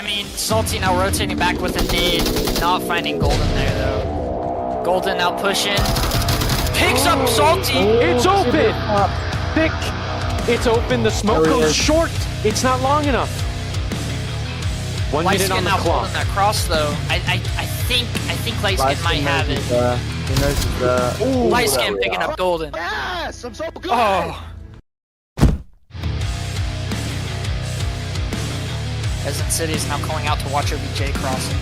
I mean, Salty now rotating back with a nade, not finding Golden there though. Golden now pushing, picks up Salty. It's open. Thick. It's open. The smoke goes short. It's not long enough. 1 minute on the clock. That cross though. I think Lightskin might have it. He knows it's Lightskin picking up Golden. Yes, I'm so good. Oh. Resident City is now calling out to watch OBJ crossing.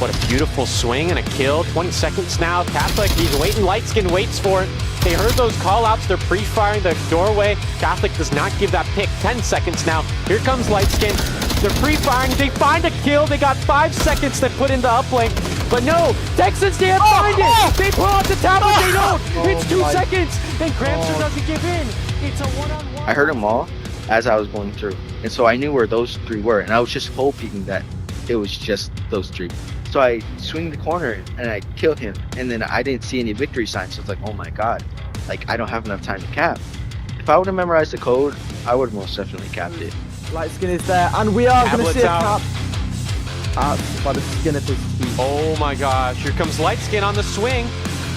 What a beautiful swing and a kill. 20 seconds now. Catholic, he's waiting. Lightskin waits for it. They heard those call-outs. They're pre-firing the doorway. Catholic does not give that pick. 10 seconds now. Here comes Lightskin. They're pre-firing. They find a kill. They got 5 seconds to put in the uplink. But no, Texans can't find it. They pull out the tablet. They don't. It's 2 seconds. And Gramster doesn't give in. It's a one-on-one. I heard them all as I was going through. And so I knew where those three were. And I was just hoping that it was just those three. So I swing the corner and I killed him. And then I didn't see any victory signs. So it's like, oh my God, like I don't have enough time to cap. If I would have memorized the code, I would have most definitely capped it. Lightskin is there, and we are going to see a cap. By the skin of his teeth. Oh my gosh, here comes Lightskin on the swing.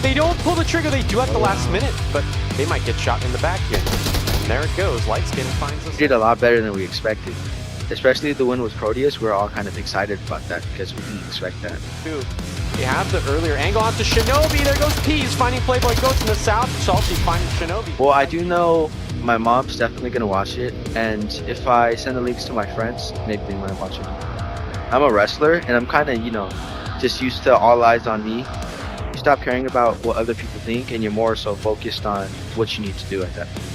They don't pull the trigger, they do at the last minute, but they might get shot in the back here. And there it goes, Lightskin finds us. We did a lot better than we expected. Especially the win with Proteus, we were all kind of excited about that because we didn't expect that. They have the earlier angle onto Shinobi. There goes Peas finding Playboy. Goes in the south. Salty finding Shinobi. Well, I do know my mom's definitely going to watch it. And if I send the links to my friends, maybe they might watch it. I'm a wrestler and I'm kind of, just used to all eyes on me. You stop caring about what other people think and you're more so focused on what you need to do at that point.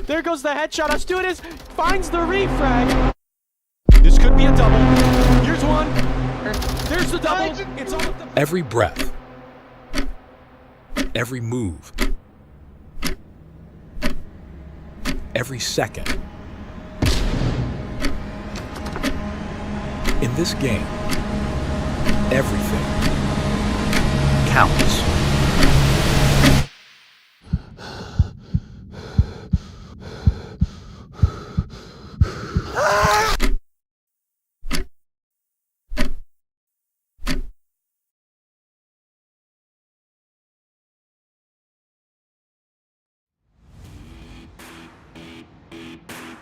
There goes the headshot. Astudis finds the refrag. This could be a double. Here's one. There's the double. It's all the Every breath, every move, every second. In this game, everything counts.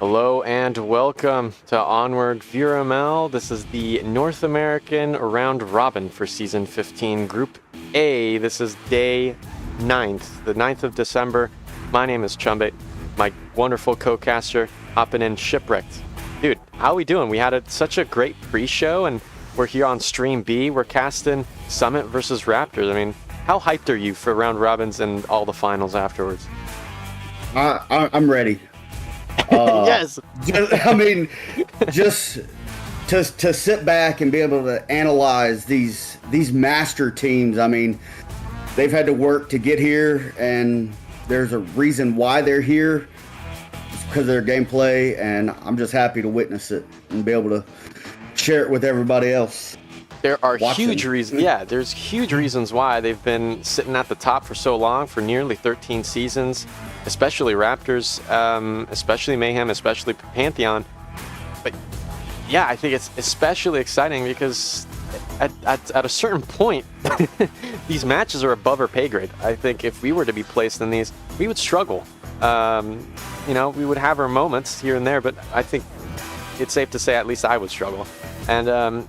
Hello and welcome to Onward VRML. This is the North American Round Robin for Season 15, Group A. This is day 9th, the 9th of December. My name is Chumbate, my wonderful co-caster, hopping in Shipwrecked. Dude, how we doing? We had such a great pre-show, and we're here on Stream B. We're casting Summit versus Raptors. I mean, how hyped are you for round robins and all the finals afterwards? I'm ready. Yes. I mean, just to sit back and be able to analyze these master teams. I mean, they've had to work to get here, and there's a reason why they're here. It's because of their gameplay, and I'm just happy to witness it and be able to share it with everybody else. There are huge reasons. Yeah, there's huge reasons why they've been sitting at the top for so long, for nearly 13 seasons, especially Raptors, especially Mayhem, especially Pantheon. But yeah, I think it's especially exciting because at a certain point, these matches are above our pay grade. I think if we were to be placed in these, we would struggle. You know, we would have our moments here and there, but I think it's safe to say at least I would struggle. And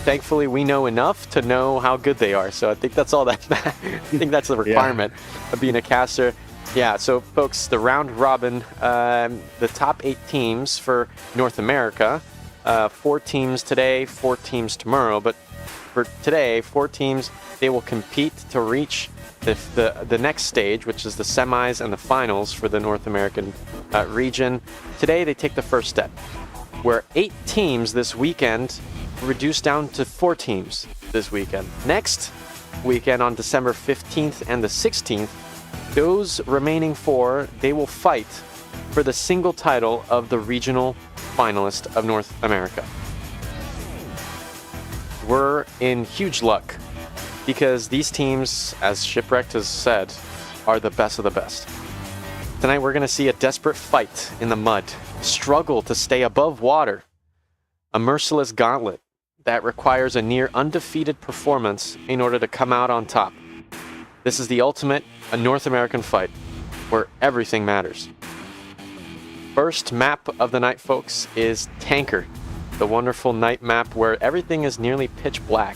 thankfully, we know enough to know how good they are. So I think that's all that. I think that's the requirement of being a caster. Yeah. So, folks, the round robin, the top 8 teams for North America. 4 teams today, 4 teams tomorrow. But for today, 4 teams, they will compete to reach the next stage, which is the semis and the finals for the North American region. Today, they take the first step, where 8 teams this weekend reduced down to 4 teams this weekend. Next weekend on December 15th and the 16th, those remaining 4, they will fight for the single title of the regional finalist of North America. We're in huge luck because these teams, as Shipwrecked has said, are the best of the best. Tonight we're going to see a desperate fight in the mud, struggle to stay above water, a merciless gauntlet that requires a near undefeated performance in order to come out on top. This is the ultimate North American fight, where everything matters. First map of the night, folks, is Tanker, the wonderful night map where everything is nearly pitch black.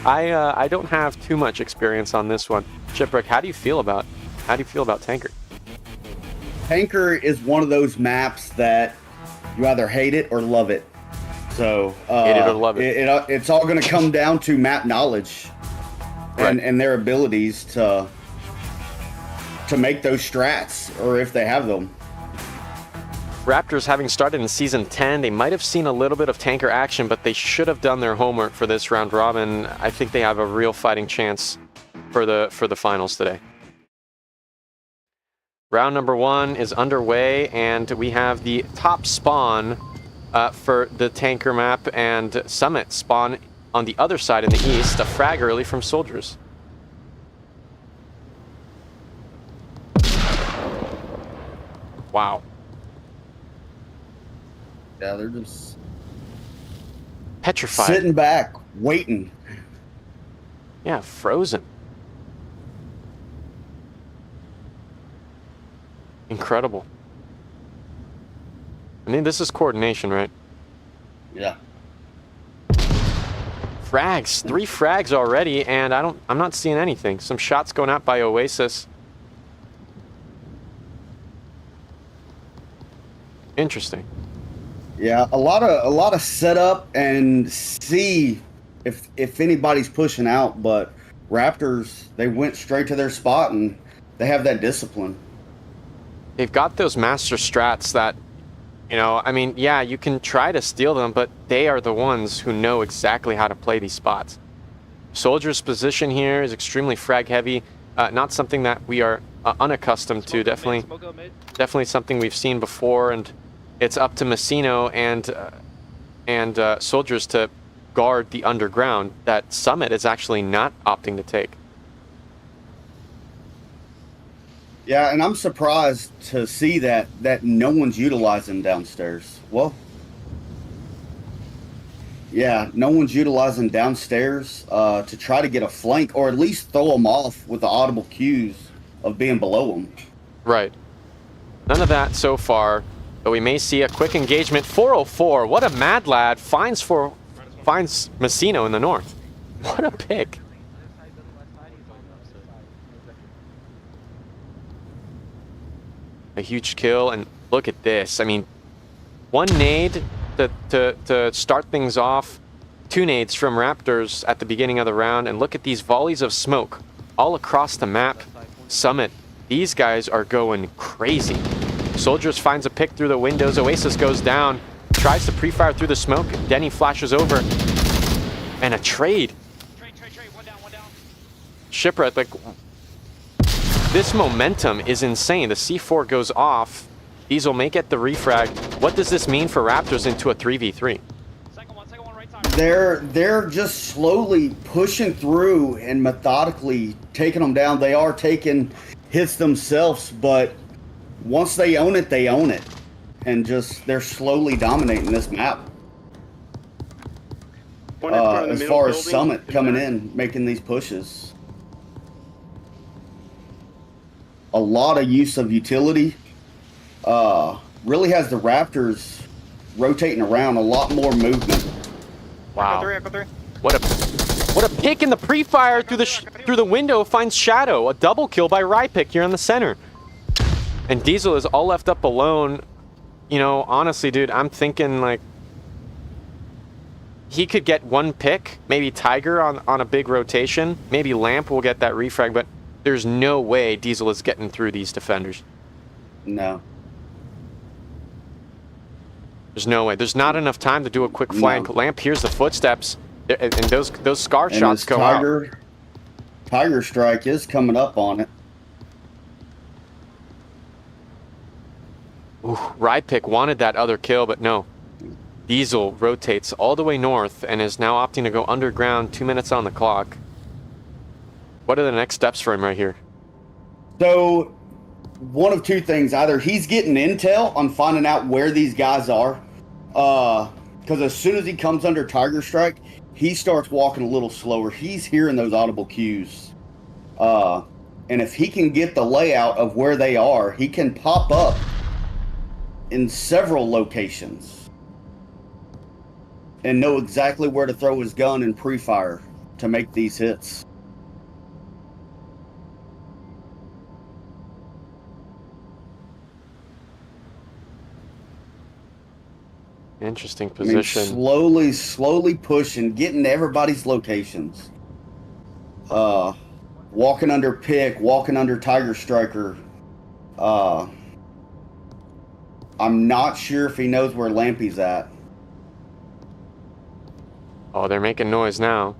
I don't have too much experience on this one. Shipwreck, how do you feel about Tanker? Tanker is one of those maps that you either hate it or love it. So hate it or love it. It's all going to come down to map knowledge and their abilities to make those strats, or if they have them. Raptors, having started in Season 10, they might have seen a little bit of Tanker action, but they should have done their homework for this round robin. I think they have a real fighting chance for the finals today. Round number 1 is underway, and we have the top spawn for the Tanker map, and Summit spawn on the other side in the east, a frag early from Soldiers. Wow. Yeah, they're just Petrified. sitting back, waiting. Yeah, frozen. Incredible. I mean, this is coordination, right? Yeah. Frags, 3 frags already, and I'm not seeing anything. Some shots going out by Oasis. Interesting. Yeah, a lot of setup and see if anybody's pushing out, but Raptors, they went straight to their spot and they have that discipline. They've got those master strats that, you know, I mean, yeah, you can try to steal them, but they are the ones who know exactly how to play these spots. Soldier's position here is extremely frag heavy, not something that we are unaccustomed to. Definitely something we've seen before, and it's up to Messino and Soldiers to guard the underground that Summit is actually not opting to take. Yeah, and I'm surprised to see that no one's utilizing downstairs. Well, yeah, no one's utilizing downstairs to try to get a flank, or at least throw them off with the audible cues of being below them. Right. None of that so far, but we may see a quick engagement. 404, what a mad lad, finds Messino in the north. What a pick. A huge kill, and look at this. I mean, one nade to start things off, 2 nades from Raptors at the beginning of the round, and look at these volleys of smoke all across the map. Summit, these guys are going crazy. Soldiers finds a pick through the windows, Oasis goes down, tries to pre-fire through the smoke, Denny flashes over, and a trade. Trade, one down. Shipwreck, like, this momentum is insane. The C4 goes off. Diesel may get the refrag. What does this mean for Raptors into a 3v3? Second one right side. They're just slowly pushing through and methodically taking them down. They are taking hits themselves, but once they own it, and just they're slowly dominating this map. As far as Summit coming in, making these pushes. A lot of use of utility. Really has the Raptors rotating around, a lot more movement. Wow. Echo three. What a pick in the pre-fire through the window finds Shadow. A double kill by Rypick here in the center. And Diesel is all left up alone. You know, honestly, dude, I'm thinking like he could get one pick, maybe Tiger on a big rotation. Maybe Lamp will get that refrag, but there's no way Diesel is getting through these defenders. No. There's no way. There's not enough time to do a quick flank. No. Lamp hears the footsteps, and those scar shots go out. Tiger Strike is coming up on it. Ooh, Rypick wanted that other kill, but no. Diesel rotates all the way north and is now opting to go underground. 2 minutes on the clock. What are the next steps for him right here? So, one of two things. Either he's getting intel on finding out where these guys are, because as soon as he comes under Tiger Strike, he starts walking a little slower. He's hearing those audible cues. And if he can get the layout of where they are, he can pop up in several locations and know exactly where to throw his gun and pre-fire to make these hits. Interesting position. I mean, slowly pushing, getting to everybody's locations. Walking under Pick, walking under Tiger Striker. I'm not sure if he knows where Lampy's at. Oh, they're making noise now.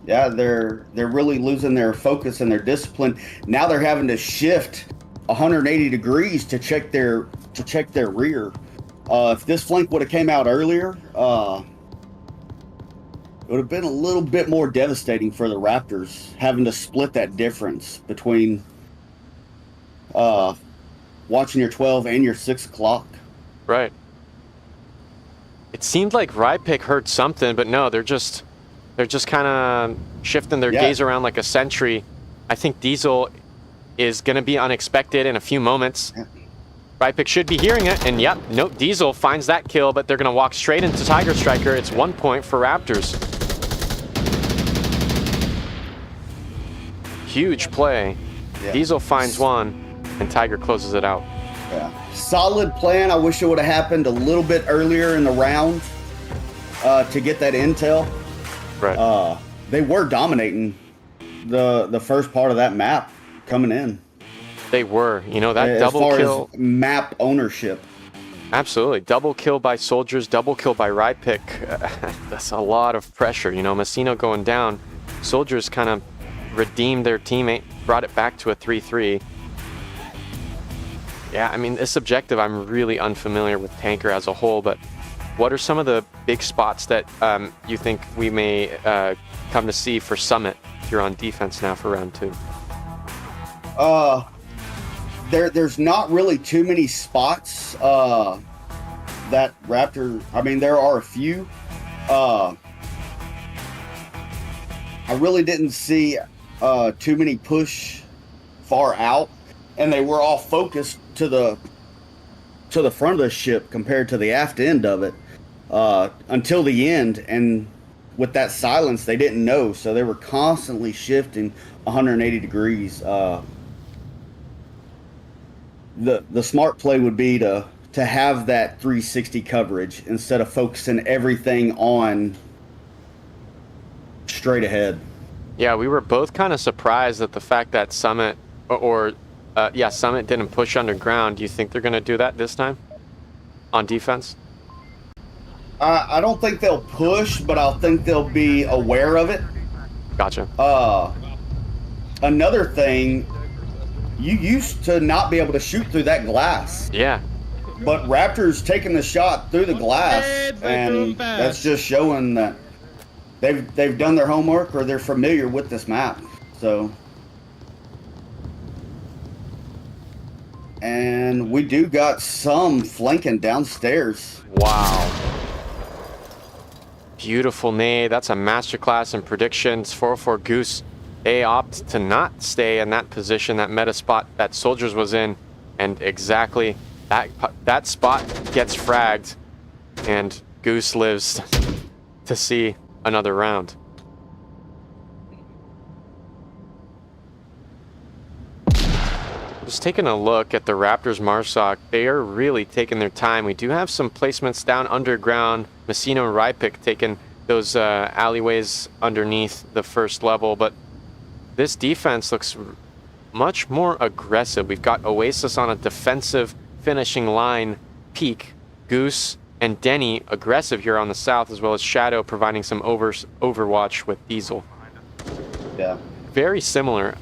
Yeah, they're really losing their focus and their discipline. Now they're having to shift 180 degrees to check their rear. If this flank would have came out earlier, it would have been a little bit more devastating for the Raptors, having to split that difference between watching your 12 and your 6 o'clock. Right. It seemed like Rypick heard something, but no, they're just kind of shifting their gaze around like a sentry. I think Diesel is going to be unexpected in a few moments. Yeah. Rypick should be hearing it, and yep, nope, Diesel finds that kill, but they're going to walk straight into Tiger Striker. It's 1 point for Raptors. Huge play. Yeah. Diesel finds one, and Tiger closes it out. Yeah. Solid plan. I wish it would have happened a little bit earlier in the round to get that intel. Right. They were dominating the first part of that map coming in. They were. You know, that As double far kill. as map ownership. Absolutely. Double kill by Soldiers, double kill by Rypick. That's a lot of pressure. You know, Messino going down. Soldiers kind of redeemed their teammate, brought it back to a 3-3. Yeah, I mean, this objective, I'm really unfamiliar with Tanker as a whole, but what are some of the big spots that you think we may come to see for Summit if you're on defense now for round 2? There's not really too many spots that Raptor. I mean, there are a few. I really didn't see too many push far out. and they were all focused to the front of the ship compared to the aft end of it until the end. And with that silence, they didn't know, so they were constantly shifting 180 degrees. The smart play would be to have that 360 coverage instead of focusing everything on straight ahead. Yeah, we were both kind of surprised at the fact that Summit Summit didn't push underground. Do you think they're going to do that this time on defense? I don't think they'll push, but I think they'll be aware of it. Gotcha. Another thing, you used to not be able to shoot through that glass. Yeah. But Raptors taking the shot through the glass, and that's just showing that they've done their homework or they're familiar with this map. So, and we do got some flanking downstairs. Wow. Beautiful nade. That's a masterclass in predictions. 404 Goose. They opt to not stay in that position, that meta spot that Soldiers was in, and exactly that spot gets fragged, and Goose lives to see another round. Just taking a look at the Raptors Marsoc, they are really taking their time. We do have some placements down underground. Messino and Rypick taking those alleyways underneath the first level, but this defense looks much more aggressive. We've got Oasis on a defensive finishing line peak. Goose and Denny aggressive here on the south, as well as Shadow providing some overwatch with Diesel. Yeah. Very similar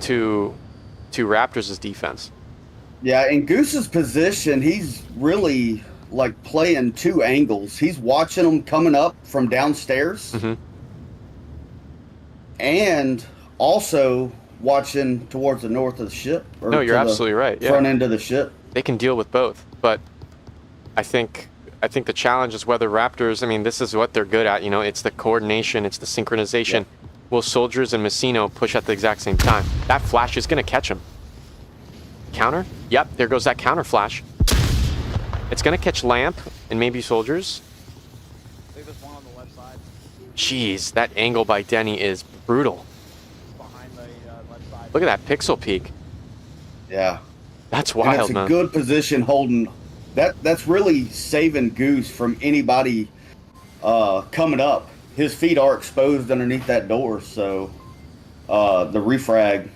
to Raptors' defense. Yeah, in Goose's position, he's really like playing two angles. He's watching them coming up from downstairs, and also watching towards the north of the ship. No, you're absolutely right. Yeah. Front end of the ship. They can deal with both, but I think the challenge is whether Raptors, I mean, this is what they're good at, you know, it's the coordination, it's the synchronization. Yeah. Will Soldiers and Messino push at the exact same time? That flash is going to catch him. Counter? Yep, there goes that counter flash. It's going to catch Lamp and maybe Soldiers. I think there's one on the left side. Jeez, that angle by Denny is brutal. Behind the left side. Look at that pixel peak. Yeah. That's And wild, it's a man. good position holding. That's really saving Goose from anybody coming up. His feet are exposed underneath that door, so the refrag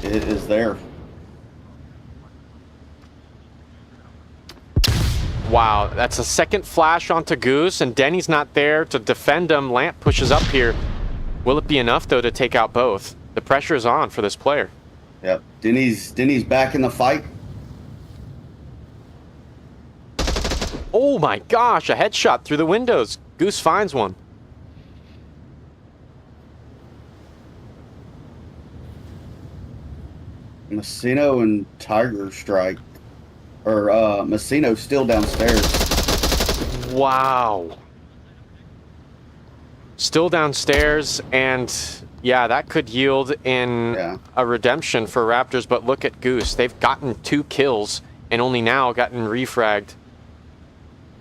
is there. Wow, that's a second flash onto Goose, and Denny's not there to defend him. Lamp pushes up here. Will it be enough, though, to take out both? The pressure is on for this player. Yep. Denny's back in the fight. Oh my gosh, a headshot through the windows. Goose finds one. Messino and Tiger strike. Or Messino still downstairs. Wow. Still downstairs, and yeah, that could yield in a redemption for Raptors, but look at Goose. They've gotten 2 kills and only now gotten refragged.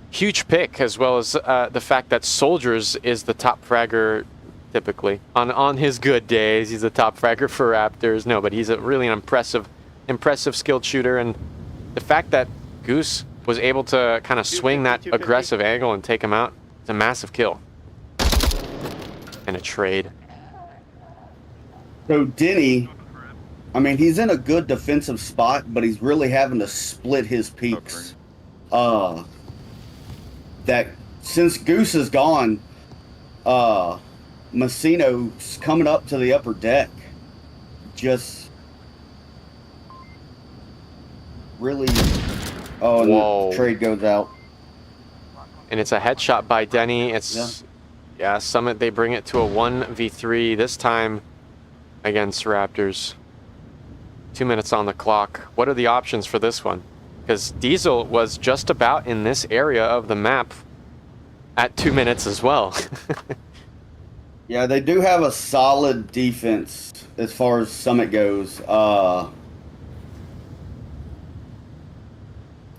Huge pick, as well as the fact that Soldiers is the top fragger typically. On his good days, he's the top fragger for Raptors. No, but he's really an impressive skilled shooter, and the fact that Goose was able to kind of swing that aggressive angle and take him out, it's a massive kill. And a trade. So Denny, I mean, he's in a good defensive spot, but he's really having to split his peaks. That since Goose is gone, Messino's coming up to the upper deck. Just really. Oh, and the trade goes out. And it's a headshot by Denny. It's yeah, Summit, they bring it to a 1v3 this time against Raptors. 2 minutes on the clock. What are the options for this one? Because Diesel was just about in this area of the map at 2 minutes as well. Yeah, they do have a solid defense as far as Summit goes.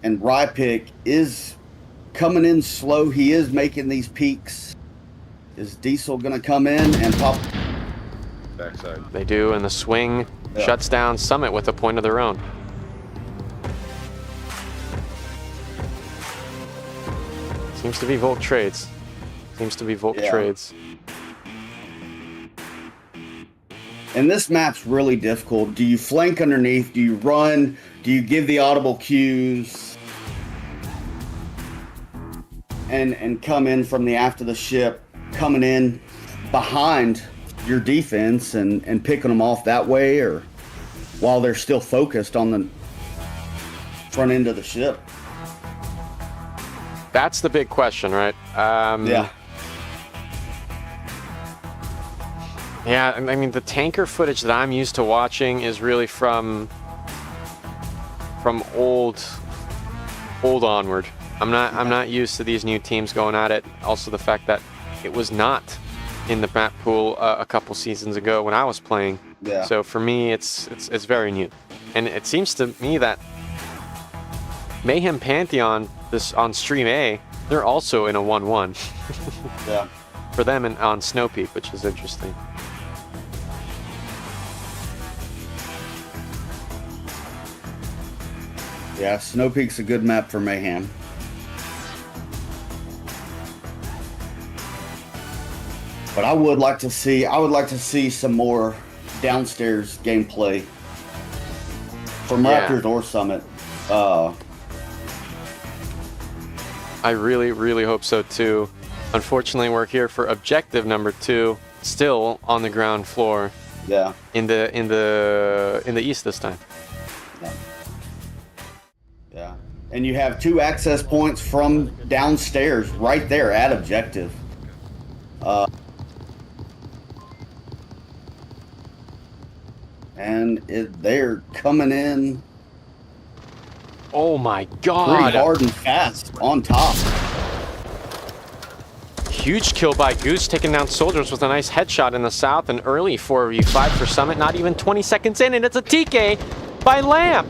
And Rypick is coming in slow. He is making these peaks. Is Diesel going to come in and pop? Backside. They do, and the swing shuts down Summit with a point of their own. Seems to be Volk trades. Seems to be Volk trades. And this map's really difficult. Do you flank underneath? Do you run? Do you give the audible cues? And come in from the after the ship, coming in behind your defense and picking them off that way, or while they're still focused on the front end of the ship? That's the big question, right? Yeah. Yeah, I mean, the tanker footage that I'm used to watching is really from old Onward. I'm not used to these new teams going at it. Also, the fact that it was not in the map pool a couple seasons ago when I was playing. Yeah. So for me, it's very new, and it seems to me that Mayhem Pantheon on Stream A, they're also in a 1-1. Yeah. For them on Snow Peak, which is interesting. Yeah, Snow Peak's a good map for Mayhem. But I would like to see some more downstairs gameplay from Raptors or Summit. I really, really hope so too. Unfortunately, we're here for objective number 2, still on the ground floor. Yeah. In the east this time. Yeah. And you have 2 access points from downstairs right there at objective. And they're coming in Oh my God! pretty hard and fast on top. Huge kill by Goose, taking down soldiers with a nice headshot in the south. An early 4v5 for Summit, not even 20 seconds in, and it's a TK by Lamp.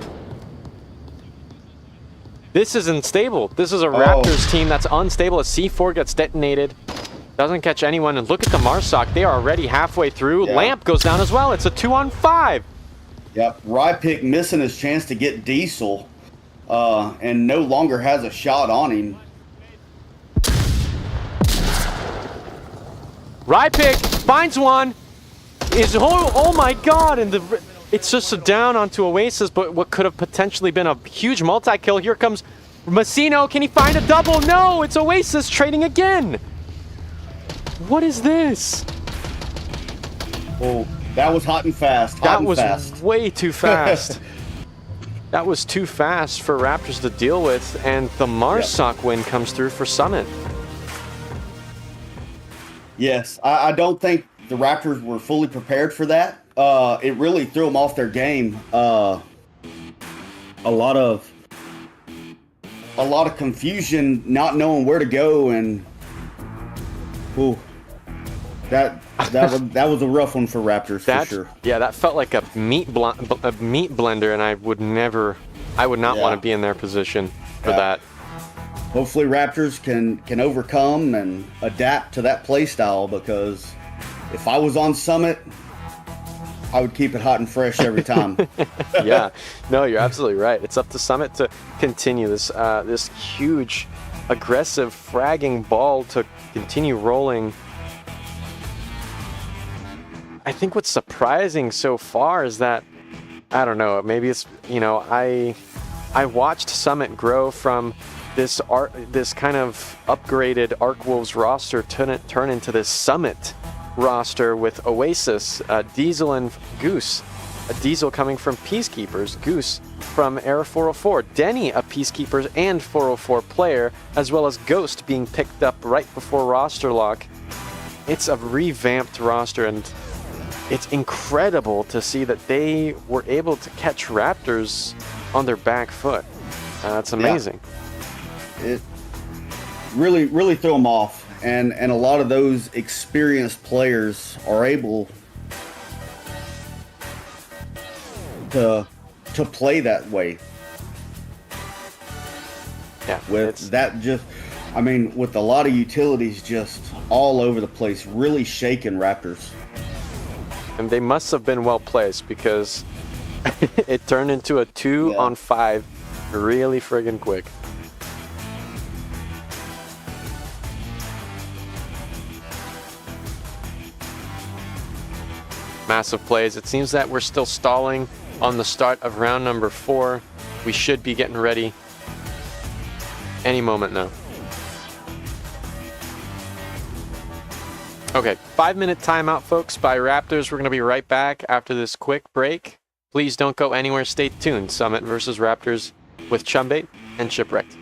This is unstable. This is a Raptors team that's unstable as C4 gets detonated. Doesn't catch anyone, and look at the Marsoc. They are already halfway through. Yeah. Lamp goes down as well. It's a 2-on-5. Yep, Rypick missing his chance to get Diesel, and no longer has a shot on him. Rypick finds one. Oh my God! And it's just a down onto Oasis, but what could have potentially been a huge multi-kill. Here comes Massino. Can he find a double? No, it's Oasis trading again. What is this? Oh, that was hot and fast. That was way too fast. That was too fast for Raptors to deal with, and the Marsoc win comes through for Summit. Yes, I don't think the Raptors were fully prepared for that. It really threw them off their game. A lot of confusion, not knowing where to go, and that was a rough one for Raptors for sure. Yeah, that felt like a meat blender, and I would not want to be in their position for that. Hopefully Raptors can overcome and adapt to that play style, because if I was on Summit, I would keep it hot and fresh every time. Yeah, no, you're absolutely right. It's up to Summit to continue this huge, aggressive fragging ball to continue rolling. I think what's surprising so far is that, I don't know, maybe it's, I watched Summit grow from this kind of upgraded Arc Wolves roster turn into this Summit roster with Oasis, Diesel, and Goose. Diesel coming from Peacekeepers, Goose from Era 404, Denny, a Peacekeepers and 404 player, as well as Ghost being picked up right before roster lock. It's a revamped roster, and it's incredible to see that they were able to catch Raptors on their back foot. It's amazing. It really threw them off. and a lot of those experienced players are able to play that way. Yeah, With that just, I mean, with a lot of utilities just all over the place, really shaking Raptors. and they must have been well placed because it turned into a 2-on-5 really friggin' quick. Massive plays. It seems that we're still stalling on the start of round number 4. We should be getting ready any moment now. Okay, 5-minute timeout, folks, by Raptors. We're going to be right back after this quick break. Please don't go anywhere. Stay tuned. Summit versus Raptors with Chumbate and Shipwrecked.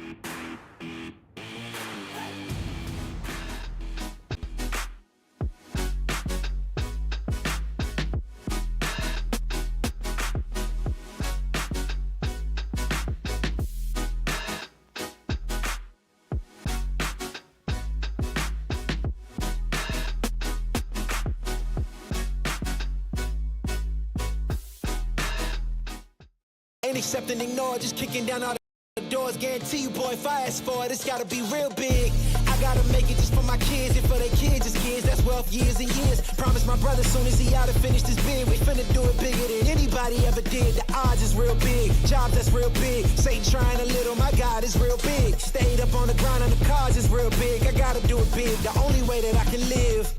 Ain't accepting, ignore, just kicking down all the doors. Guarantee you, boy, if I ask for it, it's gotta be real big. I gotta make it just for my kids and for their kids, it's kids. That's wealth, years and years. Promise my brother soon as he out and finish this bid, we finna do it bigger than anybody ever did. The odds is real big, jobs that's real big. Satan trying a little, my God is real big. Stayed up on the grind on the cars is real big. I gotta do it big, the only way that I can live.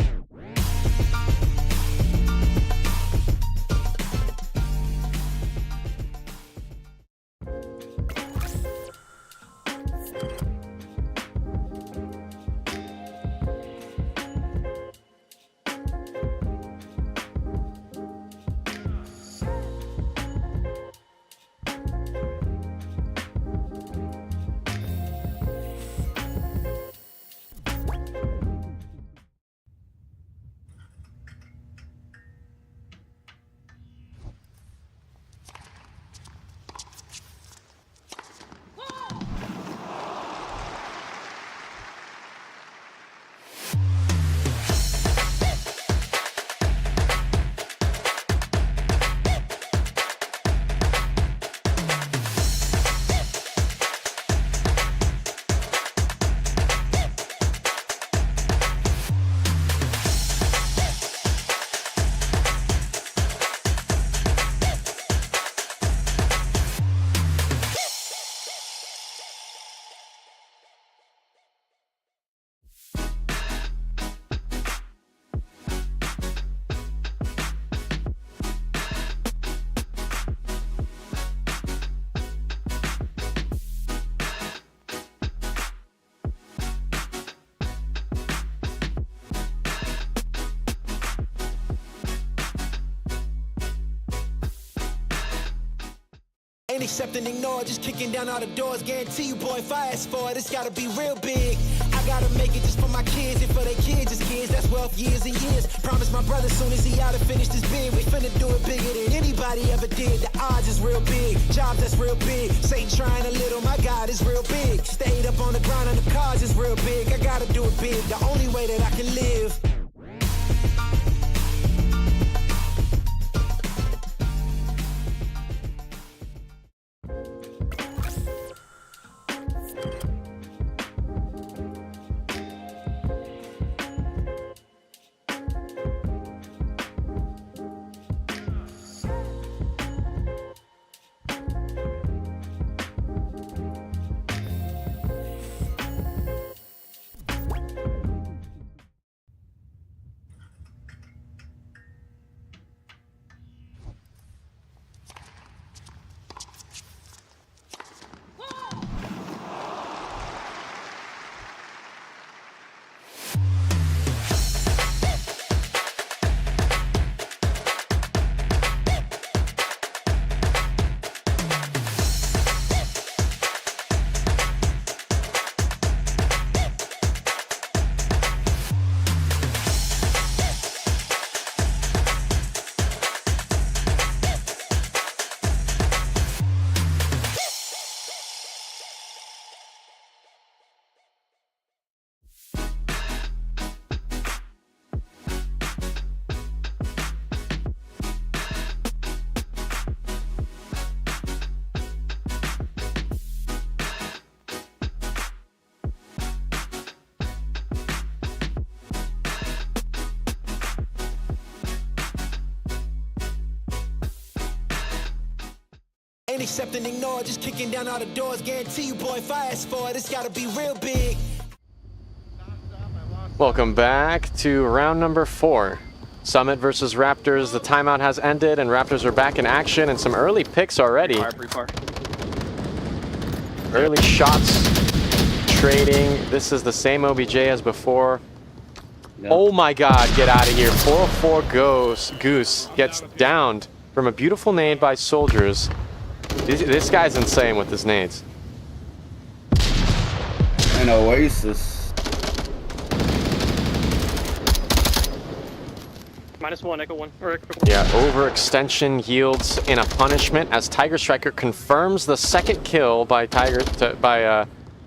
Ain't accepting, ignore, just kicking down all the doors. Guarantee you, boy, if I ask for it, it's gotta be real big. I gotta make it just for my kids and for their kids, it's kids. That's wealth, years and years. Promise my brother soon as he out and finish this bid, we finna do it bigger than anybody ever did. The odds is real big, jobs that's real big. Satan trying a little, my God is real big. Stayed up on the grind on the cars is real big. I gotta do it big, the only way that I can live. Ain't accepting ignore, just kicking down all the doors. Guarantee you, boy, if I ask for it, it's gotta be real big. Welcome back to round number 4. Summit versus Raptors. The timeout has ended and Raptors are back in action, and some early picks already. Early shots trading. This is the same OBJ as before. Yep. Oh my god, get out of here. 404 Goose gets downed from a beautiful nade by Soldiers. This guy's insane with his nades. And Oasis. -1, Echo 1. Yeah, overextension yields in a punishment as Tiger Striker confirms the second kill by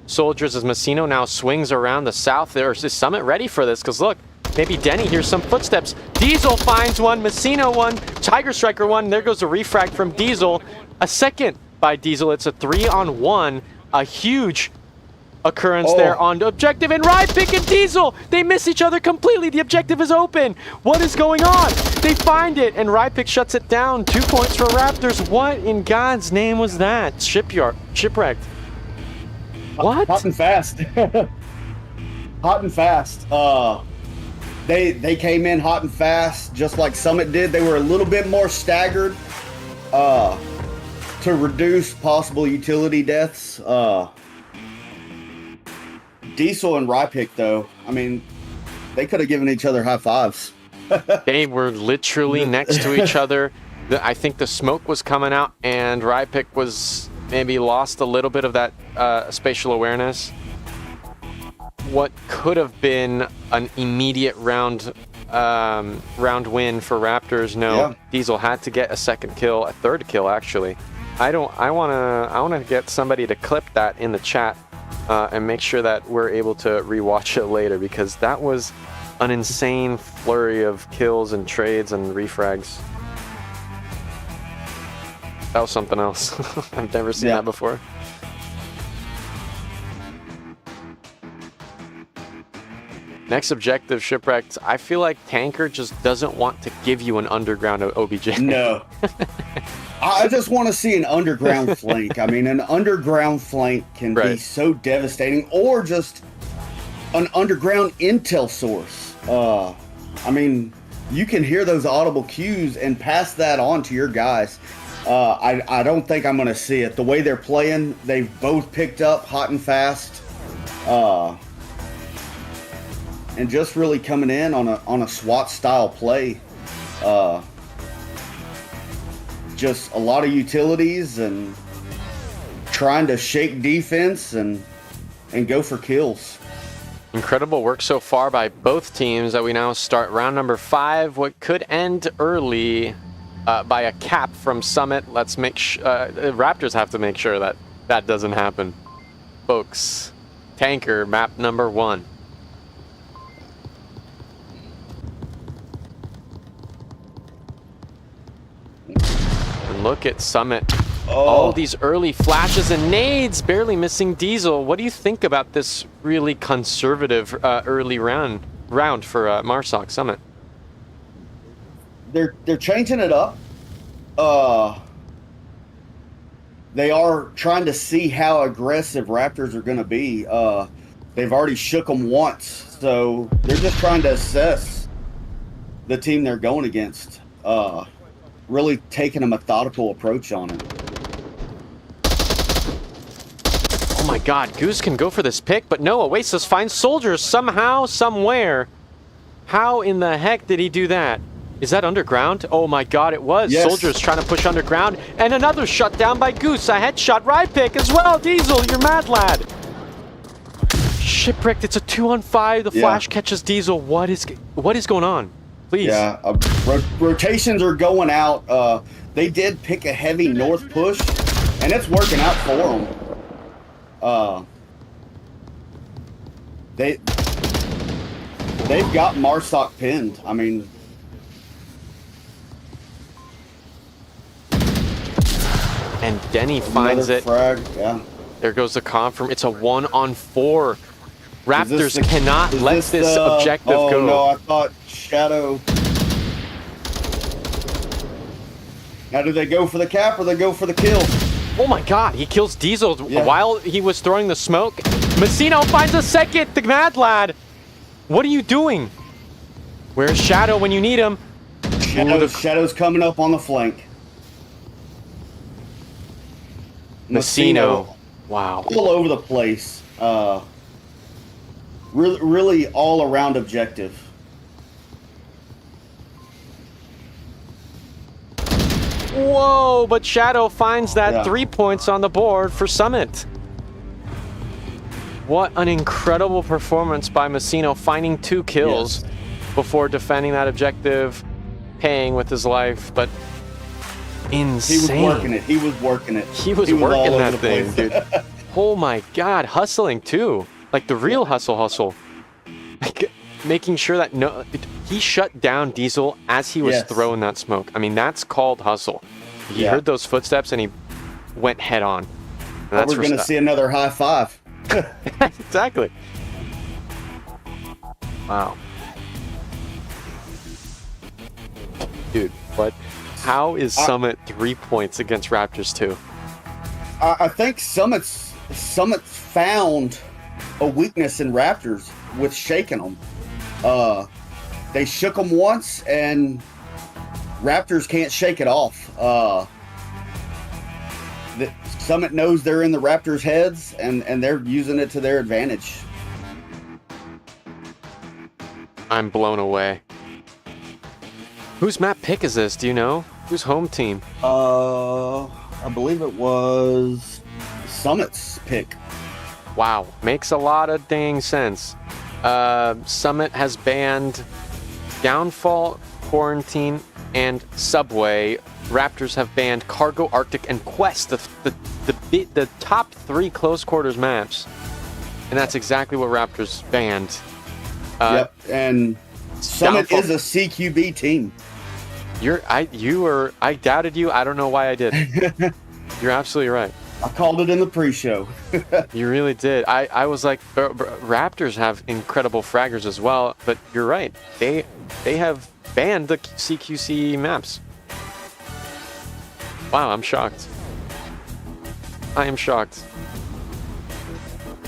Soldiers as Messino now swings around the south. There's the Summit ready for this because look, maybe Denny hears some footsteps. Diesel finds one, Messino one, Tiger Striker one. There goes a refrag from Diesel. A second by Diesel. It's a 3-on-1. A huge occurrence there on objective, and Rypick and Diesel, they miss each other completely. The objective is open. What is going on? They find it, and Rypick shuts it down. 2 points for Raptors. What in God's name was that? Shipwrecked. What? Hot and fast. Hot and fast. They came in hot and fast, just like Summit did. They were a little bit more staggered to reduce possible utility deaths. Diesel and Rypick, though, I mean, they could have given each other high fives. They were literally next to each other. I think the smoke was coming out, and Rypick was maybe lost a little bit of that spatial awareness. What could have been an immediate round win for Raptors. No, yeah. Diesel had to get a second kill, a third kill actually. I wanna get somebody to clip that in the chat and make sure that we're able to rewatch it later, because that was an insane flurry of kills and trades and refrags. That was something else. I've never seen that before. Next objective, Shipwrecked. I feel like Tanker just doesn't want to give you an underground OBJ. No. I just want to see an underground flank. I mean, an underground flank can be so devastating, or just an underground intel source. I mean, you can hear those audible cues and pass that on to your guys. I don't think I'm going to see it. The way they're playing, they've both picked up hot and fast. And just really coming in on a SWAT style play. Just a lot of utilities and trying to shake defense and go for kills. Incredible work so far by both teams that we now start round number 5. What could end early by a cap from Summit. Let's make Raptors have to make sure that that doesn't happen. Folks, Tanker, map number 1. Look at Summit. All these early flashes and nades, barely missing Diesel. What do you think about this really conservative early round for Marsoc Summit? They're changing it up. They are trying to see how aggressive Raptors are going to be. They've already shook them once, so they're just trying to assess the team they're going against. Really taking a methodical approach on it. Oh my god, Goose can go for this pick, but no, Oasis finds Soldiers somehow, somewhere. How in the heck did he do that? Is that underground? Oh my god, it was. Yes. Soldiers trying to push underground, and another shutdown by Goose. A headshot, Rypick as well. Diesel, you're mad, lad. Shipwrecked, it's a 2-on-5. The flash catches Diesel. What is going on? Please. Yeah, rotations are going out. They did pick a heavy north push, and it's working out for them. They've got Marsoc pinned. I mean, and Denny finds it. Frag, yeah. There goes the confirm. It's a 1-on-4. Raptors cannot let this objective go. Oh no, I thought Shadow. Now do they go for the cap or they go for the kill? Oh my god, he kills Diesel Yeah. while he was throwing the smoke. Messino finds a second, the Mad Lad. What are you doing? Where's Shadow when you need him? Shadow's coming up on the flank. Messino. Wow. All over the place. Really all around objective. Whoa, but Shadow finds that Yeah. 3 points on the board for Summit. What an incredible performance by Messino, finding 2 kills before defending that objective, paying with his life, but insane. He was working it. He was working it. He was all working over that the thing, place. dude. Oh my god, hustling too. Like the real hustle. Like, making sure that he shut down Diesel as he was Yes. throwing that smoke. I mean, that's called hustle. He Yeah. heard those footsteps and he went head on. And that's We're going to respect. see another high five. Exactly. Wow. Dude, but how is Summit 3 points against Raptors 2? I think Summit found a weakness in Raptors with shaking them. They shook them once, and Raptors can't shake it off. Summit knows they're in the Raptors' heads, and they're using it to their advantage. I'm blown away. Whose map pick is this? Do you know? Whose home team? I believe it was Summit's pick. Wow, makes a lot of dang sense. Summit has banned Downfall, Quarantine, and Subway. Raptors have banned Cargo, Arctic, and Quest, the top 3 close quarters maps. And that's exactly what Raptors banned. Yep, and Summit Downfall- is a CQB team. I doubted you. I don't know why I did. You're absolutely right. I called it in the pre-show. You really did. I was like, Raptors have incredible fraggers as well, but you're right. They have banned the CQC maps. Wow, I'm shocked. I am shocked.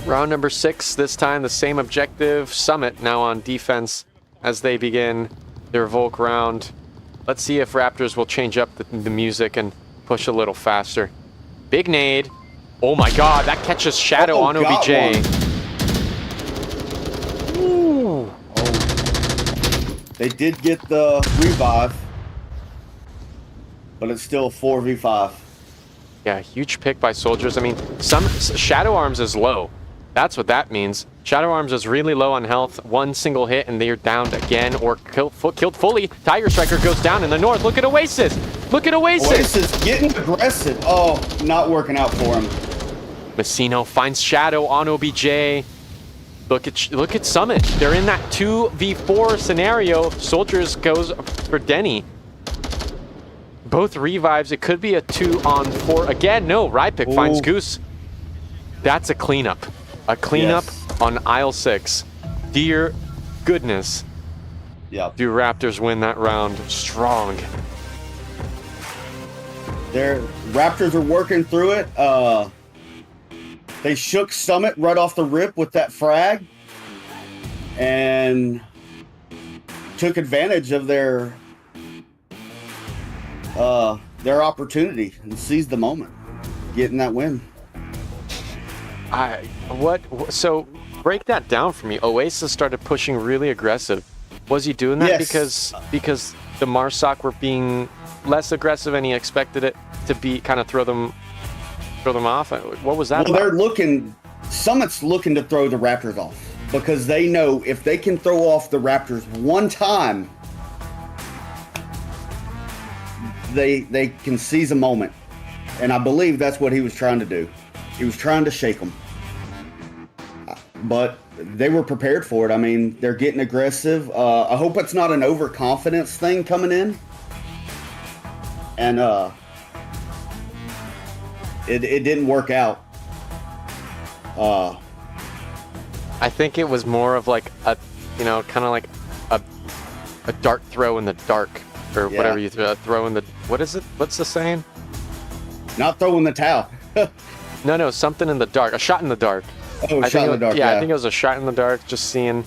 Round number 6, this time the same objective. Summit now on defense as they begin their Volk round. Let's see if Raptors will change up the music and push a little faster. Big nade. Oh my god, that catches Shadow on got OBJ. one. Ooh. They did get the revive, but it's still 4v5. Yeah, huge pick by soldiers. I mean, some Shadow Arms is low. That's what that means. Shadow Arms is really low on health. One single hit and they're downed again or killed fully. Tiger Striker goes down in the north. Look at Oasis. Look at Oasis. Oasis getting aggressive. Oh, not working out for him. Messino finds Shadow on OBJ. Look at Summit. They're in that 2v4 scenario. Soldiers goes for Denny. Both revives. It could be a 2-on-4. Again, no. Rypick finds Ooh. Goose. That's a cleanup. A cleanup on aisle 6. Dear goodness. Yep. Do Raptors win that round strong? Their Raptors are working through it. They shook Summit right off the rip with that frag and took advantage of their opportunity and seized the moment, getting that win. So break that down for me. Oasis started pushing really aggressive. Was he doing that Yes. because the Marsoc were being less aggressive and he expected it to be kind of throw them off? What was that Well, about? Summit's looking to throw the Raptors off because they know if they can throw off the Raptors one time, they can seize a moment. And I believe that's what he was trying to do. He was trying to shake them. But they were prepared for it. I mean, they're getting aggressive. I hope it's not an overconfidence thing coming in. And it didn't work out. I think it was more of like a, kind of like a dart throw in the dark or Yeah. whatever you throw in the, what is it? What's the saying? Not throwing the towel. No, something in the dark. A shot in the dark. Oh, I shot in the dark. Yeah, Yeah, I think it was a shot in the dark. Just seeing,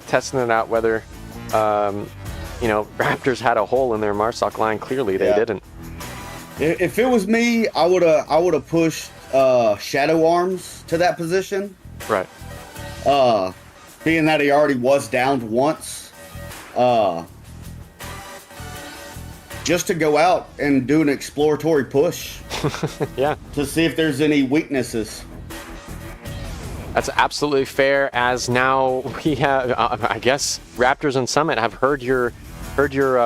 testing it out whether, Raptors had a hole in their Marsoc line. Clearly, they didn't. If it was me, I would have pushed Shadow Arms to that position. Right. Being that he already was downed once, just to go out and do an exploratory push. Yeah. To see if there's any weaknesses. That's absolutely fair. As now we have, I guess, Raptors and Summit have heard your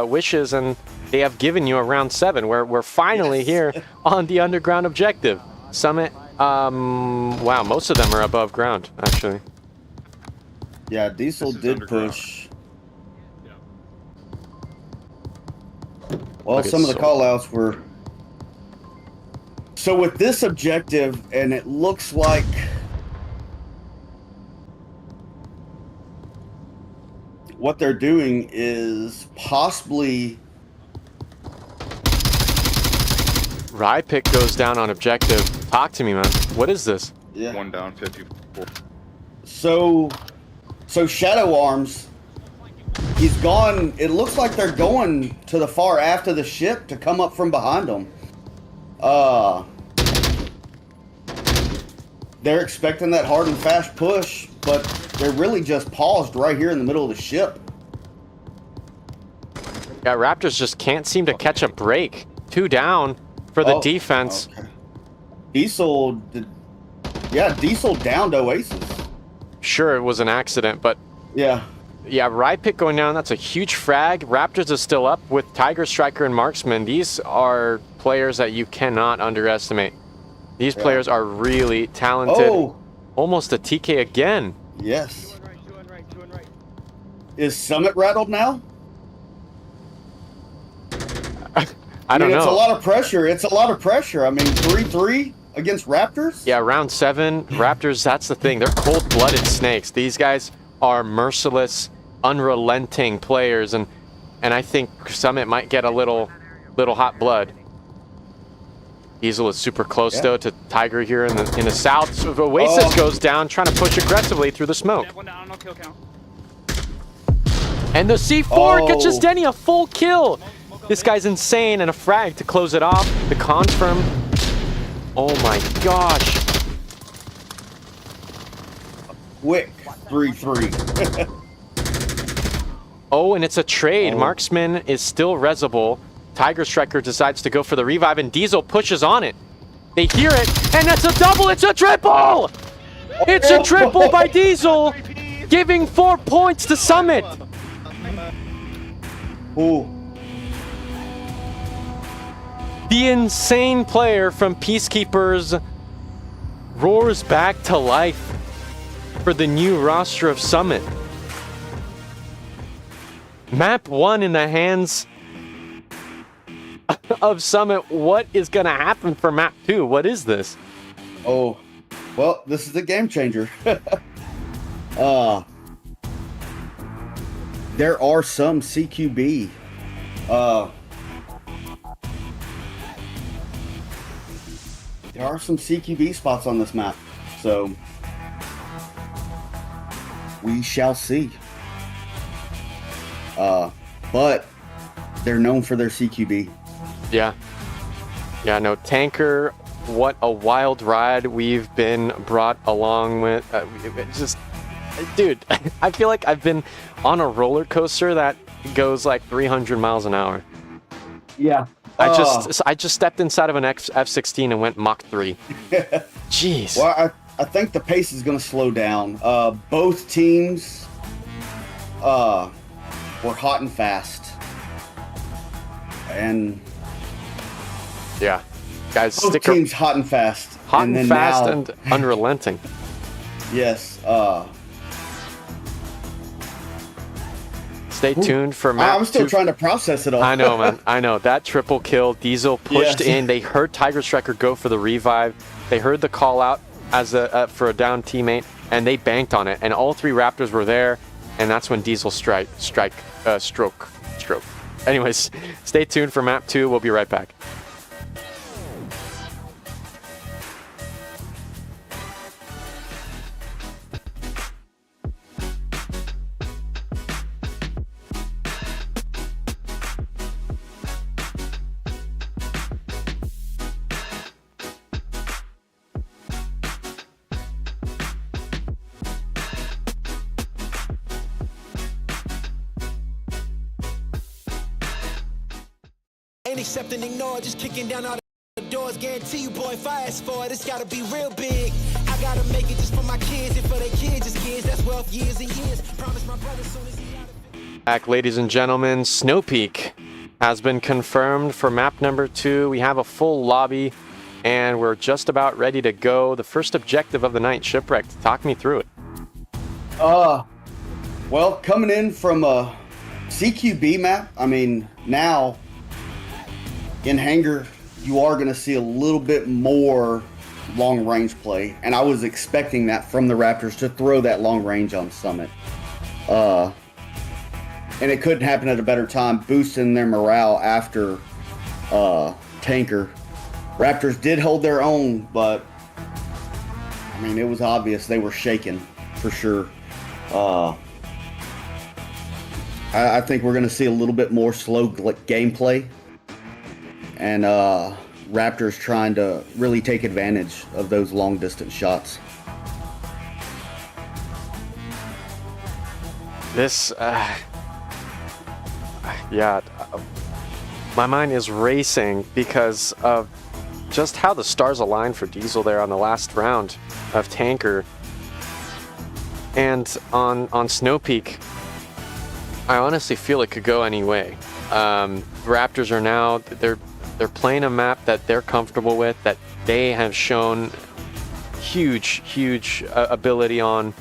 wishes, and they have given you a round 7. We're finally here on the underground objective. Summit. Wow, most of them are above ground, actually. Yeah, Diesel did push. Well, some of the call-outs were... So with this objective, and it looks like... What they're doing is possibly... Rypick goes down on objective. Talk to me, man. What is this? Yeah. 1 down, 54. So Shadow Arms, he's gone. It looks like they're going to the far aft of the ship to come up from behind them. They're expecting that hard and fast push, but they're really just paused right here in the middle of the ship. Yeah, Raptors just can't seem to catch a break. 2 down for the defense. Okay. Diesel downed Oasis. Sure, it was an accident, but Yeah. Rypick going down, that's a huge frag. Raptors is still up with Tiger Striker and Marksman. These are players that you cannot underestimate. These players are really talented. Oh. Almost a TK again. Yes. Is Summit rattled now? I don't know. It's a lot of pressure. It's a lot of pressure. I mean, 3-3 against Raptors? Yeah, round 7, Raptors, that's the thing. They're cold-blooded snakes. These guys are merciless, unrelenting players, and I think Summit might get a little hot blood. Diesel is super close, though, to Tiger here in the south. So Oasis goes down, trying to push aggressively through the smoke. And the C4 catches Denny a full kill. This guy's insane, and a frag to close it off. The confirm. Oh my gosh. Quick 3-3. Oh, and it's a trade. Marksman is still resable. Tiger Striker decides to go for the revive, and Diesel pushes on it. They hear it, and that's a double. It's a triple. It's a triple by Diesel, giving 4 points to Summit. Ooh. The insane player from Peacekeepers roars back to life for the new roster of Summit. Map 1 in the hands of Summit. What is going to happen for map 2? What is this? Oh, well, this is a game changer. There are some CQB. There are some CQB spots on this map, so we shall see. But they're known for their CQB. Yeah. Yeah, no, Tanker, what a wild ride we've been brought along with. Dude, I feel like I've been on a roller coaster that goes like 300 miles an hour. Yeah. I just stepped inside of an F-16 and went Mach 3. Jeez. Well, I think the pace is going to slow down. Both teams were hot and fast. And yeah, guys, both teams hot and fast. Hot and fast and unrelenting. Yes. Stay tuned for map I'm still 2. trying to process it all. I know, man. I know. That triple kill. Diesel pushed in. They heard Tiger Striker go for the revive. They heard the call out as for a down teammate, and they banked on it. And all 3 Raptors were there, and that's when Diesel stroke. Anyways, stay tuned for map 2. We'll be right back. Ain't accepting, ignore, just kicking down all the doors. Guarantee you, boy, fast forward, it's gotta be real big. I gotta make it just for my kids and for their kids' kids. That's wealth years and years. Promise my brother soon as he out of Back, ladies and gentlemen, Snow Peak has been confirmed for map number 2. We have a full lobby, and we're just about ready to go. The first objective of the night, Shipwrecked. Talk me through it. Well, coming in from a CQB map, I mean, now in Hangar, you are going to see a little bit more long range play, and I was expecting that from the Raptors to throw that long range on Summit. And it couldn't happen at a better time, boosting their morale after Tanker. Raptors did hold their own, but I mean, it was obvious they were shaken for sure. I think we're going to see a little bit more slow gameplay, and Raptors trying to really take advantage of those long distance shots. This, yeah, my mind is racing because of just how the stars aligned for Diesel there on the last round of Tanker. And on Snow Peak, I honestly feel it could go any way. Raptors are now, they're playing a map that they're comfortable with, that they have shown huge ability on.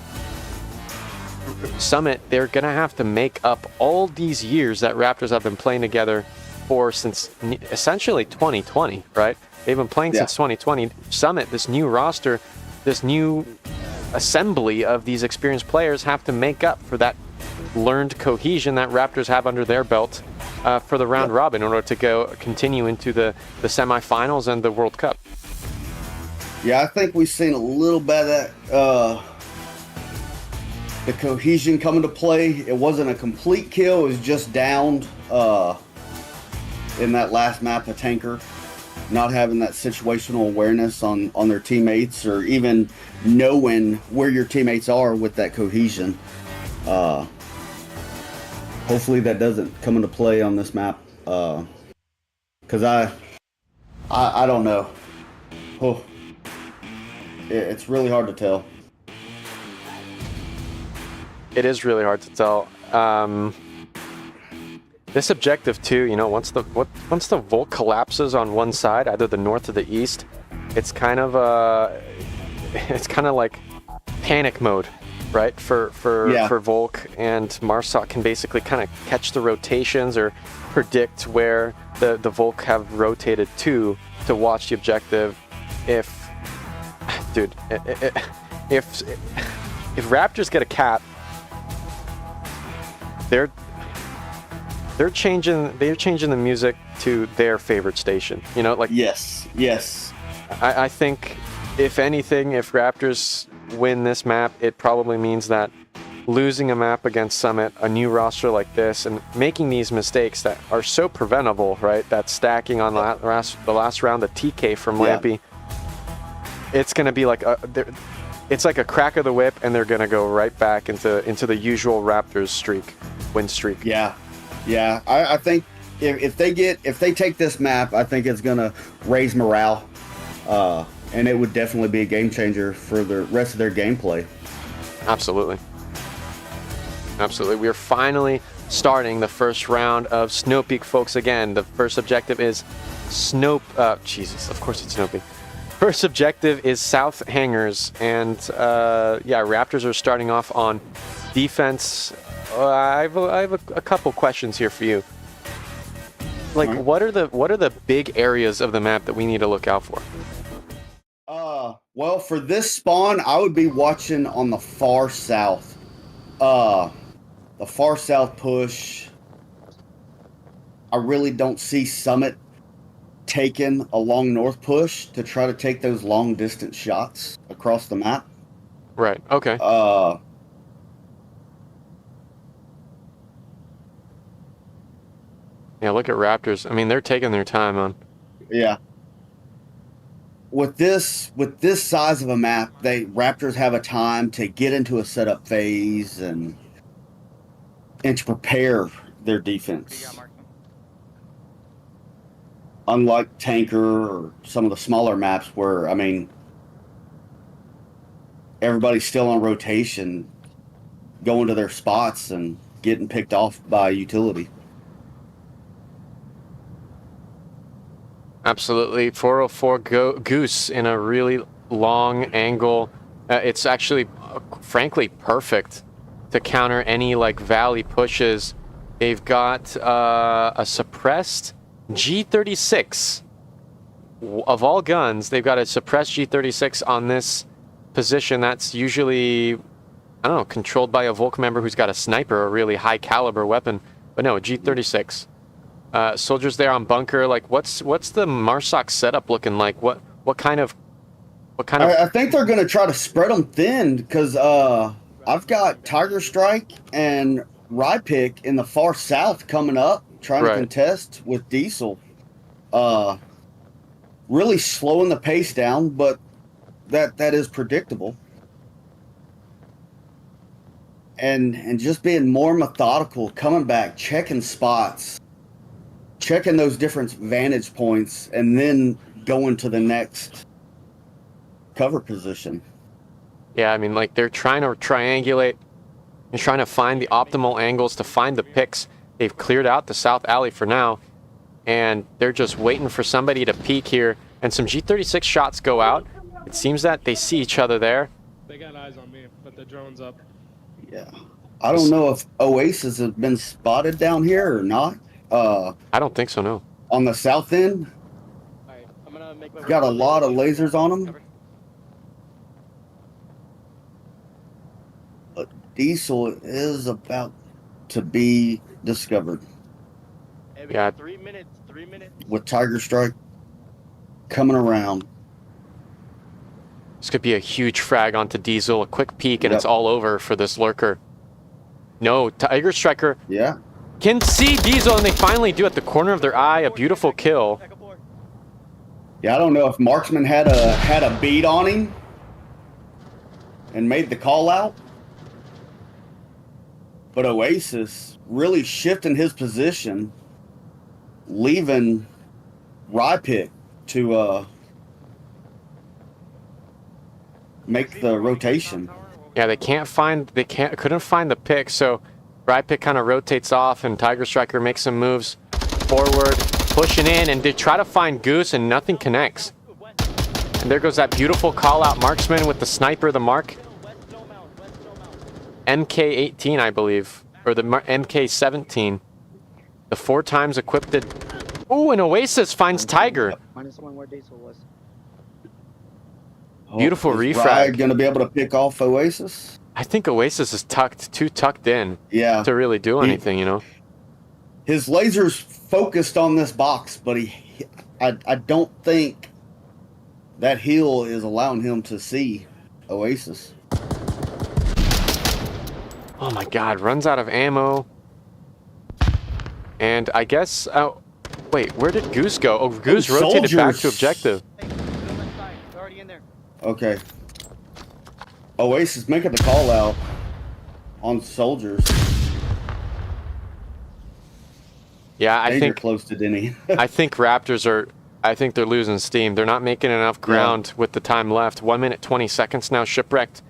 Summit, they're going to have to make up all these years that Raptors have been playing together for since essentially 2020, right? They've been playing since 2020. Summit, this new roster, this new assembly of these experienced players have to make up for that learned cohesion that Raptors have under their belt for the round robin in order to continue into the semifinals and the World Cup. Yeah, I think we've seen a little bit of that, the cohesion come into play. It wasn't a complete kill, it was just downed in that last map of Tanker. Not having that situational awareness on their teammates, or even knowing where your teammates are with that cohesion. Hopefully that doesn't come into play on this map, because I don't know. Oh, it's really hard to tell. It is really hard to tell. This objective too, you know, once the Volk collapses on one side, either the north or the east, it's kind of like panic mode, right? For Volk, and Marsok can basically kind of catch the rotations or predict where the Volk have rotated to watch the objective. If Raptors get a cap, they're changing the music to their favorite station. You know, like yes. I think if anything, if Raptors win this map, it probably means that losing a map against Summit, a new roster like this, and making these mistakes that are so preventable, right? That stacking on the last round, the TK from Lampy, it's going to be like it's like a crack of the whip, and they're going to go right back into the usual Raptors win streak. Yeah. I think if they take this map, I think it's going to raise morale, and it would definitely be a game changer for the rest of their gameplay. Absolutely. We are finally starting the first round of Snow Peak, folks. Again, the first objective is Jesus, of course it's Snow Peak. First objective is South Hangars, and Raptors are starting off on defense. I have a couple questions here for you. Like, what are the big areas of the map that we need to look out for? Well, for this spawn, I would be watching on the far south. The far south push. I really don't see Summit taking a long north push to try to take those long distance shots across the map. Right. Okay. Yeah, look at Raptors. I mean, they're taking their time on. Yeah. With this size of a map, Raptors have a time to get into a setup phase and to prepare their defense. unlike Tanker or some of the smaller maps where, I mean, everybody's still on rotation, going to their spots and getting picked off by utility. Absolutely. 404 Goose in a really long angle. It's actually, frankly, perfect to counter any like valley pushes. They've got a suppressed G36. Of all guns, they've got a suppressed G36 on this position that's usually, I don't know, controlled by a Volk member who's got a sniper, a really high caliber weapon. But no, a G36. Soldiers there on bunker. Like, what's the MARSOC setup looking like? What kind of? I think they're going to try to spread them thin because I've got Tiger Strike and Rypick in the far south coming up, trying to contest with Diesel. Really slowing the pace down, but that is predictable. And just being more methodical, coming back, checking spots, checking those different vantage points, and then going to the next cover position. Yeah, I mean, like, they're trying to triangulate. They're trying to find the optimal angles to find the picks. They've cleared out the south alley for now, and they're just waiting for somebody to peek here. And some G36 shots go out. It seems that they see each other there. They got eyes on me, but the drone's up. Yeah. I don't know if Oasis has been spotted down here or not. I don't think so, no. On the south end, Alright, I'm gonna make my got a lot of lasers on them. But Diesel is about to be discovered. Hey, we Yeah. got 3 minutes. 3 minutes. With Tiger Strike coming around. This could be a huge frag onto Diesel, a quick peek, and Yep. it's all over for this lurker. No, Tiger Striker Yeah. can see Diesel, and they finally do at the corner of their eye. A beautiful kill. Back up floor. Yeah, I don't know if Marksman had a bead on him and made the call out. But Oasis really shifting his position, leaving Rypick to make the rotation. Yeah, couldn't find the pick, so Rypick kind of rotates off, and Tiger Striker makes some moves forward, pushing in, and they try to find Goose, and nothing connects. And there goes that beautiful call-out Marksman with the sniper, the mark. MK18, I believe, or the MK17. The 4 times equipped. Ooh, and Oasis finds Tiger. -1 where Diesel was. Beautiful Is refrag. Ryan gonna be able to pick off Oasis? I think Oasis is too tucked in Yeah. to really do anything, you know? His laser's focused on this box, but I don't think that hill is allowing him to see Oasis. Oh my god, runs out of ammo. And I guess, oh, wait, where did Goose go? Oh, Goose rotated back to objective. Hey, to the left side. They're already in there. Okay. Oasis making the call out on soldiers. Yeah, I Danger think close to Denny. I think Raptors are, I think they're losing steam. They're not making enough ground with the time left. 1 minute, 20 seconds now, Shipwrecked.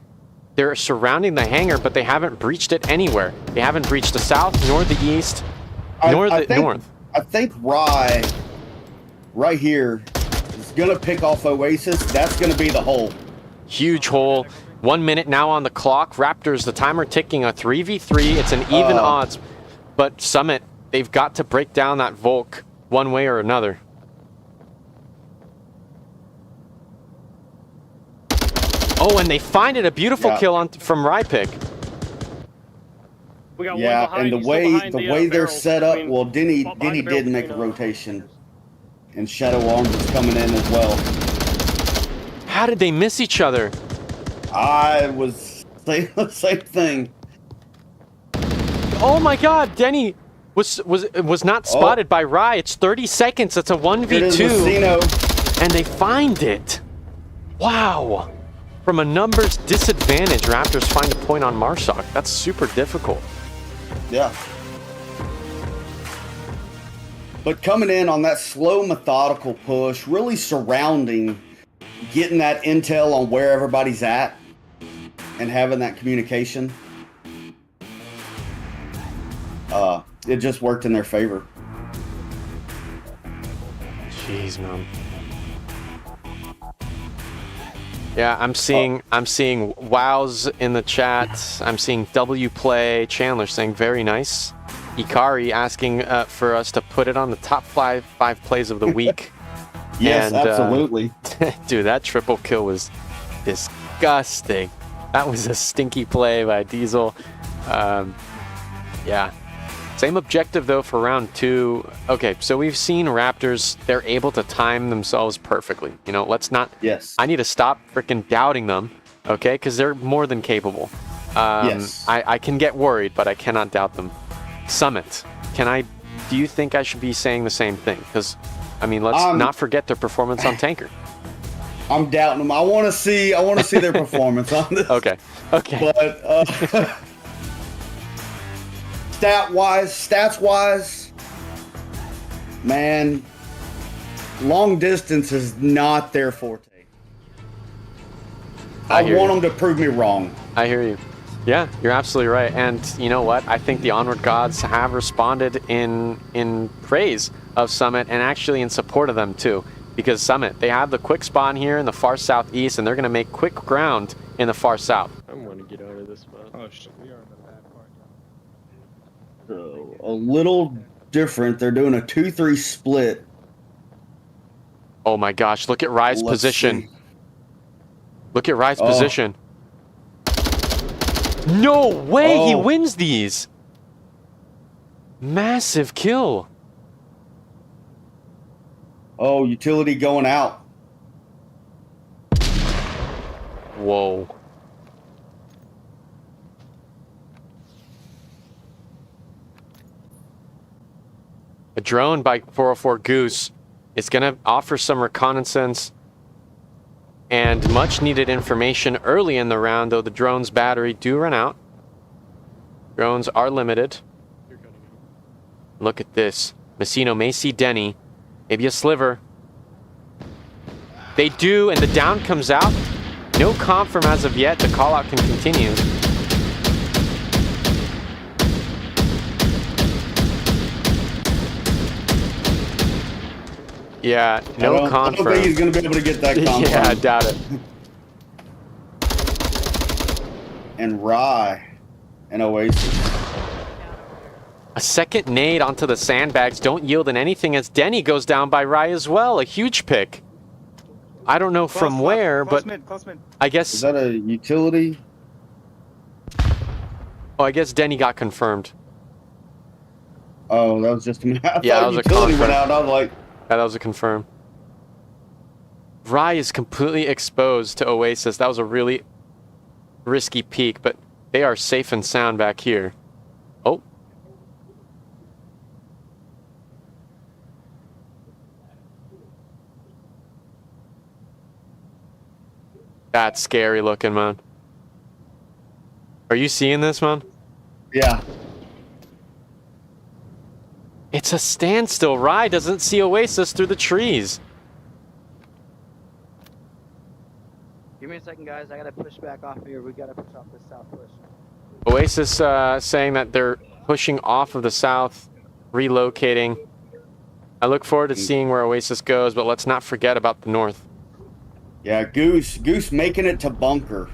They're surrounding the hangar, but they haven't breached it anywhere. They haven't breached the south, nor the east, nor the north. I think Rye, right here, is going to pick off Oasis. That's going to be the hole. Huge hole. 1 minute now on the clock. Raptors, the timer ticking, a 3v3. It's an even odds. But Summit, they've got to break down that Volk one way or another. Oh, and they find it. A beautiful kill from Rypick. We got Yeah, one behind. and the He's still behind way they're barrels set up, between- well, Denny behind the did barrels make a between, rotation, and Shadow Arms is coming in as well. How did they miss each other? I was saying the same thing. Oh my God, Denny was not spotted by Rye. It's 30 seconds. It's a It is 1v2, Lucino. and they find it. Wow. From a numbers disadvantage, Raptors find a point on MARSOC. That's super difficult. Yeah. But coming in on that slow, methodical push, really surrounding, getting that intel on where everybody's at, and having that communication, it just worked in their favor. Jeez, man. Yeah, I'm seeing wows in the chat. I'm seeing W play. Chandler saying very nice. Ikari asking for us to put it on the top five plays of the week. Yes, and, absolutely. Dude, that triple kill was disgusting. That was a stinky play by Diesel. Yeah. Same objective, though, for round 2. Okay, so we've seen Raptors. They're able to time themselves perfectly. You know, let's not... Yes. I need to stop freaking doubting them, okay? Because they're more than capable. Yes. I can get worried, but I cannot doubt them. Summit, do you think I should be saying the same thing? Because, I mean, let's not forget their performance on Tanker. I'm doubting them. I want to see their performance on this. Okay. But stats wise, man, long distance is not their forte. I want them to prove me wrong. I hear you. Yeah, you're absolutely right. And you know what? I think the Onward gods have responded in praise of Summit and actually in support of them too. Because Summit, they have the quick spawn here in the far southeast, and they're going to make quick ground in the far south. I want to get out of this spot. Oh shit, we are in the bad part. So, a little different. They're doing a 2-3 split. Oh my gosh, look at Rye's position. See. Look at Rye's position. No way he wins these. Massive kill. Oh, utility going out. Whoa. A drone by 404 Goose is going to offer some reconnaissance and much needed information early in the round, though the drone's battery do run out. Drones are limited. Look at this. Messino may see Denny. Maybe a sliver. They do, and the down comes out. No confirm as of yet. The call out can continue. Yeah, no confirm. I don't think he's going to be able to get that confirm. Yeah, I doubt it. And Rye and Oasis. A second nade onto the sandbags don't yield in anything as Denny goes down by Rye as well. A huge pick. I don't know from where, but I guess... Is that a utility? Oh, I guess Denny got confirmed. Oh, that was just a... Yeah, that was a utility confirm. went out. I was like... Yeah, that was a confirm. Rye is completely exposed to Oasis. That was a really risky peek, but they are safe and sound back here. Oh. That's scary looking, man. Are you seeing this, man? Yeah. It's a standstill. Rye doesn't see Oasis through the trees. Give me a second, guys. I gotta push back off here. We gotta push off this south push. Oasis saying that they're pushing off of the south, relocating. I look forward to seeing where Oasis goes, but let's not forget about the north. Yeah, Goose making it to bunker.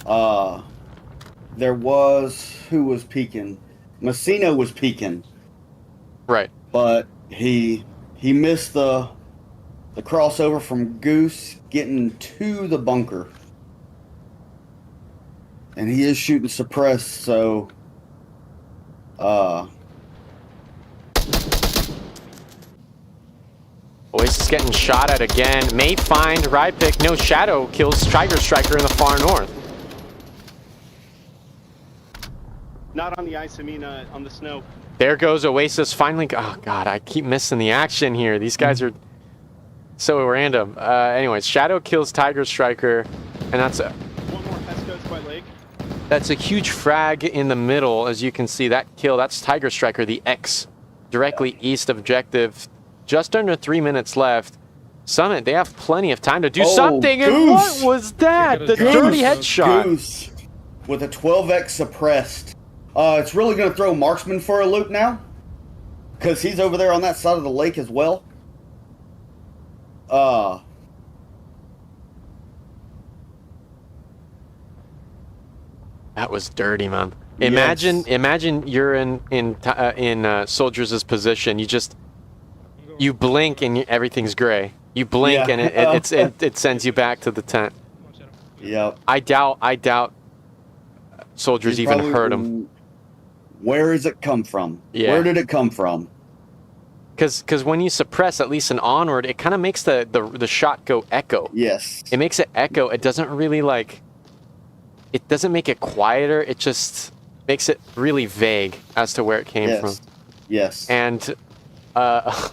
There was... Who was peeking? Messino was peeking. Right. But he missed the crossover from Goose getting to the bunker. And he is shooting suppressed, so Oasis getting shot at again. May find Ride Pick. No, Shadow kills Tiger Striker in the far north. Not on the ice, I mean on the snow. There goes Oasis finally. Oh, God, I keep missing the action here. These guys are so random. Anyways, Shadow kills Tiger Striker, and that's a... One more Pesco's White Lake. That's a huge frag in the middle, as you can see. That kill, that's Tiger Striker, the X directly east of objective. Just under 3 minutes left. Summit, they have plenty of time to do something. And Goose! what was that? The dirty headshot. Goose with a 12x suppressed. It's really going to throw Marksman for a loop now, because he's over there on that side of the lake as well. That was dirty, man. Imagine you're in Soldiers' position. You blink and everything's gray. You blink and it sends you back to the tent. Yep. I doubt Soldiers even heard him. Where does it come from? Yeah. Where did it come from? Because when you suppress, at least in Onward, it kind of makes the shot go echo. Yes. It makes it echo. It doesn't really it doesn't make it quieter. It just makes it really vague as to where it came from. Yes. And I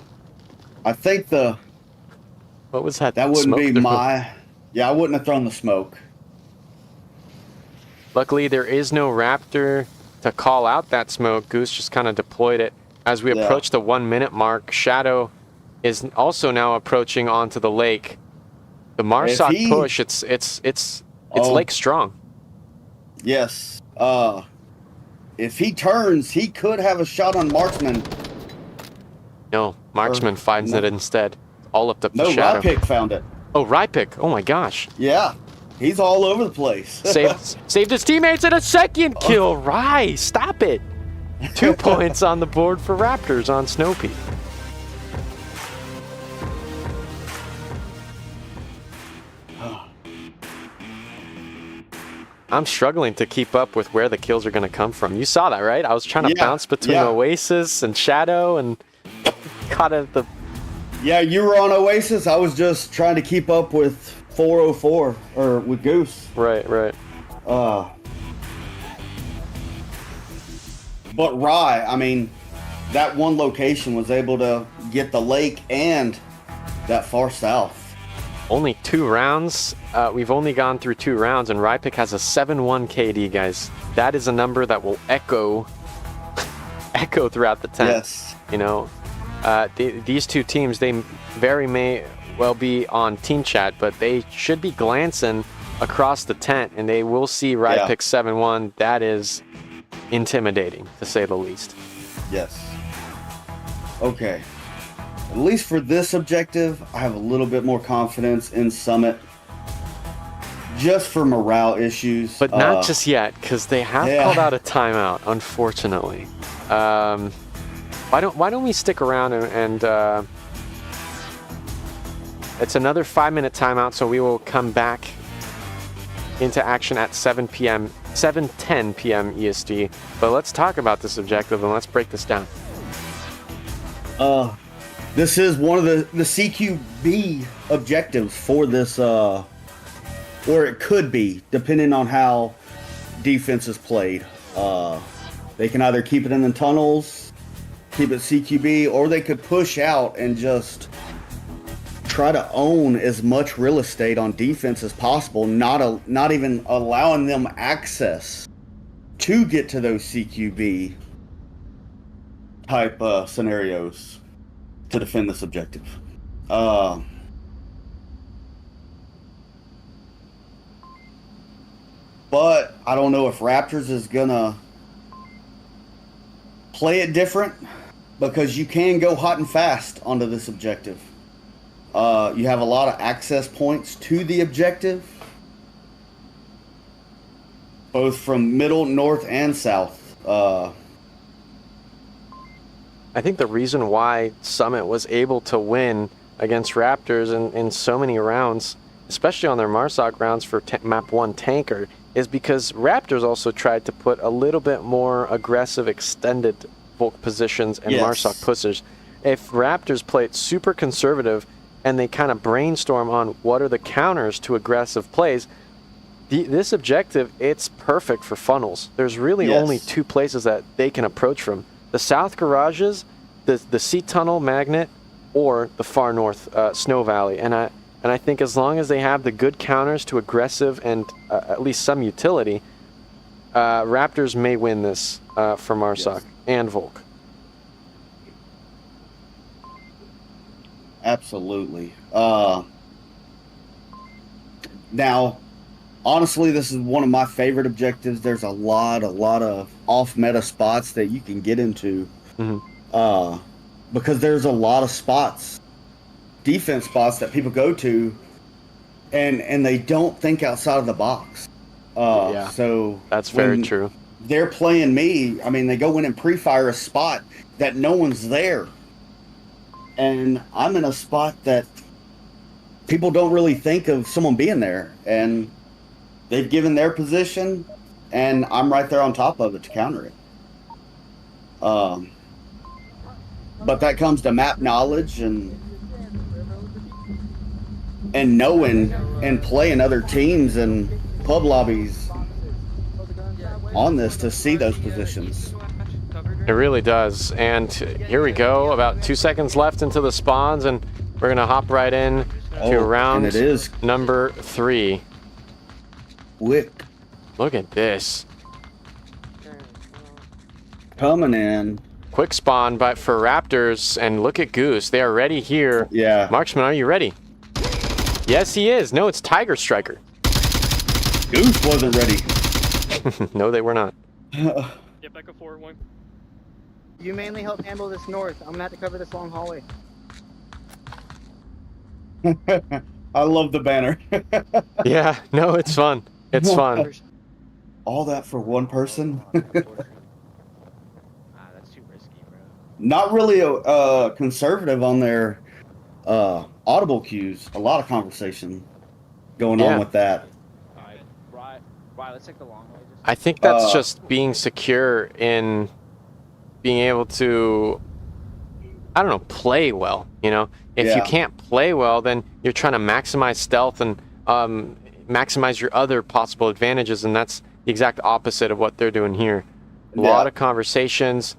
think what was that? That wouldn't smoke be there? I wouldn't have thrown the smoke. Luckily, there is no Raptor to call out that smoke. Goose just kind of deployed it. As we approach the 1 minute mark, Shadow is also now approaching onto the lake. The Marsoc push, it's lake strong. Yes. If he turns, he could have a shot on Marksman. No, Marksman finds it instead. All up to No, Shadow. Rypick found it. Oh, Rypick. Oh my gosh. Yeah. He's all over the place. Saved his teammates in a second kill. Rye, stop it. 2 points on the board for Raptors on Snow Peak. I'm struggling to keep up with where the kills are going to come from. You saw that, right? I was trying to bounce between Oasis and Shadow and caught at the... Yeah, you were on Oasis. I was just trying to keep up with 404, or with Goose. Right. But Rye, I mean, that one location was able to get the lake and that far south. Only 2 rounds. We've only gone through 2 rounds, and Rypick has a 7-1 KD, guys. That is a number that will echo throughout the tent. Yes. You know, these 2 teams, they may well be on team chat, but they should be glancing across the tent, and they will see Rypick 7-1. That is intimidating, to say the least. Yes. Okay. At least for this objective, I have a little bit more confidence in Summit. Just for morale issues. But not just yet, because they have called out a timeout, unfortunately. Why don't we stick around and it's another 5-minute timeout, so we will come back into action at 7:10 p.m. EST. But let's talk about this objective and let's break this down. This is one of the CQB objectives for this, or it could be, depending on how defense is played. They can either keep it in the tunnels, keep it CQB, or they could push out and just try to own as much real estate on defense as possible, not even allowing them access to get to those CQB type scenarios to defend this objective. But I don't know if Raptors is gonna play it different, because you can go hot and fast onto this objective. You have a lot of access points to the objective, both from middle, north, and south. I think the reason why Summit was able to win against Raptors in so many rounds, especially on their Marsoc rounds for map 1 tanker, is because Raptors also tried to put a little bit more aggressive extended Volk positions and Marsoc pushes. If Raptors played super conservative and they kind of brainstorm on what are the counters to aggressive plays, this objective, it's perfect for funnels. There's really only 2 places that they can approach from. The south garages, the sea tunnel magnet, or the far north snow valley. And I think as long as they have the good counters to aggressive and at least some utility, Raptors may win this for Marsoc and Volk. Absolutely. Now, honestly, this is one of my favorite objectives. There's a lot of off-meta spots that you can get into. Because there's a lot of spots, defense spots that people go to, and they don't think outside of the box. So that's very true. They're playing me. I mean, they go in and pre-fire a spot that no one's there, and I'm in a spot that people don't really think of someone being there, and they've given their position, and I'm right there on top of it to counter it. But that comes to map knowledge and knowing and playing other teams and pub lobbies on this to see those positions. It really does. And here we go, about 2 seconds left into the spawns, and we're gonna hop right in to round and it is number 3. Quick. Look at this. Coming in. Quick spawn, but for Raptors, and look at Goose. They are ready here. Yeah. Marksman, are you ready? Yes, he is. No, it's Tiger Striker. Goose wasn't ready. No, they were not. Get back up forward one. You mainly help handle this north. I'm gonna have to cover this long hallway. I love the banner. Yeah, no, it's fun. It's fun. All that for one person? That's too risky, bro. Not really conservative on their audible cues. A lot of conversation going on with that. Right, let's take the long way. I think that's just being secure in being able to, I don't know, play well, you know? If you can't play well, then you're trying to maximize stealth and maximize your other possible advantages, and that's the exact opposite of what they're doing here. A lot of conversations.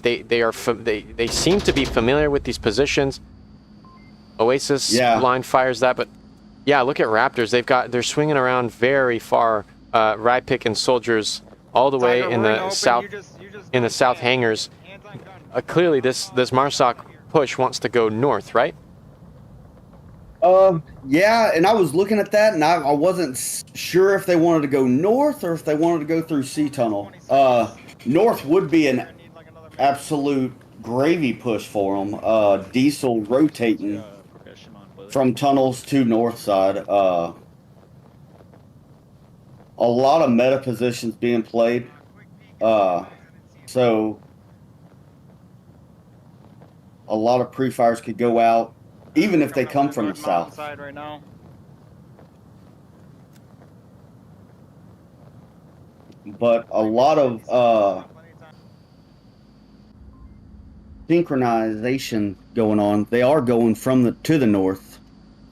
They seem to be familiar with these positions. Oasis line fires that, but yeah, look at Raptors. They're swinging around very far. Ride pick and soldiers all the way in the south, in the south hangars. Clearly, this Marsoc push wants to go north, right? Yeah, and I was looking at that, and I wasn't sure if they wanted to go north or if they wanted to go through C tunnel. North would be an absolute gravy push for them. Diesel rotating from tunnels to north side. A lot of meta positions being played. So a lot of pre-fires could go out, even if they come from the south. Right now. But a lot of synchronization going on. They are going from to the north.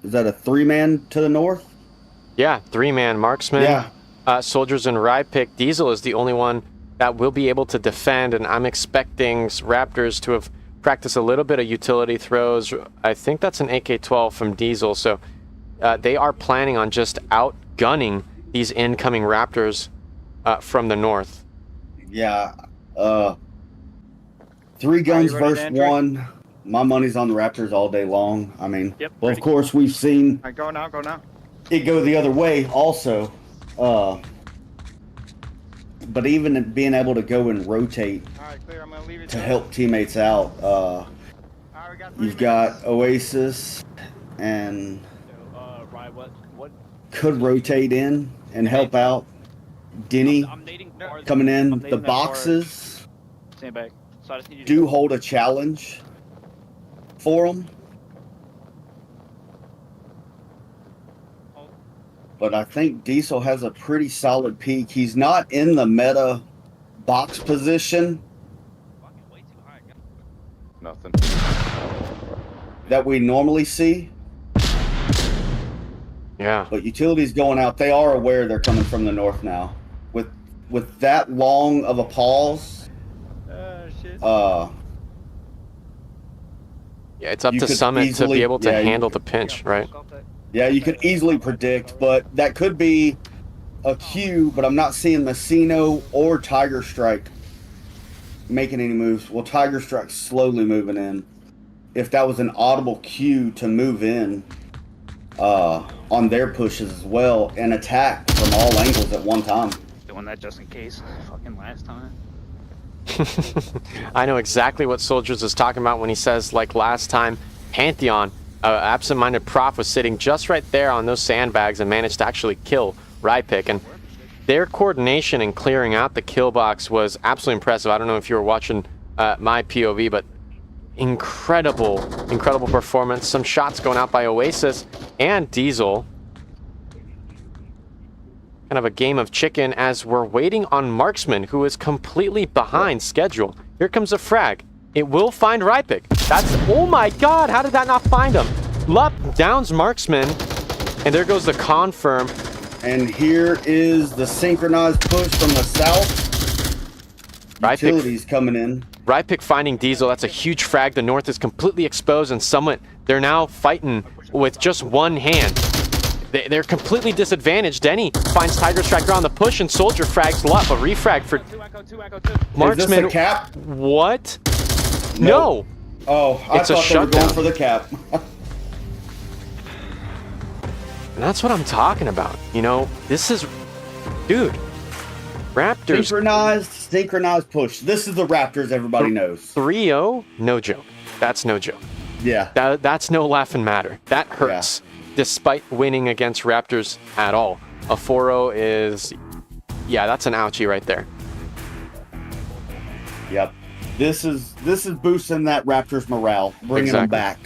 Is that a 3-man to the north? Yeah, 3-man marksman. Yeah. Soldiers and ride pick. Diesel is the only one that will be able to defend, and I'm expecting Raptors to have practiced a little bit of utility throws. I think that's an AK-12 from Diesel, so they are planning on just outgunning these incoming Raptors from the north. Yeah. 3 guns versus 1. My money's on the Raptors all day long. I mean, well, of course, we've seen Go now. it go the other way also. But even being able to go and rotate to help teammates out, you've got Oasis and could rotate in and help out. Denny coming in. The boxes do hold a challenge for them. But I think Diesel has a pretty solid peak. He's not in the meta box position. Nothing. That we normally see. Yeah. But utilities going out, they are aware they're coming from the north now. With that long of a pause, yeah, it's up to Summit to be able to handle the pinch, right? Yeah, you could easily predict, but that could be a cue, but I'm not seeing Messino or Tiger Strike making any moves. Well, Tiger Strike's slowly moving in. if that was an audible cue to move in on their pushes as well and attack from all angles at one time. Doing that just in case. Fucking last time. I know exactly what Soldiers is talking about when he says, like last time, Pantheon, absent-minded prof, was sitting just right there on those sandbags and managed to actually kill Rypick. And their coordination in clearing out the kill box was absolutely impressive. I don't know if you were watching my POV, but incredible performance. Some shots going out by Oasis and Diesel. Kind of a game of chicken as we're waiting on Marksman, who is completely behind schedule. Here comes a frag. It will find Rypick. That's, oh my god, how did that not find him? Lup downs Marksman, and there goes the confirm. And here is the synchronized push from the south. Utilities coming in. Rypick finding Diesel. That's a huge frag. The north is completely exposed, and Summit, they're now fighting with just one hand. They're completely disadvantaged. Denny finds Tiger Striker on the push, and Soldier frags Lup. A refrag for Marksman. Is this a cap? What? Nope. No. Oh, I It's a thought they were going shutdown. for the cap. And that's what I'm talking about. You know, this is, dude, Raptors Synchronized push. This is the Raptors everybody knows. 3-0, no joke. That's no joke. Yeah. That's no laughing matter. That hurts, despite winning against Raptors at all. A 4-0 is, yeah, that's an ouchie right there. Yep. This is boosting that Raptors morale, bringing them back.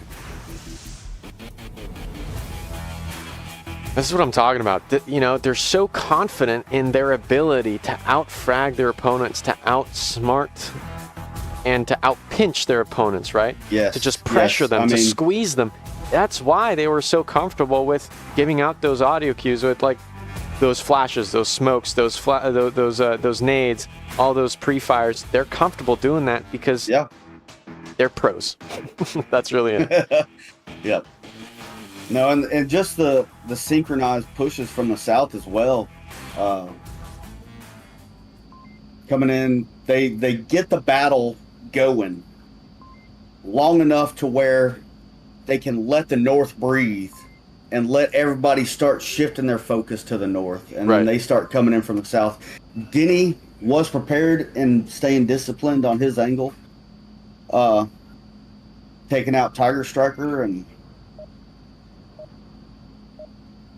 This is what I'm talking about. You know, they're so confident in their ability to out-frag their opponents, to outsmart, and to out-pinch their opponents, right? Yes. To just pressure them, to squeeze them. That's why they were so comfortable with giving out those audio cues with, like, those flashes, those smokes, those nades, all those pre-fires. They're comfortable doing that because they're pros. That's really it. Yep. No, and just the synchronized pushes from the south as well. Coming in, they get the battle going long enough to where they can let the north breathe and let everybody start shifting their focus to the north. And then they start coming in from the south. Denny was prepared and staying disciplined on his angle. Taking out Tiger Striker, and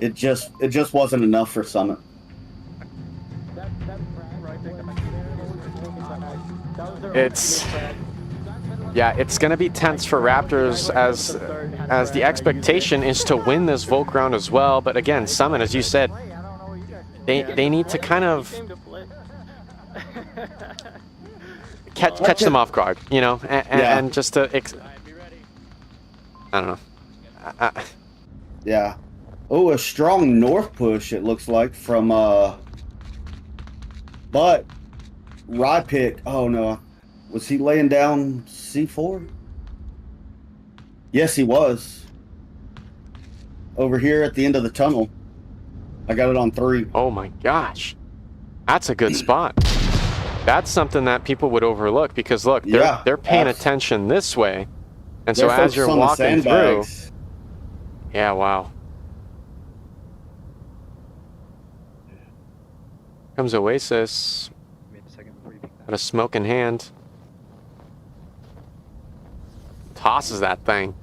it just wasn't enough for Summit. It's going to be tense for Raptors as the expectation is to win this Volk round as well. But again, Summit, as you said, they need to kind of catch them off guard, you know, and just to I don't know. Yeah. Oh, a strong north push, it looks like, from but Rypick, oh no, was he laying down C4? Yes, he was. Over here at the end of the tunnel. I got it on 3. Oh my gosh. That's a good spot. That's something that people would overlook because look, they're paying attention this way. And so as you're walking through, yeah, wow. Comes Oasis. Got a smoke in hand. Tosses that thing.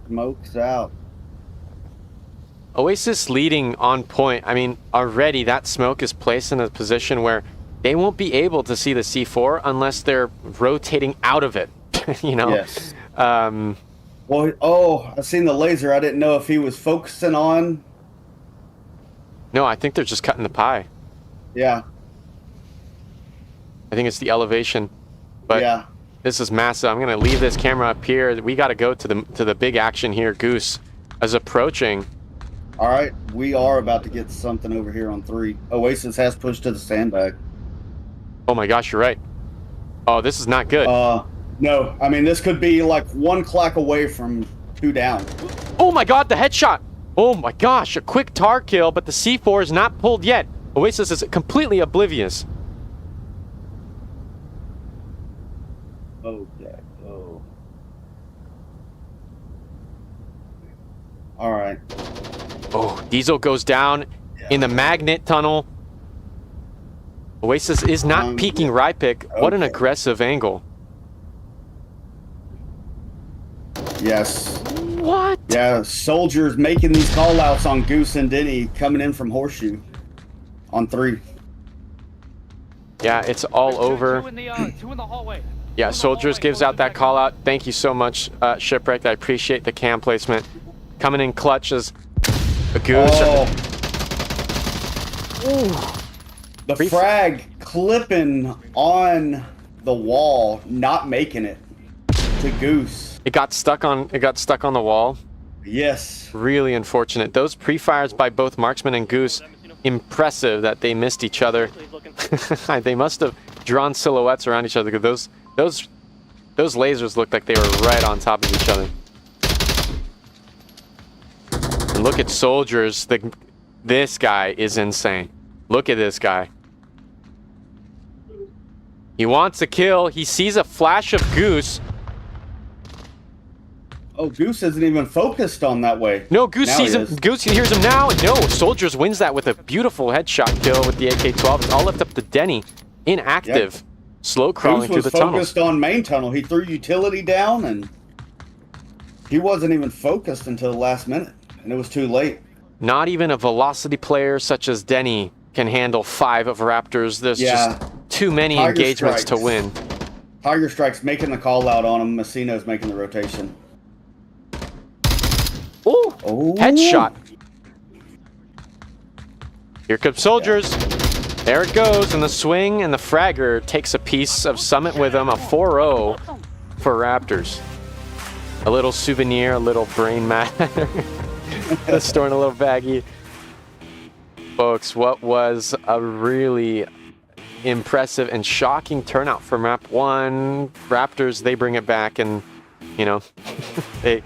Smokes out. Oasis leading on point. I mean, already that smoke is placed in a position where they won't be able to see the C4 unless they're rotating out of it. You know? Yes. Well, I seen the laser. I didn't know if he was focusing on. No, I think they're just cutting the pie. Yeah. I think it's the elevation. But this is massive. I'm gonna leave this camera up here. We gotta go to the big action here. Goose is approaching. All right, we are about to get something over here on 3. Oasis has pushed to the sandbag. Oh my gosh, you're right. Oh, this is not good. No, I mean, this could be like 1 clack away from 2 down. Oh my god, the headshot. Oh my gosh, a quick tar kill, but the C4 is not pulled yet. Oasis is completely oblivious. Okay. All right. Oh, Diesel goes down in the magnet tunnel. Oasis is not peeking Rypic. What an Okay. aggressive angle. Yes. What? Yeah, Soldiers making these call outs on Goose and Denny coming in from Horseshoe on 3. Yeah, it's all over. Two in the hallway. Yeah, Soldiers gives out that call out. Thank you so much, Shipwrecked. I appreciate the cam placement. Coming in clutch is a Goose. Oh. The frag clipping on the wall, not making it to Goose. It got stuck on the wall. Yes. Really unfortunate. Those pre-fires by both Marksman and Goose, impressive that they missed each other. They must have drawn silhouettes around each other because those lasers looked like they were right on top of each other. And look at Soldiers. This guy is insane. Look at this guy. He wants a kill. He sees a flash of Goose. Oh, Goose isn't even focused on that way. No, Goose Now sees he him. is. Goose hears him now. No, Soldiers wins that with a beautiful headshot kill with the AK-12. It's all left up to Denny. Inactive. Slow crawling through Goose the was tunnels. focused on main tunnel. He threw utility down and he wasn't even focused until the last minute. And it was too late. Not even a velocity player such as Denny can handle 5 of Raptors. There's just too many Tiger engagements to strikes. win. Tiger Strike's making the call out on him. Messino's making the rotation. Ooh, Oh. headshot. Here comes Soldiers. There it goes, and the swing, and the fragger takes a piece of Summit with him. A 4-0 for Raptors. A little souvenir, a little brain matter. Storing a little baggie. Folks, what was a really impressive and shocking turnout for map 1. Raptors, they bring it back, and, you know, they...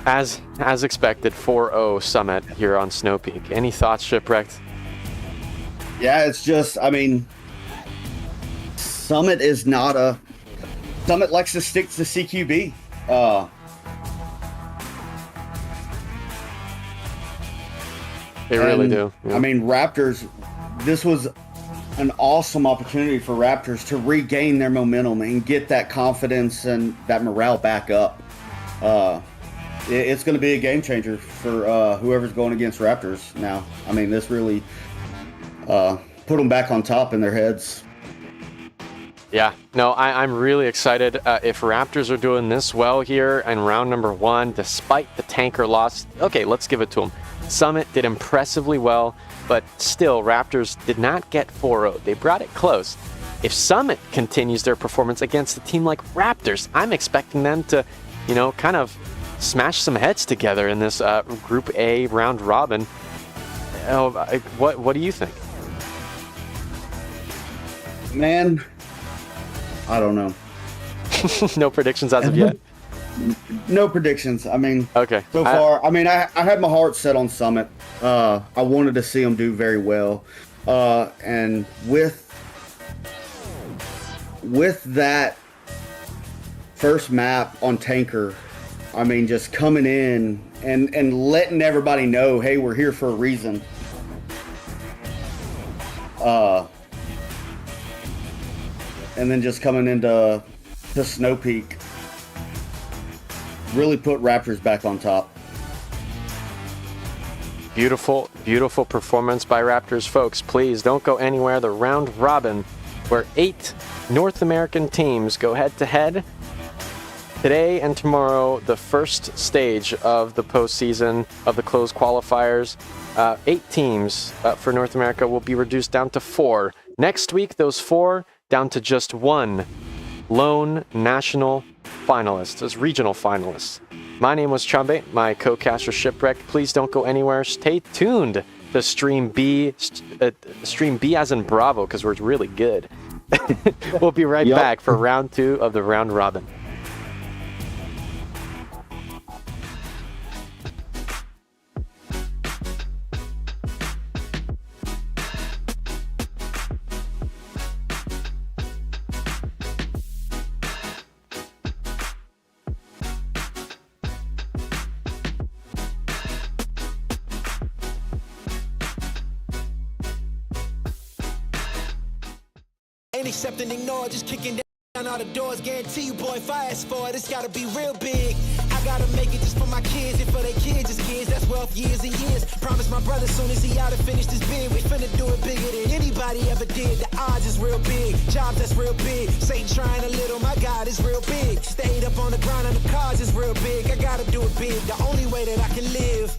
As expected, 4-0 Summit here on Snow Peak. Any thoughts, Shipwrecked? Yeah, it's just, I mean, Summit is not a... Summit likes to stick to CQB. They really do. Yeah. I mean, Raptors, this was an awesome opportunity for Raptors to regain their momentum and get that confidence and that morale back up. It's going to be a game changer for whoever's going against Raptors now. I mean, this really put them back on top in their heads. Yeah, no, I'm really excited. If Raptors are doing this well here in round number 1, despite the tanker loss, okay, let's give it to them. Summit did impressively well, but still, Raptors did not get 4-0. They brought it close. If Summit continues their performance against a team like Raptors, I'm expecting them to, you know, kind of smash some heads together in this Group A round robin. What do you think? Man, I don't know. No predictions as of yet? No predictions. I mean, okay. So far, I had my heart set on Summit. I wanted to see them do very well. And with that first map on Tanker, I mean, just coming in and letting everybody know, hey, we're here for a reason. And then just coming into Snow Peak really put Raptors back on top. Beautiful, beautiful performance by Raptors, folks. Please don't go anywhere. The round robin, where 8 North American teams go head-to-head. Today and tomorrow, the first stage of the postseason of the closed qualifiers. 8 teams for North America will be reduced down to 4. Next week, those 4 down to just 1 lone national finalist, as regional finalists. My name was Chambe, my co-caster Shipwreck. Please don't go anywhere. Stay tuned to Stream B as in Bravo, because we're really good. We'll be right back for round 2 of the round robin. accept and ignore, just kicking down all the doors. Guarantee you, boy, fast forward, it's gotta be real big. I gotta make it just for my kids and for their kids' kids. That's wealth years and years. Promise my brother soon as he out and finish this bid, we finna do it bigger than anybody ever did. The odds is real big, jobs that's real big. Satan trying a little, my God is real big. Stayed up on the grind on the cars is real big. I gotta do it big, the only way that I can live.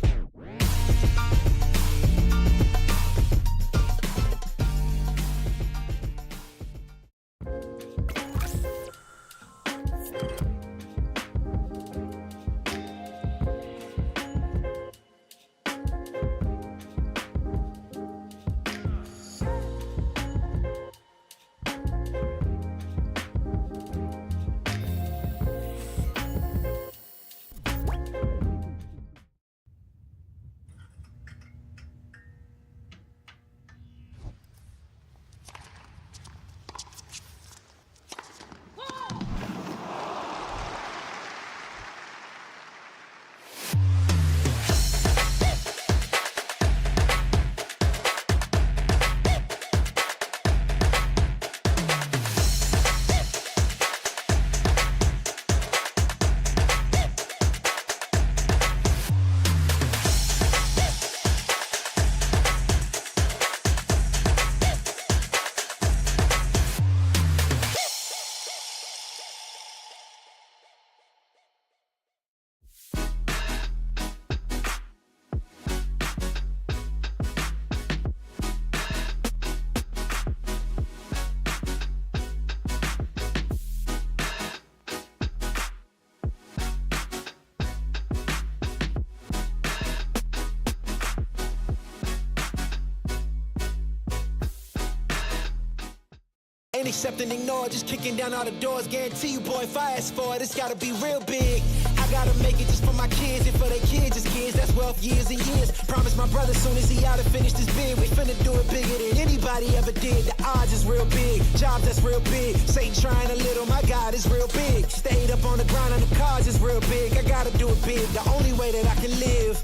Ain't accept and ignore, just kicking down all the doors. Guarantee you, boy, fast forward, it's gotta be real big. I gotta make it just for my kids and for their kids' kids. That's wealth years and years. Promise my brother soon as he out and finish this bid, we finna do it bigger than anybody ever did. The odds is real big, jobs that's real big. Satan trying a little, my God is real big. Stayed up on the grind on the cars is real big. I gotta do it big, the only way that I can live.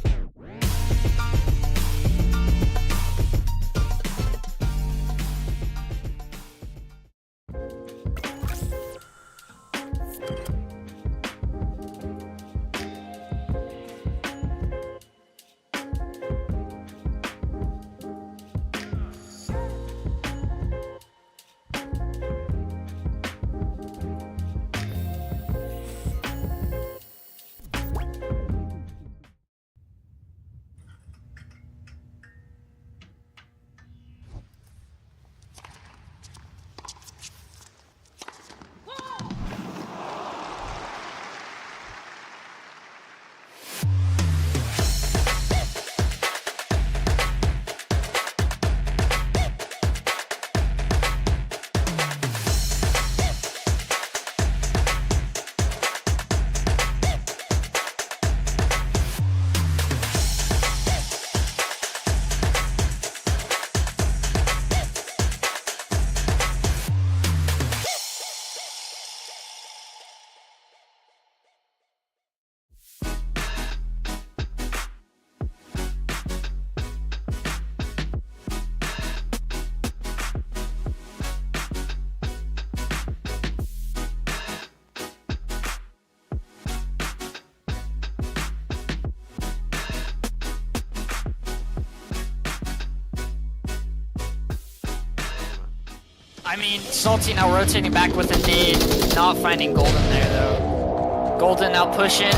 I mean, Salty now rotating back with a nade, not finding Golden there though. Golden now pushing,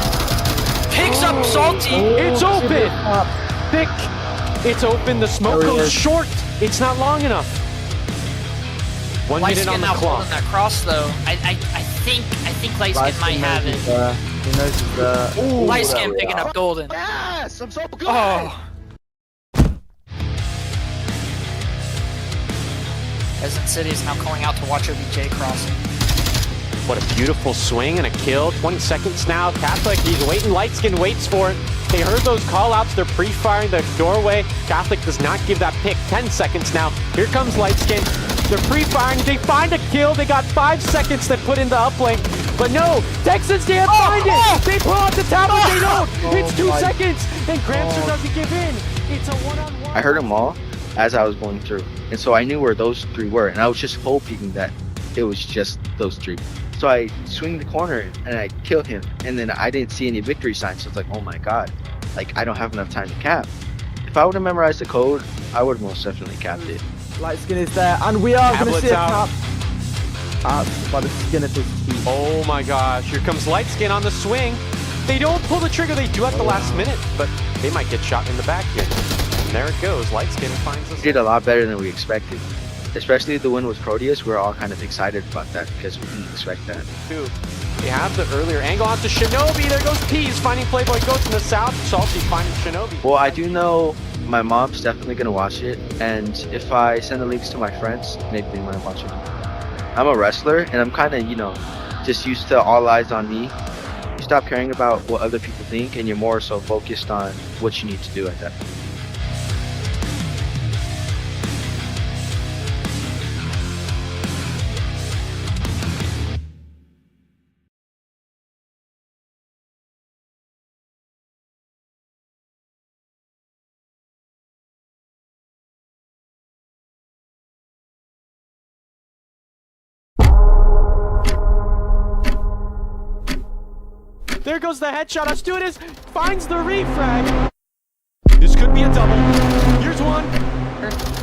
picks up Salty! It's open! Thick! It's open, the smoke goes short! It's not long enough! 1 minute on the clock. That cross though. I think Lightskin might have it. He knows Lightskin picking up Golden. Yes, I'm so good. Oh. Resident City is now calling out to watch OBJ crossing. What a beautiful swing and a kill. 20 seconds now. Catholic, he's waiting. Lightskin waits for it. They heard those call-outs. They're pre-firing the doorway. Catholic does not give that pick. 10 seconds now. Here comes Lightskin. They're pre-firing. They find a kill. They got 5 seconds to put in the uplink. But no, Texans can't find it. They pull out the tower. They don't. It's 2 seconds. And Gramster doesn't give in. It's a one-on-one. I heard them all. as I was going through. And so I knew where those three were, and I was just hoping that it was just those three. So I swing the corner and I kill him, and then I didn't see any victory signs. So it's like, oh my god, like I don't have enough time to cap. If I would have memorized the code, I would have most definitely capped it. Light skin is there, and we are going to Tablets see a out. cap by the skin of his teeth. Oh my gosh, here comes Light Skin on the swing. They don't pull the trigger, they do at the last minute, but they might get shot in the back here. And there it goes, Light Skin finds us. We did a lot better than we expected. Especially the win with Proteus, we were all kind of excited about that because we didn't expect that. They have the earlier angle onto Shinobi. There goes Peas finding Playboy Goats in the south. Salty finding Shinobi. Well, I do know my mom's definitely going to watch it, and if I send the links to my friends, maybe they might watch it. I'm a wrestler, and I'm kind of, just used to all eyes on me. You stop caring about what other people think, and you're more so focused on what you need to do at that point. There goes the headshot. Astudis finds the refrag. This could be a double. Here's one.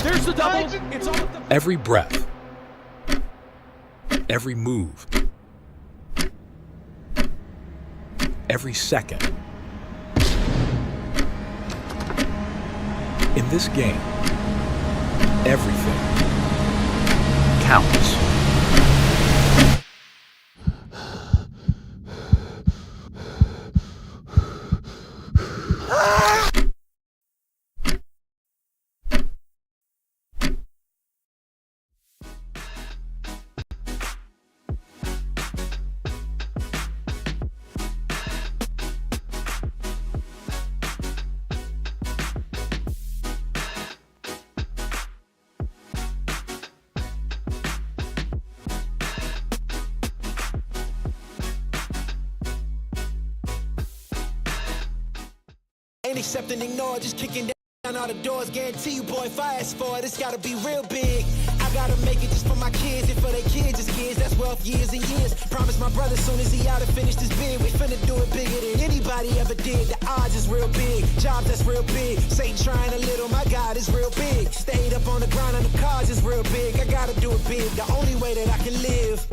There's the double. It's all Every breath. Every move. Every second. In this game, everything counts. Ain't accepting, ignore, just kicking down all the doors. Guarantee you, boy, if I ask for it, it's gotta be real big. I gotta make it just for my kids and for their kids' kids. That's wealth years and years. Promise my brother soon as he out and finish this bid, we finna do it bigger than anybody ever did. The odds is real big, jobs that's real big. Satan trying a little, my God is real big. Stayed up on the grind on the cars is real big. I gotta do it big, the only way that I can live.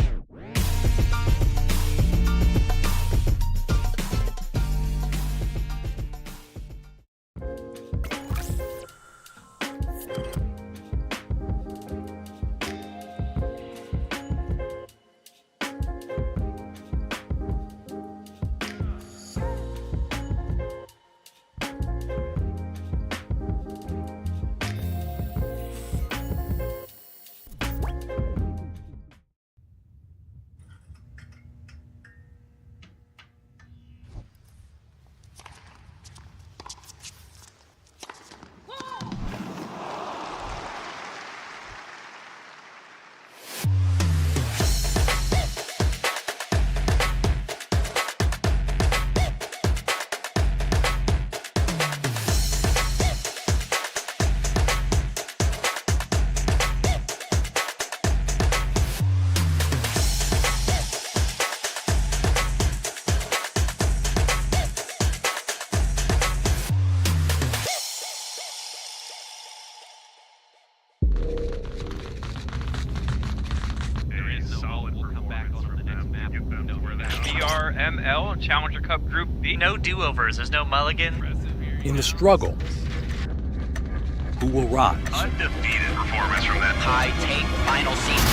RML Challenger Cup Group B. No do-overs. There's no mulligan. In the struggle, who will rise? Undefeated performance from that high tank final season.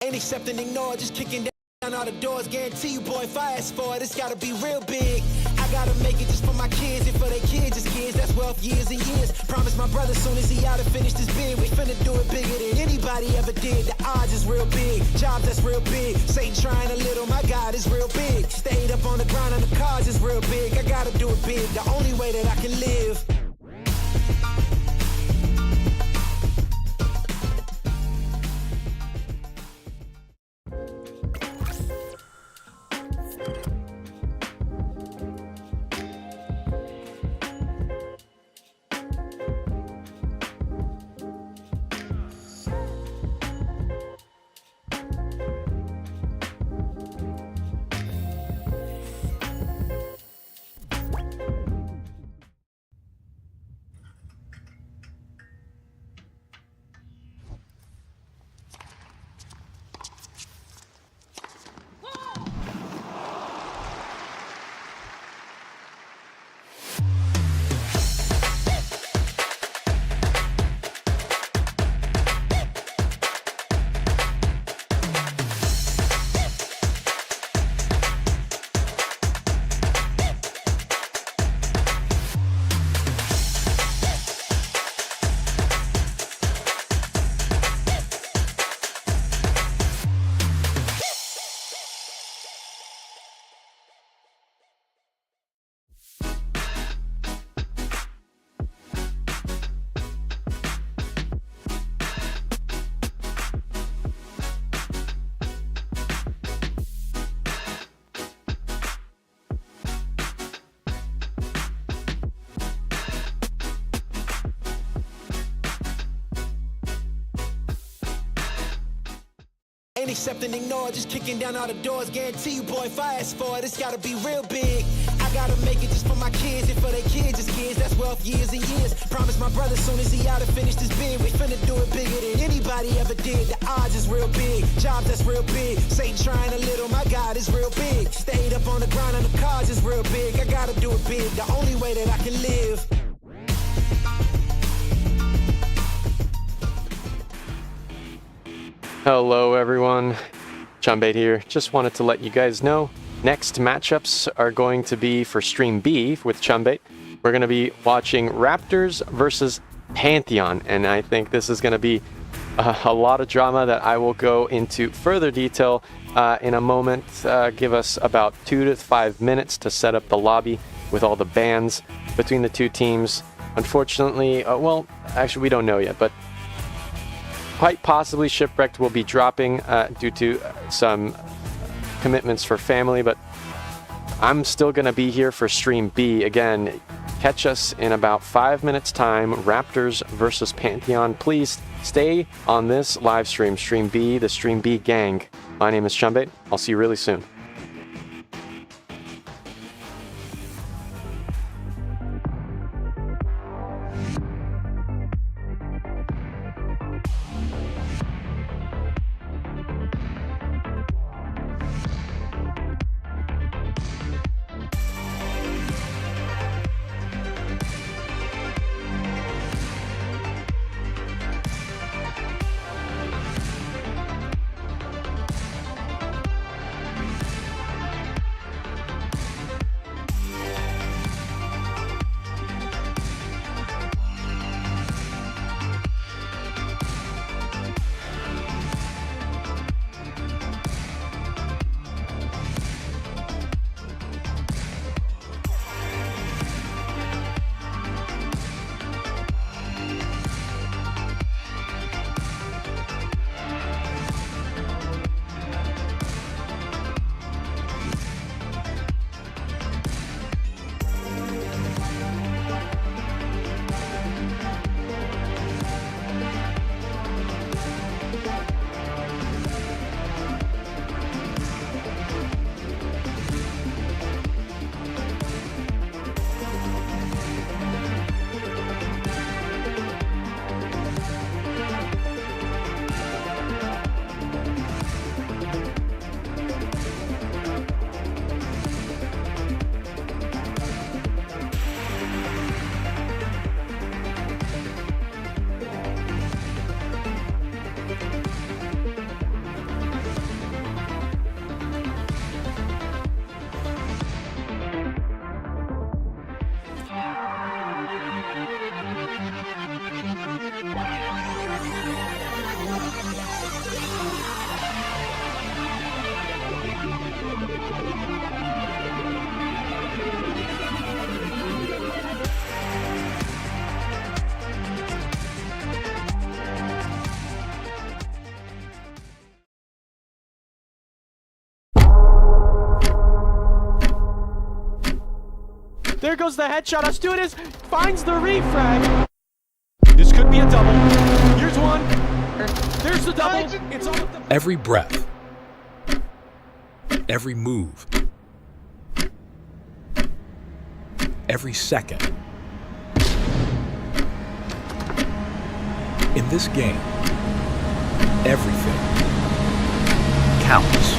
Ain't accept and ignore, just kicking down all the doors. Guarantee you, boy, if I ask for it, it's gotta be real big. I gotta make it just for my kids and for their kids, just kids. That's wealth years and years. Promise my brother soon as he out and finish this bid, we finna do it bigger than anybody ever did. The odds is real big, jobs that's real big. Satan trying a little, my God is real big. Stayed up on the grind on the cars is real big. I gotta do it big, the only way that I can live. Ain't accept and ignore, just kicking down all the doors. Guarantee you, boy, if I ask for it, it's gotta be real big. I gotta make it just for my kids and for their kids, just kids. That's wealth years and years. Promise my brother soon as he out and finish this bid, we finna do it bigger than anybody ever did. The odds is real big, jobs that's real big. Satan trying a little, my God is real big. Stayed up on the grind on the cars is real big. I gotta do it big, the only way that I can live. Hello everyone, Chumbait here. Just wanted to let you guys know, next matchups are going to be for Stream B with Chumbait. We're going to be watching Raptors versus Pantheon, and I think this is going to be a lot of drama that I will go into further detail in a moment. Give us about 2 to 5 minutes to set up the lobby with all the bans between the two teams. Unfortunately, well, actually we don't know yet, but quite possibly Shipwrecked will be dropping due to some commitments for family, but I'm still going to be here for Stream B. Again, catch us in about 5 minutes time, Raptors versus Pantheon. Please stay on this live stream, Stream B, the Stream B gang. My name is Chumbait. I'll see you really soon. There goes the headshot. Astutis finds the refrag. This could be a double. Here's one. There's the double. It's all with the... Every breath, every move, every second. In this game, everything counts.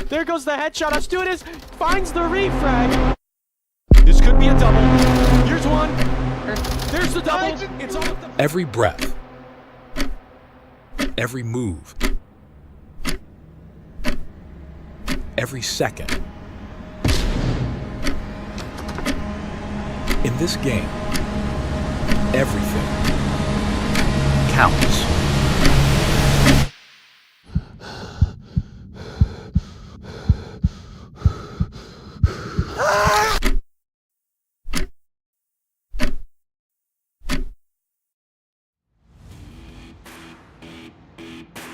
There goes the headshot. Astutis finds the refrag. This could be a double. Here's one. There's the double. It's all with the... Every breath, every move, every second. In this game, everything counts.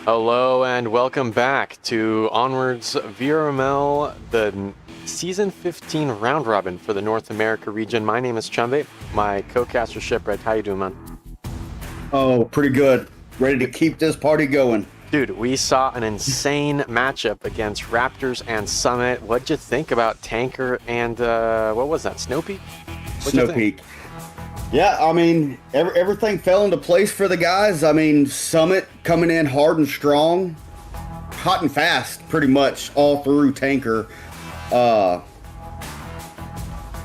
Hello and welcome back to Onward's VRML, the Season 15 round robin for the North America region. My name is Chumbe, my co-caster Shipwreck. How you doing, man? Oh, pretty good. Ready to keep this party going. Dude, we saw an insane matchup against Raptors and Summit. What'd you think about Tanker and, what was that, Snow Peak? Snow Peak. Yeah, I mean, everything fell into place for the guys. I mean, Summit coming in hard and strong, hot and fast, pretty much all through Tanker,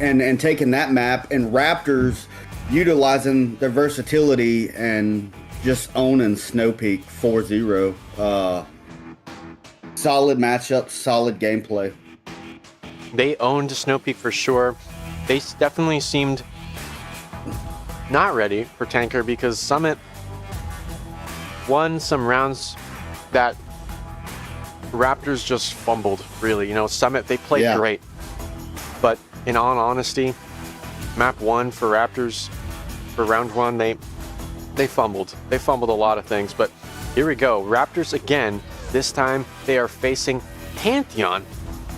and taking that map. And Raptors utilizing their versatility and just owning Snow Peak 4-0. Solid matchup, solid gameplay. They owned Snow Peak for sure. They definitely seemed not ready for Tanker because Summit won some rounds that Raptors just fumbled, really. You know, Summit, they played great. But in all honesty, map 1 for Raptors, for round 1, they fumbled. They fumbled a lot of things, but here we go. Raptors again. This time they are facing Pantheon,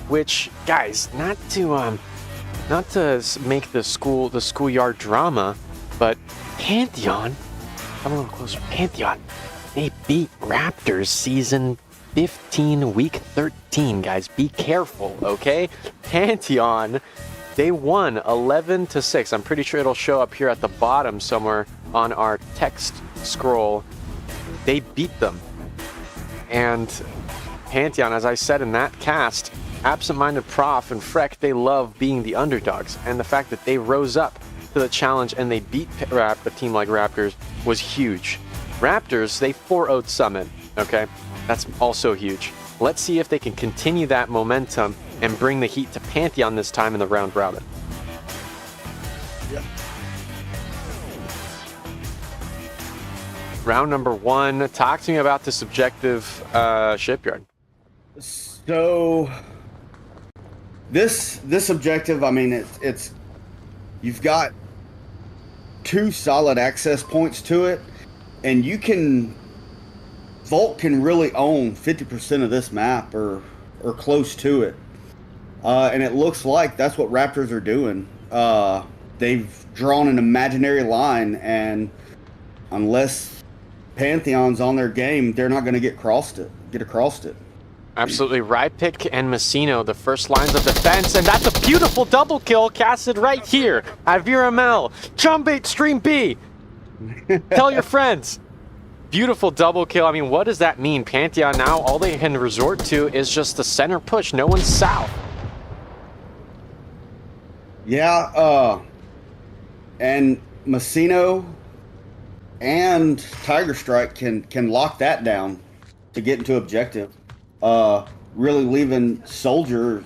which, guys, not to make the schoolyard drama, but Pantheon, come a little closer. Pantheon, they beat Raptors season 15, week 13, guys. Be careful, okay? Pantheon, they won 11-6. I'm pretty sure it'll show up here at the bottom somewhere on our text scroll. They beat them. And Pantheon, as I said in that cast, Absent-Minded Prof and Freck, they love being the underdogs. And the fact that they rose up to the challenge and they beat a team like Raptors was huge. Raptors, they 4-0'd Summit, okay? That's also huge. Let's see if they can continue that momentum and bring the heat to Pantheon this time in the round robin. Yep. Round number 1, talk to me about this objective shipyard. So this objective, I mean, it's you've got 2 solid access points to it, and Vault can really own 50% of this map or close to it. And it looks like that's what Raptors are doing. They've drawn an imaginary line, and unless Pantheon's on their game, they're not going to get across it. Absolutely. Rypick and Messino, the first lines of defense, and that's a beautiful double kill casted right here at VRML. Chumbait Stream B. Tell your friends. Beautiful double kill. I mean, what does that mean? Pantheon now, all they can resort to is just the center push. No one's south. Yeah, and Messino and Tiger Strike can lock that down to get into objective. Really leaving Soldier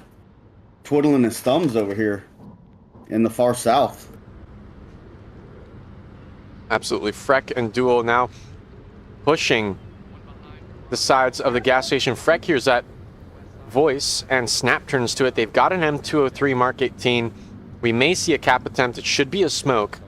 twiddling his thumbs over here in the far south. Absolutely. Freck and Duo now pushing the sides of the gas station. Freck hears that voice and Snap turns to it. They've got an M203 Mark 18. We may see a cap attempt. It should be a smoke.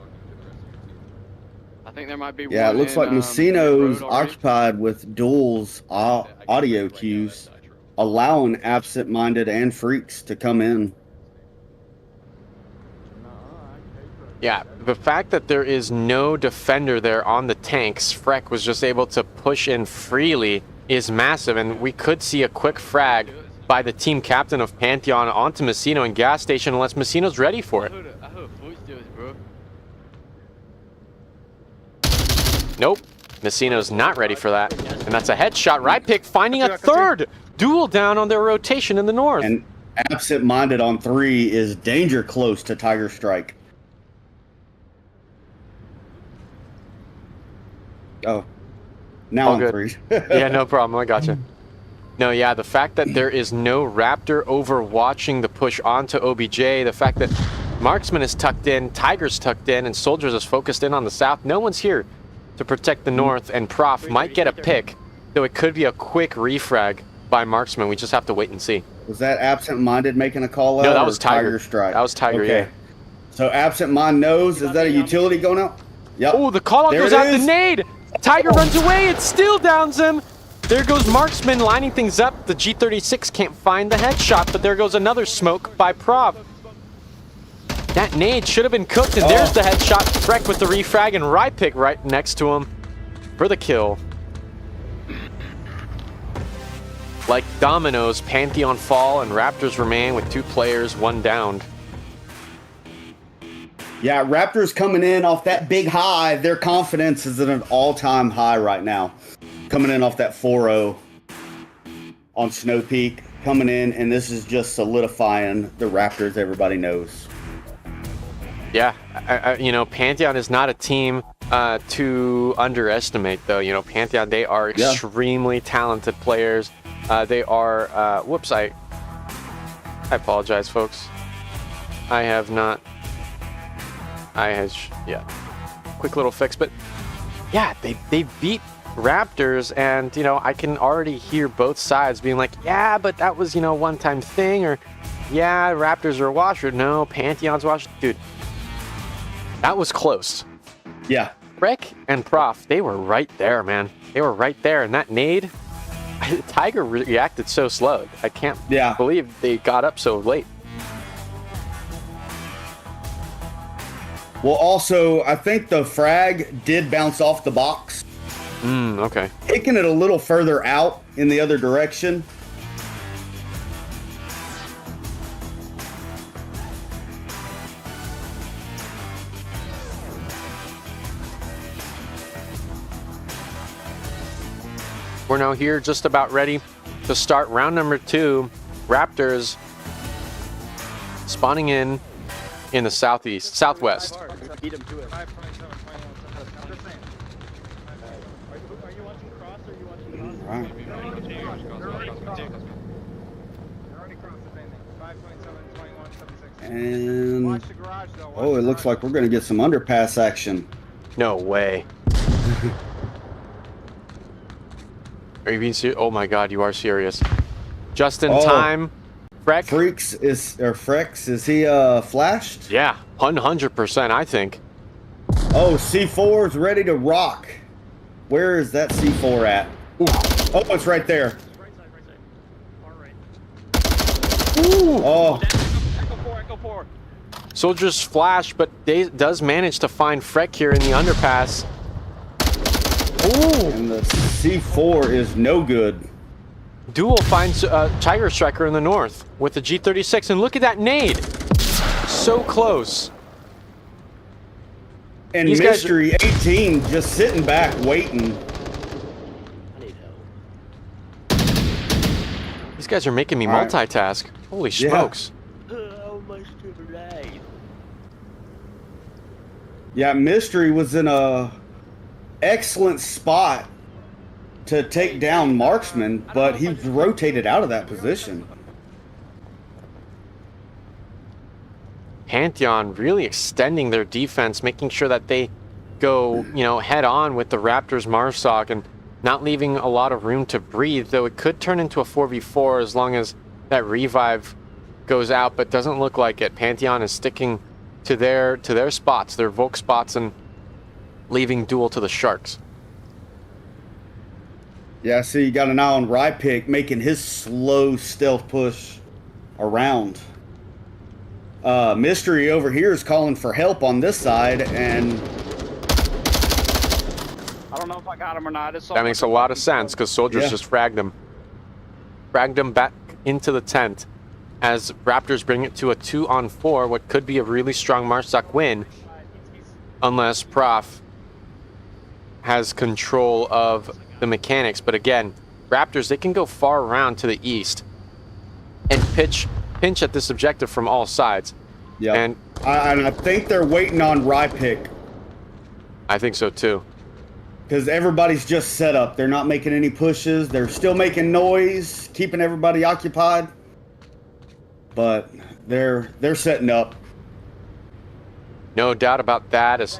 I think there might be Yeah, one it looks like Messino's occupied with Duel's audio cues, allowing Absent-Minded and Freaks to come in. Yeah, the fact that there is no defender there on the tanks, Freck was just able to push in freely, is massive, and we could see a quick frag by the team captain of Pantheon onto Messino and gas station unless Messino's ready for it. Nope, Messino's not ready for that, and that's a headshot. Rypick finding a third duel down on their rotation in the north. And Absent-Minded on 3 is danger close to Tiger Strike. Oh, now All on good. 3. Yeah, no problem. I gotcha. No, yeah, the fact that there is no Raptor overwatching the push onto OBJ, the fact that Marksman is tucked in, Tiger's tucked in, and Soldiers is focused in on the south. No one's here to protect the north, and Prof might get a pick, though it could be a quick refrag by Marksman. We just have to wait and see. Was that Absent-Minded making a call out? No, that or was Tiger. Strike. That was Tiger, okay. yeah. So Absent-Mind knows. Is that a utility going out? Yep. Oh, the call out There goes it out the is. nade. Tiger runs away. It still downs him. There goes Marksman lining things up. The G36 can't find the headshot, but there goes another smoke by Prov. That nade should have been cooked, and there's the headshot. Freck with the refrag, and Rypick right next to him for the kill. Like dominoes, Pantheon fall, and Raptors remain with 2 players, 1 downed. Yeah, Raptors coming in off that big high. Their confidence is at an all-time high right now. Coming in off that 4-0 on Snow Peak. Coming in, and this is just solidifying the Raptors everybody knows. Yeah, you know, Pantheon is not a team to underestimate, though. You know, Pantheon, they are extremely talented players. They are, whoops, I apologize, folks. I have not, yeah, quick little fix, but yeah, they beat Raptors, and, you know, I can already hear both sides being like, yeah, but that was, you know, a one-time thing, or, yeah, Raptors are a wash, or no, Pantheon's a wash. Dude, that was close. Yeah. Freck and Prof, they were right there, man. They were right there, and that nade, Tiger reacted so slow. I can't believe they got up so late. Well, also, I think the frag did bounce off the box. Okay. Taking it a little further out in the other direction. We're now here, just about ready to start round number 2. Raptors spawning in the southwest. Right. And oh, it looks like we're going to get some underpass action. No way. Are you being serious? Oh my God, you are serious. Just in time. Freck. Frex, is he flashed? Yeah, 100%, I think. Oh, C4 is ready to rock. Where is that C4 at? Ooh. Oh, it's right there. Ooh. Oh. Soldiers flash, but does manage to find Freck here in the underpass. Ooh. And the C4 is no good. Duel finds Tiger Striker in the north with the G36, and look at that nade. So close. And Mystery 18 just sitting back waiting. These guys are making me multitask. Holy smokes. Yeah, Mystery was in a excellent spot to take down Marksman, but he rotated out of that position. Pantheon really extending their defense, making sure that they go, you know, head on with the Raptors Marsoc and not leaving a lot of room to breathe, though it could turn into a 4v4 as long as that revive goes out, but doesn't look like it. Pantheon is sticking to their spots, their Volk spots, and leaving Duel to the Sharks. Yeah, so you got an eye on Rypick making his slow stealth push around. Mystery over here is calling for help on this side, and I don't know if I got him or not. That makes a lot of sense because Soldiers just fragged him. Fragged him back into the tent as Raptors bring it to a 2-on-4, what could be a really strong Marsoc win, unless Prof has control of the mechanics. But again, Raptors, they can go far around to the east and pinch at this objective from all sides. Yeah, and I think they're waiting on Rypick. I think so too. Because everybody's just set up. They're not making any pushes. They're still making noise, keeping everybody occupied. But they're setting up. No doubt about that. As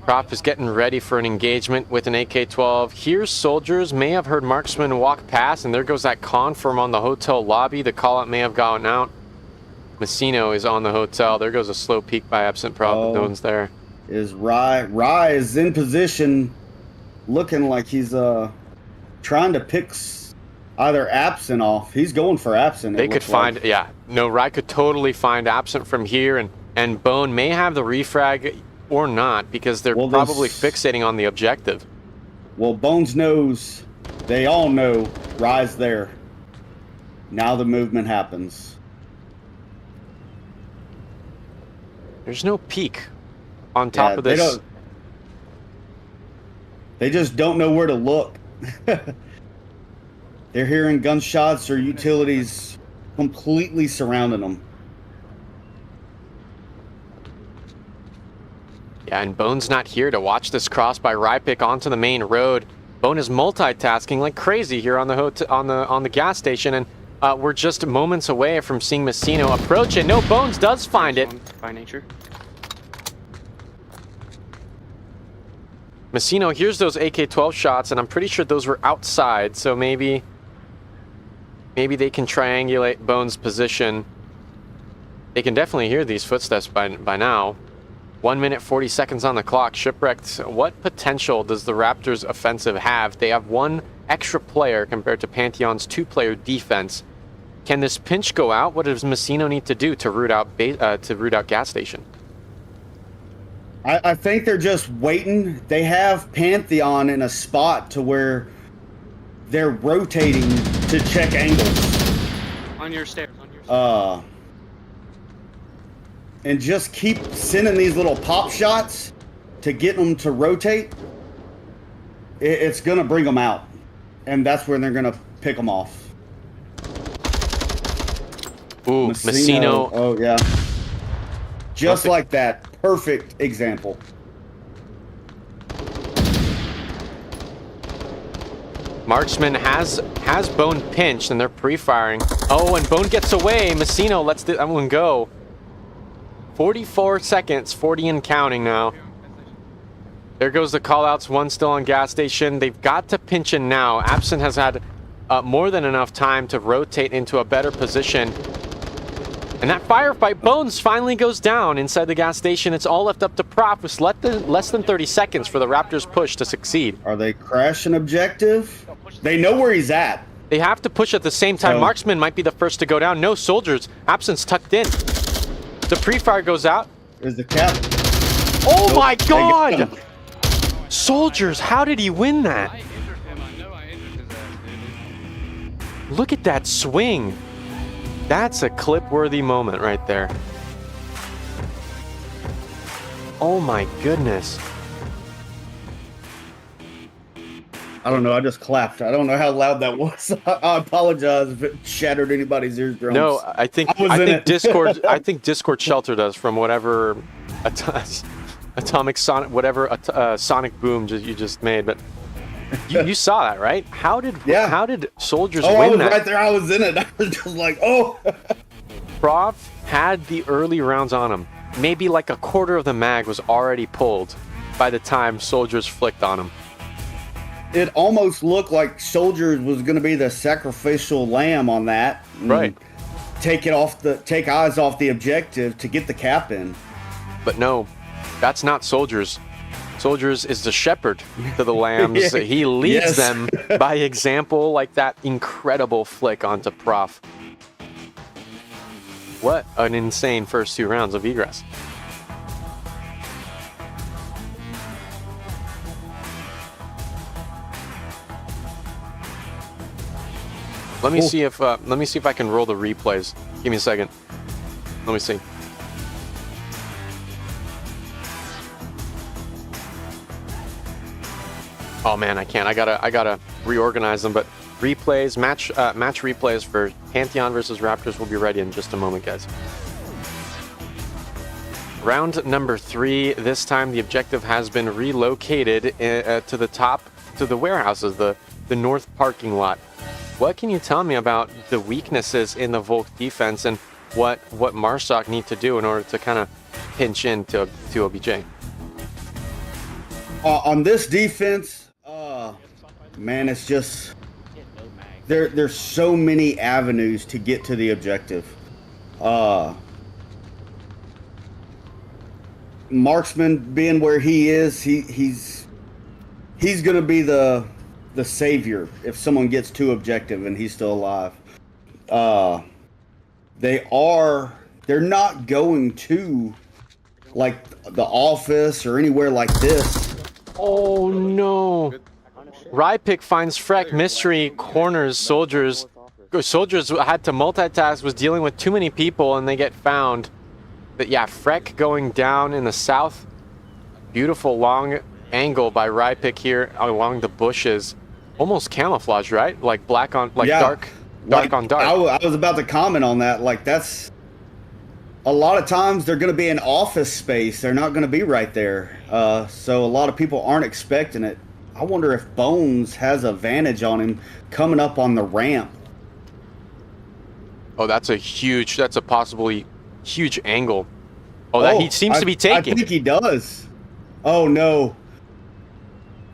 Prop is getting ready for an engagement with an AK-12. Here's Soldiers. May have heard Marksman walk past, and there goes that confirm on the hotel lobby. The call-out may have gone out. Messino is on the hotel. There goes a slow peek by Absent Prop, but no one's there. Is Rye is in position, looking like he's trying to pick either Absent off. He's going for Absent. They could find, yeah. No, Rye could totally find Absent from here, and Bone may have the refrag or not, because they're probably fixating on the objective. Well, Bones knows, they all know Rye's there. Now the movement happens. There's no peak on top of this. They just don't know where to look. They're hearing gunshots or utilities completely surrounding them. Yeah, and Bone's not here to watch this cross by Rypick onto the main road. Bone is multitasking like crazy here on the gas station, and we're just moments away from seeing Messino approach it. No, Bones does find it. By nature. Messino hears those AK-12 shots, and I'm pretty sure those were outside, so maybe they can triangulate Bones' position. They can definitely hear these footsteps by now. 1 minute 40 seconds on the clock. Shipwrecked, what potential does the Raptors' offensive have? They have one extra player compared to Pantheon's two-player defense. Can this pinch go out? What does Messino need to do to root out gas station? I think they're just waiting. They have Pantheon in a spot to where they're rotating to check angles. On your stairs. And just keep sending these little pop shots to get them to rotate. It's going to bring them out. And that's when they're going to pick them off. Ooh, Messino. Oh, yeah. Just perfect. Like that. Perfect example. Marksman has Bone pinched, and they're pre-firing. Oh, and Bone gets away. Messino lets that one go. 44 seconds, 40 and counting now. There goes the callouts, one still on gas station. They've got to pinch in now. Absent has had more than enough time to rotate into a better position. And that firefight, Bones finally goes down inside the gas station. It's all left up to Prop with less than 30 seconds for the Raptors' push to succeed. Are they crashing objective? They know where he's at. They have to push at the same time. Marksman might be the first to go down. No Soldiers. Absent's tucked in. The pre-fire goes out. Is the cap? Oh my God! Soldiers, how did he win that? Look at that swing. That's a clip-worthy moment right there. Oh my goodness. I don't know, I just clapped. I don't know how loud that was. I apologize if it shattered anybody's eardrums. No, I think Discord I think Discord sheltered us from whatever atomic sonic sonic boom you just made, but you saw that, right? How did Soldiers win that? I was right there. I was in it. I was just like, oh. Prof had the early rounds on him. Maybe like a quarter of the mag was already pulled by the time Soldiers flicked on him. It almost looked like Soldiers was going to be the sacrificial lamb on that. Right. Take eyes off the objective to get the cap in. But no, that's not Soldiers. Soldiers is the shepherd to the lambs. Yeah. He leads them by example, like that incredible flick onto Prof. What an insane first 2 rounds of egress. Let me see if I can roll the replays. Give me a second. Let me see. Oh man, I can't. I gotta reorganize them. But replays, match replays for Pantheon versus Raptors will be ready in just a moment, guys. Round number 3. This time the objective has been relocated to the top, to the warehouses, the north parking lot. What can you tell me about the weaknesses in the Volk defense and what Marsoc need to do in order to kind of pinch into OBJ? On this defense, man, it's just there's so many avenues to get to the objective. Marksman being where he is, he's gonna be the savior if someone gets too objective and he's still alive. They're not going to like the office or anywhere like this. Oh no. Rypick finds Freck. Mystery corners soldiers. Soldiers had to multitask, was dealing with too many people, and they get found. But yeah, Freck going down in the south. Beautiful long angle by Rypick here along the bushes. Almost camouflage, right? Like black on, like Yeah. dark on dark. I was about to comment on that. Like, that's a lot of times they're going to be in office space. They're not going to be right there. So a lot of people aren't expecting it. I wonder if Bones has a advantage on him coming up on the ramp. Oh, that's a possibly huge angle. Oh, that he seems to be taking. I think he does. Oh no.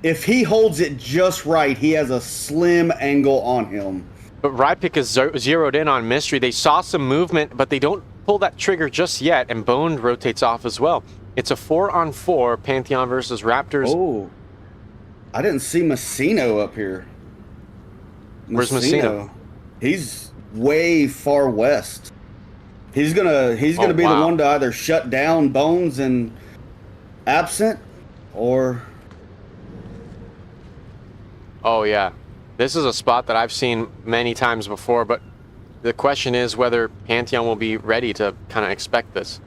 If he holds it just right, he has a slim angle on him. But Rypick is zeroed in on Mystery. They saw some movement, but they don't pull that trigger just yet, and Bone rotates off as well. It's a 4-on-4 Pantheon versus Raptors. Oh, I didn't see Messino up here. Where's Messino? He's way far west. He's gonna be the one to either shut down Bones and Absent, or... Oh yeah, this is a spot that I've seen many times before, but the question is whether Pantheon will be ready to kind of expect this.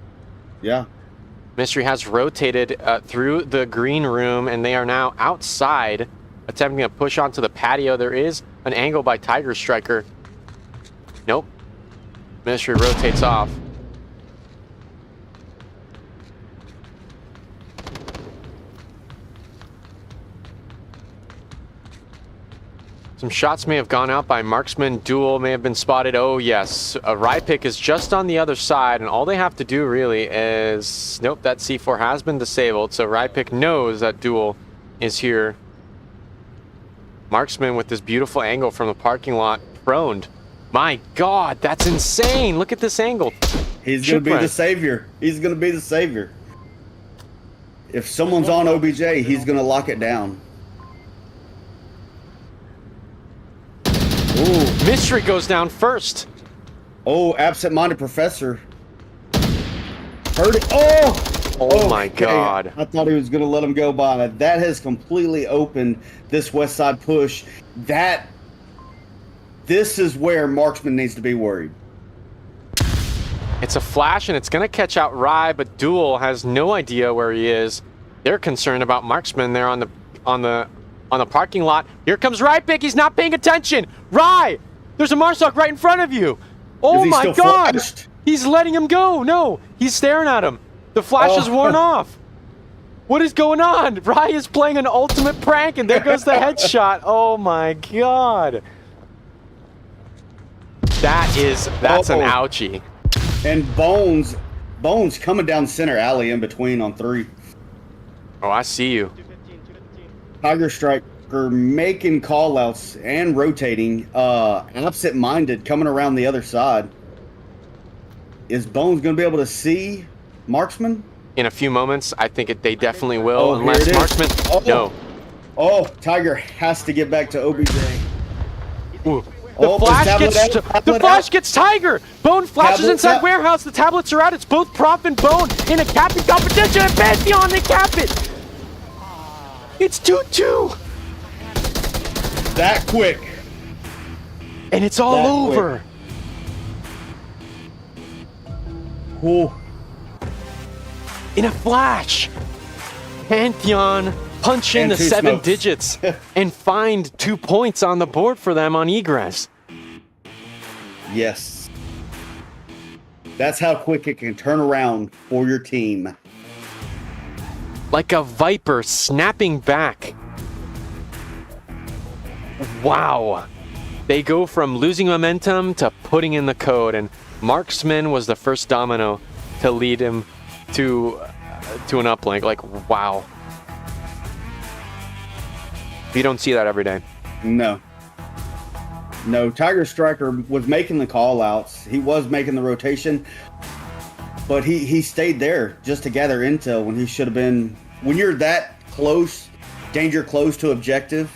Yeah. Mystery has rotated through the green room, and they are now outside, attempting to push onto the patio. There is an angle by Tiger Striker. Nope. Mystery rotates off. Some shots may have gone out by Marksman. Duel may have been spotted. Oh, yes. Rypick is just on the other side, and all they have to do really is... Nope, that C4 has been disabled, so Rypick knows that Duel is here. Marksman with this beautiful angle from the parking lot, proned. My God, that's insane! Look at this angle. He's going to be the savior. He's going to be the savior. If someone's on OBJ, he's going to lock it down. Ooh. Mystery goes down first. Oh, absent-minded professor. Heard it. Oh! Oh my God. I thought he was going to let him go by. That has completely opened this west side push. This is where Marksman needs to be worried. It's a flash, and it's going to catch out Rye, but Duel has no idea where he is. They're concerned about Marksman there on the parking lot. Here comes Rypick. He's not paying attention. Rye, there's a Marsoc right in front of you. Oh my God. Flashed? He's letting him go. No, he's staring at him. The flash is worn off. What is going on? Rye is playing an ultimate prank, and there goes the headshot. Oh my God. That's an ouchie. And Bones coming down center alley in between on 3. Oh, I see you. Tiger Striker making call-outs and rotating. Absent-minded coming around the other side. Is Bones going to be able to see Marksman? In a few moments, I think they definitely will, Oh, unless here it is. Marksman... No. Oh, Tiger has to get back to OBJ. Ooh. Oh, The flash gets Tiger. Bone flashes Tablet inside out. warehouse. The tablets are out. It's both Prof and Bone in a capping competition. And Pantheon, they cap it. It's 2-2. That quick. And it's all That over. Ooh. In a flash. Pantheon punch in And the 2 7 smokes. digits and find 2 points on the board for them on egress. Yes. That's how quick it can turn around for your team. Like a viper snapping back. Wow. They go from losing momentum to putting in the code, and Marksman was the first domino to lead him to an uplink. Like, wow. You don't see that every day. No. No, Tiger Striker was making the call outs. He was making the rotation, but he stayed there just to gather intel when he should have been. When you're that close, danger close to objective,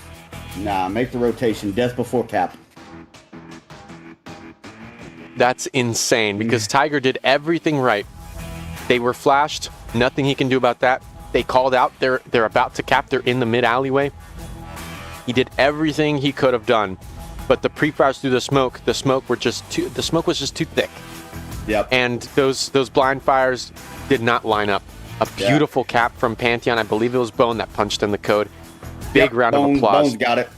nah, make the rotation. Death before cap. That's insane because Tiger did everything right. They were flashed. Nothing he can do about that. They called out. They're about to cap. They're in the mid alleyway. He did everything he could have done, but the pre-fires through the smoke were just too. The smoke was just too thick. Yep. And those blind fires did not line up. A beautiful cap from Pantheon. I believe it was Bone that punched in the code. Big round of applause. Bone's got it.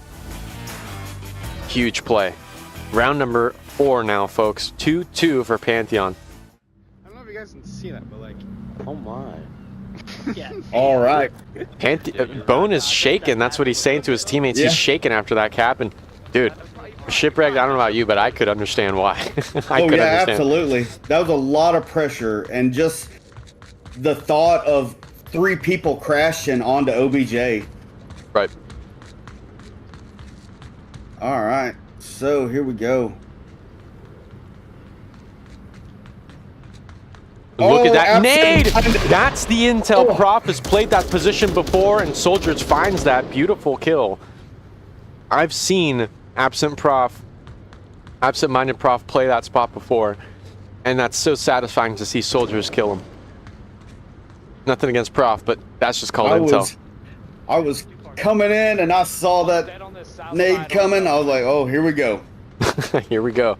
Huge play. Round number 4 now, folks. 2-2 for Pantheon. I don't know if you guys can see that, but like, oh my. Yeah. All right. Bone is shaking. That's what he's saying to his teammates. Yeah. He's shaking after that cap. And dude, shipwrecked. I don't know about you, but I could understand why. I could understand. Absolutely. That was a lot of pressure, and just the thought of 3 people crashing onto OBJ. Right. All right. So here we go. Look at that absolutely. nade! That's the intel. Prof has played that position before, and Soldiers finds that beautiful kill. I've seen absent-minded Prof play that spot before, and that's so satisfying to see Soldiers kill him. Nothing against Prof, but that's just called intel. I was coming in, and I saw that nade coming. I was like, oh, here we go. Here we go.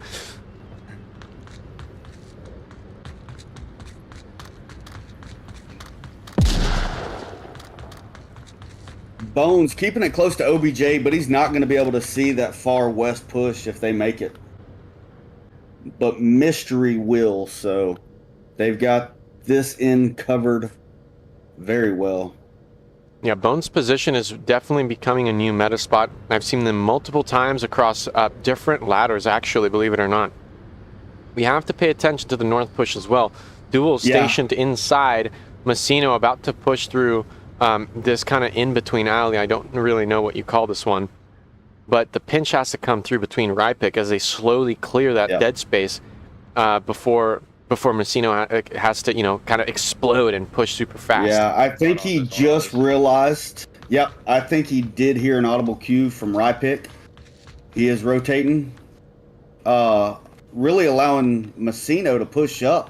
Bones keeping it close to OBJ, but he's not going to be able to see that far west push if they make it. But Mystery will, so they've got this end covered very well. Yeah, Bones' position is definitely becoming a new meta spot. I've seen them multiple times across different ladders, actually, believe it or not. We have to pay attention to the north push as well. Duel stationed inside. Messino about to push through this kind of in-between alley. I don't really know what you call this one. But the pinch has to come through between Rypic as they slowly clear that dead space before Messino has to, kind of explode and push super fast. Yeah, I think he just realized. Yep, I think he did hear an audible cue from Rypic. He is rotating, really allowing Messino to push up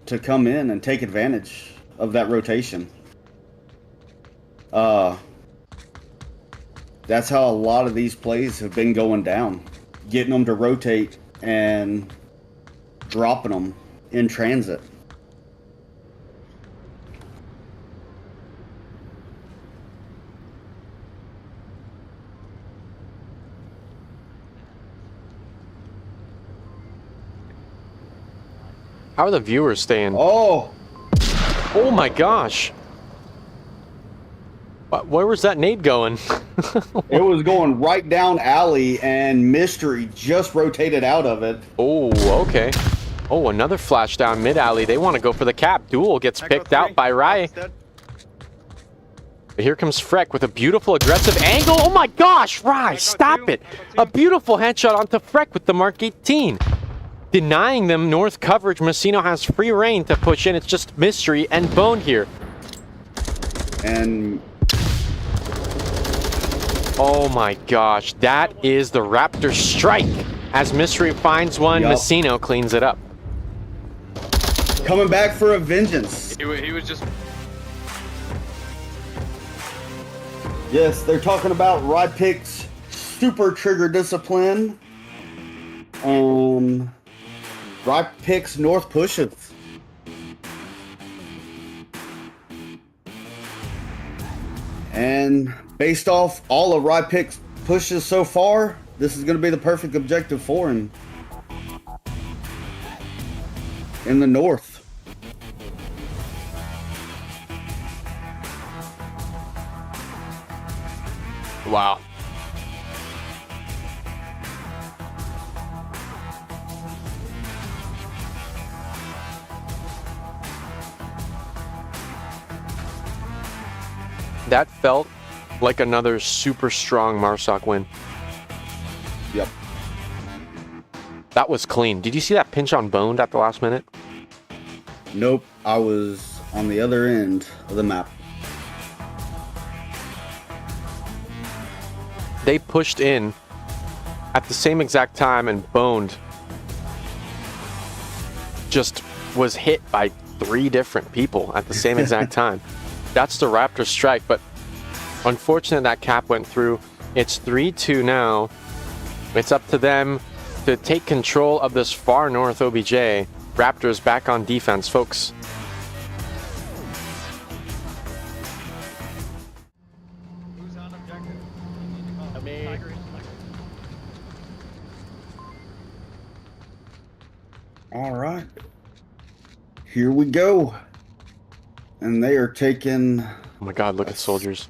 to come in and take advantage of that rotation. That's how a lot of these plays have been going down. Getting them to rotate and dropping them in transit. How are the viewers staying? Oh my gosh. Where was that nade going? It was going right down alley, and Mystery just rotated out of it. Oh, okay. Oh, another flash down mid alley. They want to go for the cap. Duel gets picked out by Rai. But here comes Freck with a beautiful aggressive angle. Oh my gosh, Rai, stop it. A beautiful headshot onto Freck with the Mark 18. Denying them north coverage. Messino has free reign to push in. It's just Mystery and Bone here. And oh my gosh, that is the Raptor strike. As Mystery finds one, Messino cleans it up. Coming back for a vengeance. He was just... Yes, they're talking about Rypic's super trigger discipline. Rypic's north pushes. And based off all of Rypic's pushes so far, this is going to be the perfect objective for him in the north. Wow. That felt like another super strong Marsoc win. Yep. That was clean. Did you see that pinch on Boned at the last minute? Nope. I was on the other end of the map. They pushed in at the same exact time, and Boned just was hit by 3 different people at the same exact time. That's the Raptor strike, but unfortunately that cap went through. It's 3-2 now. It's up to them to take control of this far north OBJ. Raptors back on defense, folks. All right. Here we go. And they are taking... Oh my god, look at soldiers.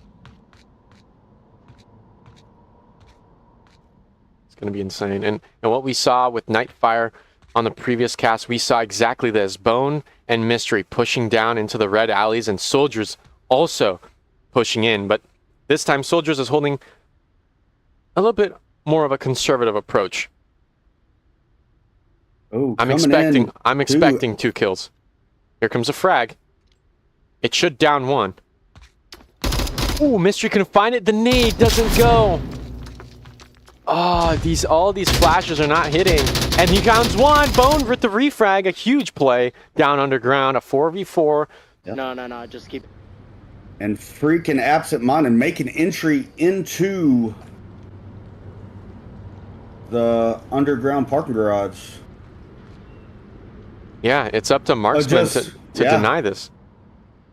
It's going to be insane. And what we saw with Nightfire on the previous cast, we saw exactly this. Bone and Mystery pushing down into the red alleys, and Soldiers also pushing in. But this time, Soldiers is holding a little bit more of a conservative approach. Oh, I'm expecting 2 kills. Here comes a frag. It should down 1. Ooh, Mystery couldn't find it. The nade doesn't go. Oh, all these flashes are not hitting. And he counts 1. Bone with the refrag. A huge play down underground. A 4v4. Yep. No, just keep. And freaking absent-minded making entry into the underground parking garage. Yeah, it's up to Marksman to deny this.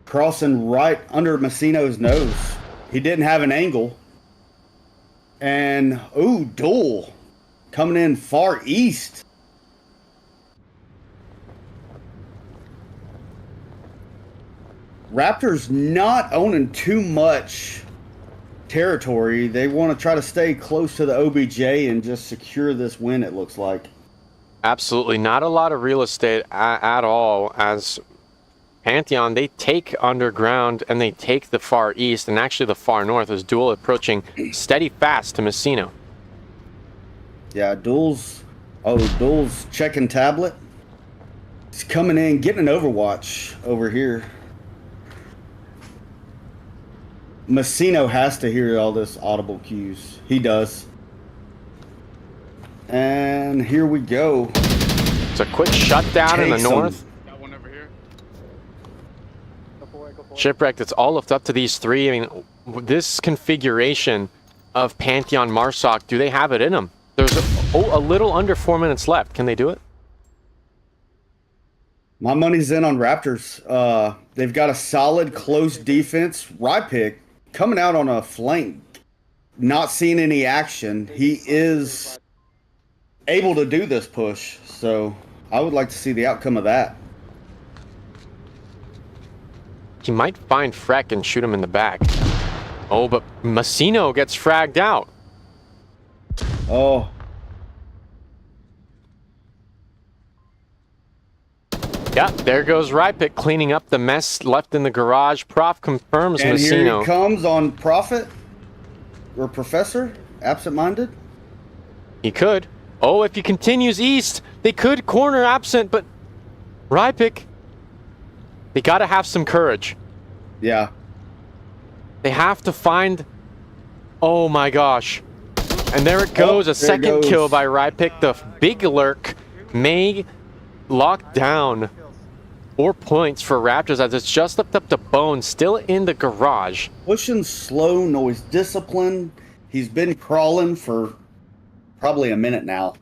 Crossing right under Messino's nose. He didn't have an angle. And, ooh, Duel coming in far east. Raptors not owning too much territory. They want to try to stay close to the OBJ and just secure this win, it looks like. Absolutely. Not a lot of real estate at all, as Pantheon, they take underground and they take the far east and actually the far north, as Duel approaching steady fast to Messino. Yeah, Duel's checking tablet. He's coming in, getting an overwatch over here. Messino has to hear all this audible cues. He does. And here we go. It's a quick shutdown in the north. Got one over here. Go for it. Shipwrecked, it's all left up to these 3. I mean, this configuration of Pantheon Marsoc, do they have it in them? There's a little under 4 minutes left. Can they do it? My money's in on Raptors. They've got a solid close defense. Rypick coming out on a flank, not seeing any action. He is able to do this push, so I would like to see the outcome of that. He might find Freck and shoot him in the back. Oh, but Messino gets fragged out. Oh. Yeah, there goes Rypick cleaning up the mess left in the garage. Prof confirms and Messino. Here he comes on Prophet or Professor, absent-minded. He could. Oh, if he continues east, they could corner Absent, but Rypick, they got to have some courage. Yeah. They have to find... Oh my gosh. And there it goes, a second kill by Rypick. The big lurk may lock down 4 points for Raptors, as it's just left up to Bone, still in the garage. Pushing slow, noise discipline. He's been crawling for probably a minute now.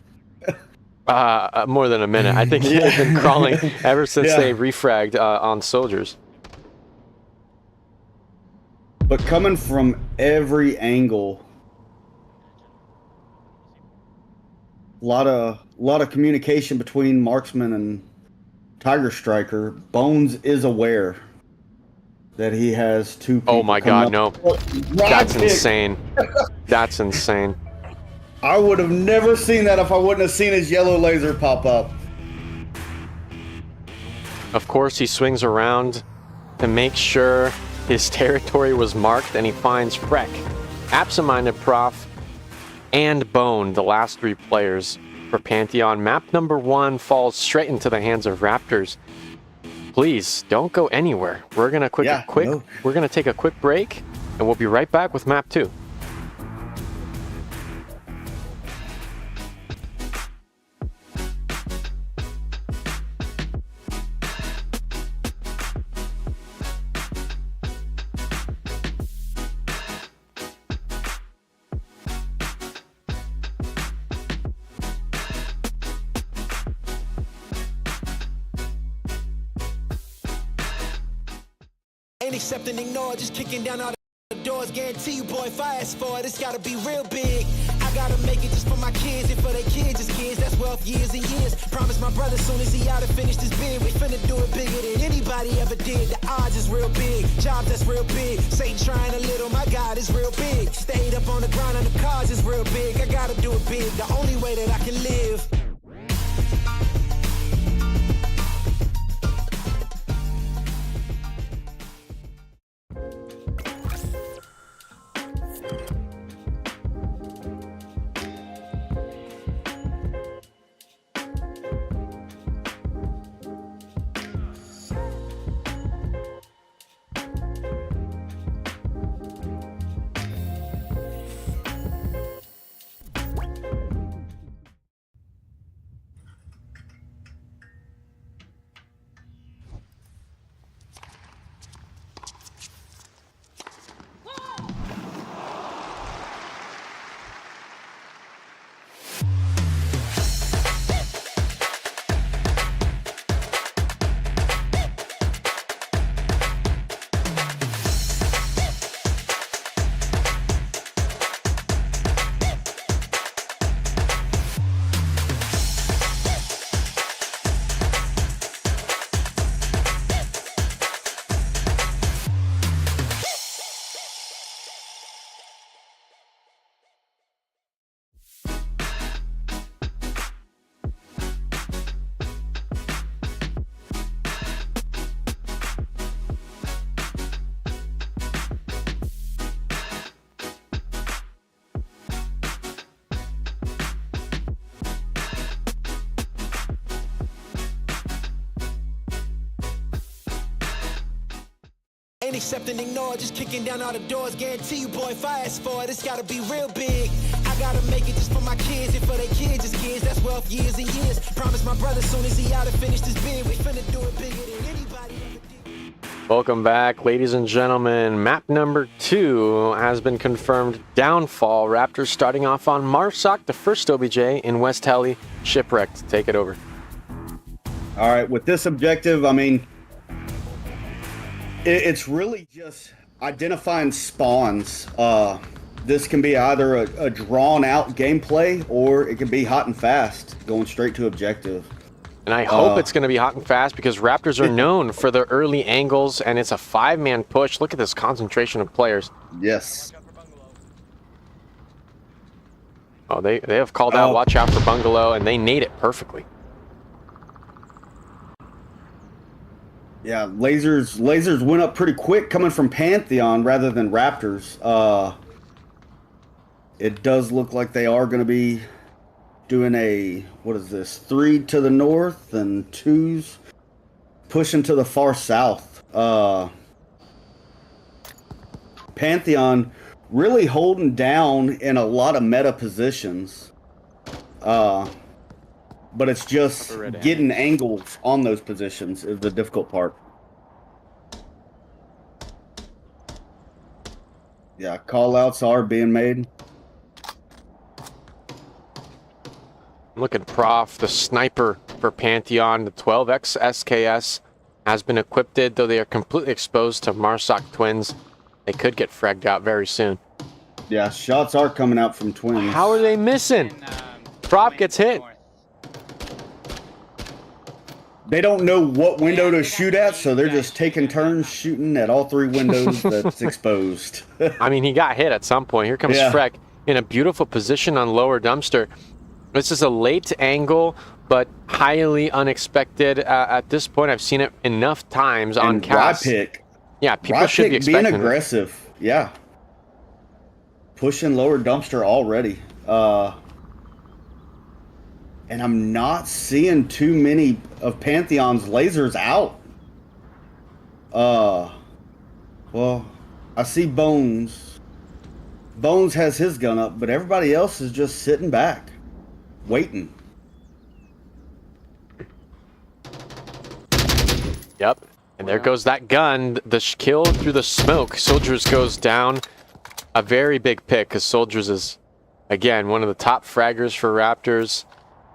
More than a minute. I think he's been crawling ever since they refragged on Soldiers. But coming from every angle, a lot of communication between Marksman and Tiger Striker. Bones is aware that he has 2 people. Oh my god, no. That's insane. That's insane. I would have never seen that if I wouldn't have seen his yellow laser pop up. Of course, he swings around to make sure His territory was marked, and he finds Freck, Absent-Minded Prof, and Bone, the last 3 players for Pantheon. Map number 1 falls straight into the hands of Raptors. Please don't go anywhere. We're gonna we're gonna take a quick break, and we'll be right back with map 2. Ain't accept and ignore, just kicking down all the doors. Guarantee you, boy, if I ask for it, it's gotta be real big. I gotta make it just for my kids and for their kids' kids. That's wealth years and years. Promise my brother soon as he out and finish this bid, we finna do it bigger than anybody ever did. The odds is real big, jobs that's real big. Satan trying a little, my God is real big. Stayed up on the grind on the cars is real big. I gotta do it big, the only way that I can live. Ain't accept and ignore, just kicking down all the doors. Guarantee you, boy, if I ask for it, it's gotta be real big. I gotta make it just for my kids and for their kids' kids. That's wealth years and years. Promise my brother soon as he out and finish this bid, we finna do it bigger than anybody ever did. Welcome back, ladies and gentlemen. Map number 2 has been confirmed. Downfall. Raptors starting off on Marsoc, the first OBJ in West Heli. Shipwrecked. Take it over. All right, with this objective, I mean, it's really just identifying spawns. This can be either a drawn-out gameplay, or it can be hot and fast, going straight to objective. And I hope it's going to be hot and fast, because Raptors are known for their early angles, and it's a 5-man push. Look at this concentration of players. Yes. Oh, they have called out, watch out for Bungalow, and they nade it perfectly. Yeah, lasers went up pretty quick coming from Pantheon rather than Raptors. It does look like they are going to be doing a, what is this, 3 to the north and 2s pushing to the far south. Pantheon really holding down in a lot of meta positions. But it's just getting angles on those positions is the difficult part. Yeah, call-outs are being made. Look at Prof, the sniper for Pantheon. The 12X SKS has been equipped, though they are completely exposed to Marsoc twins. They could get fragged out very soon. Yeah, shots are coming out from twins. How are they missing? Prof gets hit. They don't know what window to shoot at, so they're just taking turns shooting at all 3 windows that's exposed. I mean, he got hit at some point. Here comes Freck in a beautiful position on lower dumpster. This is a late angle, but highly unexpected. At this point, I've seen it enough times on cast. Pick Yeah, people Right should be pick expecting being it. aggressive. Yeah. Pushing lower dumpster already. And I'm not seeing too many of Pantheon's lasers out. Well, I see Bones. Bones has his gun up, but everybody else is just sitting back, waiting. Yep. And there goes that gun. The kill through the smoke. Soldiers goes down. A very big pick, because Soldiers is, again, one of the top fraggers for Raptors.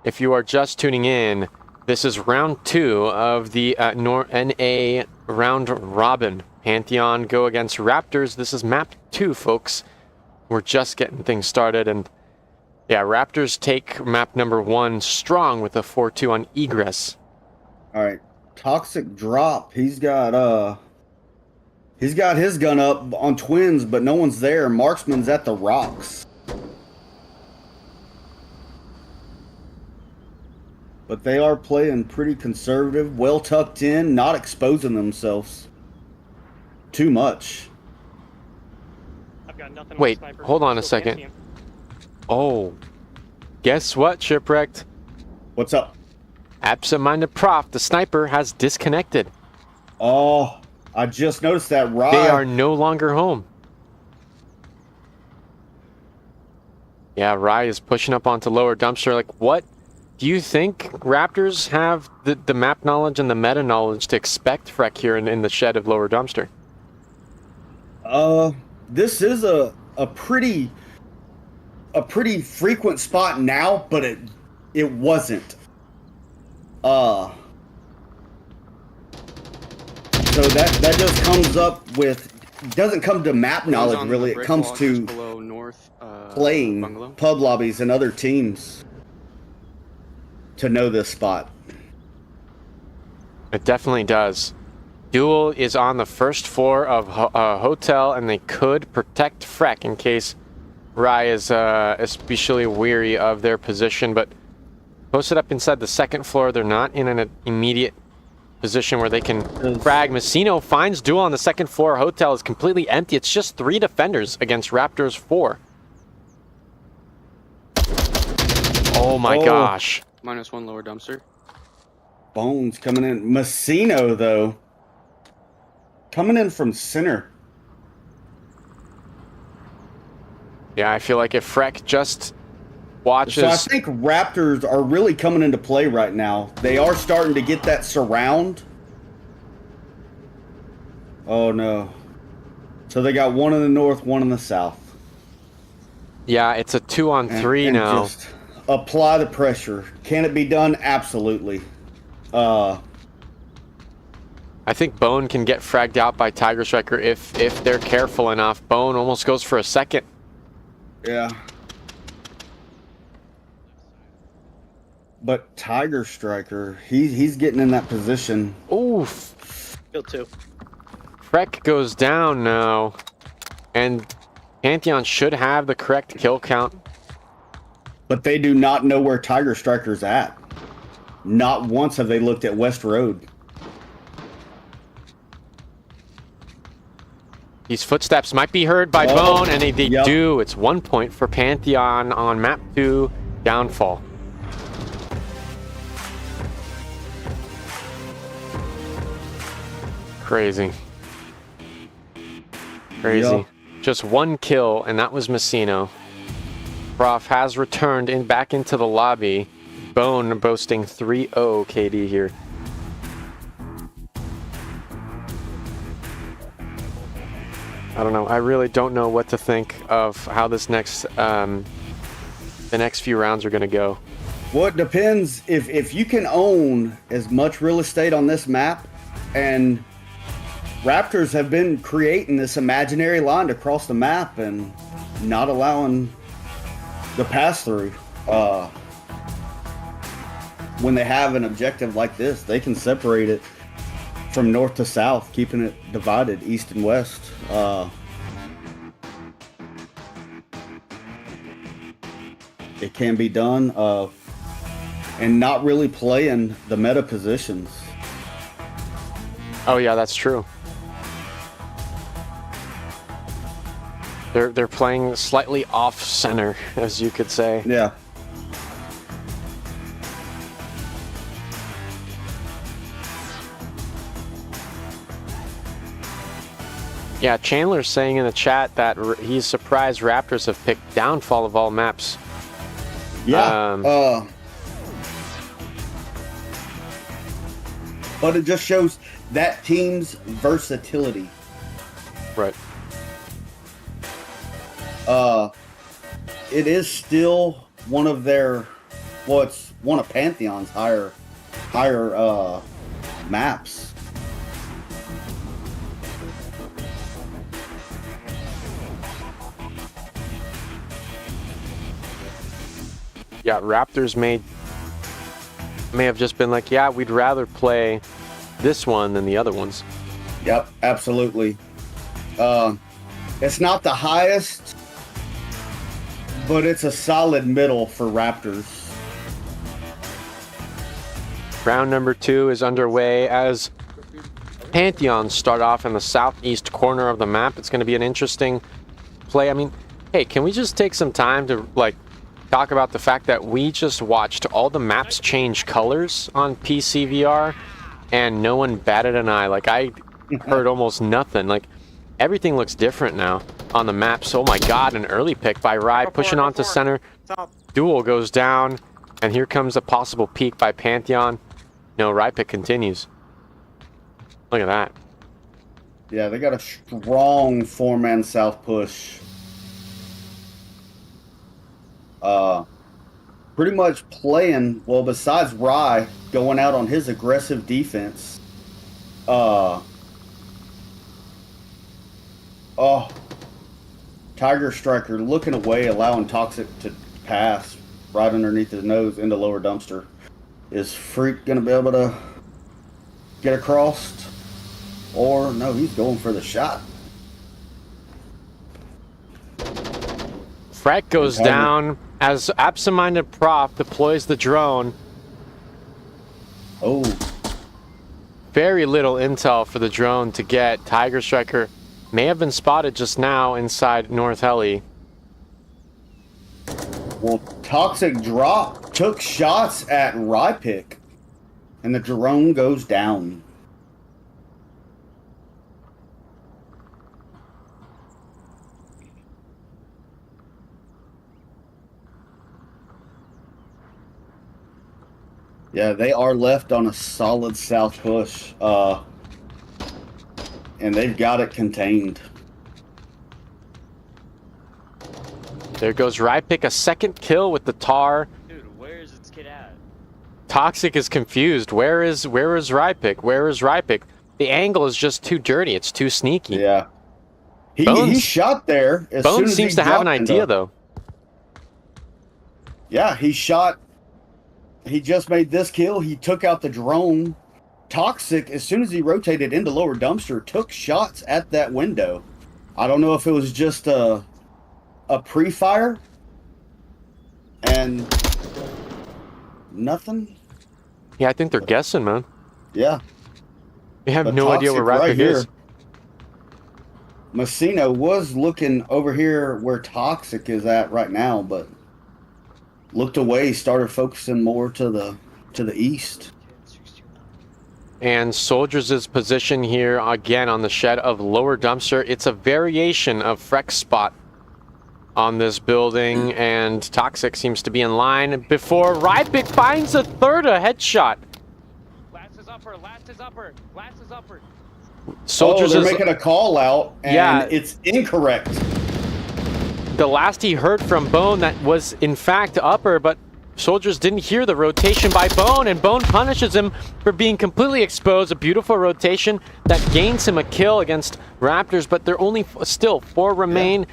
If you are just tuning in, this is round 2 of the NA round robin. Pantheon go against Raptors. This is map 2, folks. We're just getting things started, and yeah, Raptors take map number 1 strong with a 4-2 on egress. All right, Toxic drop. He's got his gun up on Twins, but no one's there. Marksman's at the rocks. But they are playing pretty conservative, well tucked in, not exposing themselves too much. I've got nothing. Wait, hold on a second. Oh, guess what, Shipwrecked? What's up? Absent-minded Prof, the sniper, has disconnected. Oh, I just noticed that. Right. They are no longer home. Yeah, Rye is pushing up onto lower dumpster. Like, what? Do you think Raptors have the map knowledge and the meta knowledge to expect Freck here in the shed of lower dumpster? This is a pretty frequent spot now, but it wasn't. So that just comes up with, doesn't come to map knowledge really. It comes to playing pub lobbies and other teams to know this spot. It definitely does. Duel is on the first floor of a hotel, and they could protect Freck in case Rye is especially weary of their position, but posted up inside the second floor. They're not in an immediate position where they can frag. Messino finds Duel on the second floor. Hotel is completely empty. It's just 3 defenders against Raptors 4. Oh my gosh. -1 lower dumpster. Bones coming in. Messino, though, coming in from center. Yeah, I feel like if Freck just watches... So I think Raptors are really coming into play right now. They are starting to get that surround. Oh, no. So they got one in the north, one in the south. Yeah, it's a 2-on-3 now. Just apply the pressure. Can it be done? Absolutely. I think Bone can get fragged out by Tiger Striker if they're careful enough. Bone almost goes for a second. Yeah. But Tiger Striker, he's getting in that position. Oof. Kill 2. Freck goes down now. And Pantheon should have the correct kill count. But they do not know where Tiger Striker's at. Not once have they looked at West Road. These footsteps might be heard by Bone, and they do. It's 1 point for Pantheon on map 2, Downfall. Crazy. Crazy. Yep. Just 1 kill, and that was Messino. Prof has returned back into the lobby. Bone boasting 3-0 KD here. I don't know. I really don't know what to think of how this next, the next few rounds are going to go. Well, it depends. If you can own as much real estate on this map, and Raptors have been creating this imaginary line across the map and not allowing the pass through. When they have an objective like this, they can separate it from north to south, keeping it divided east and west. It can be done, and not really playing the meta positions. Oh yeah, that's true. They're playing slightly off center, as you could say. Yeah. Yeah, Chandler's saying in the chat that he's surprised Raptors have picked downfall of all maps. Yeah. But it just shows that team's versatility. Right. It is still one of their, well, it's one of Pantheon's higher maps. Yeah, Raptors may have just been like, yeah, we'd rather play this one than the other ones. Yep, absolutely. It's not the highest, but it's a solid middle for Raptors. Round number 2 is underway as Pantheon start off in the southeast corner of the map. It's going to be an interesting play. I mean, hey, can we just take some time to talk about the fact that we just watched all the maps change colors on PC VR and no one batted an eye. I heard almost nothing. Everything looks different now on the maps. Oh my god, an early pick by Rye, pushing on to center. Duel goes down, and here comes a possible peek by Pantheon. No, Rye pick continues. Look at that. Yeah, they got a strong 4-man south push. Pretty much playing, well, besides Rye going out on his aggressive defense, Tiger Striker looking away, allowing Toxic to pass right underneath his nose into lower dumpster. Is Freak going to be able to get across? Or, no, he's going for the shot. Freck goes down as absent-minded Prof deploys the drone. Oh. Very little intel for the drone to get. Tiger Striker may have been spotted just now inside North Heli. Well, Toxic took shots at Rypick, and the drone goes down. Yeah, they are left on a solid south push, and they've got it contained. There goes Rypick, a second kill with the tar. Dude, where is this kid at? Toxic is confused. Where is Rypick? Where is Rypick? The angle is just too dirty. It's too sneaky. Yeah. He shot there. As soon Bones as seems to have an idea, though. Yeah, he shot. He just made this kill. He took out the drone. Toxic, as soon as he rotated into lower dumpster, took shots at that window. I don't know if it was just a pre-fire and nothing. Yeah, I think they're guessing, man. Yeah. They have But no idea where Toxic Rypick is. Messina was looking over here where Toxic is at right now, but looked away, started focusing more to the east. And Soldiers' position here again on the shed of lower dumpster. It's a variation of Freck's spot on this building, and Toxic seems to be in line before Rypick finds a headshot. Last is upper, last is upper, last is upper. Soldiers they're is making a call out, and it's incorrect. The last he heard from Bone, that was in fact upper, but Soldiers didn't hear the rotation by Bone, and Bone punishes him for being completely exposed. A beautiful rotation that gains him a kill against Raptors, but there only still 4 remain. Yeah.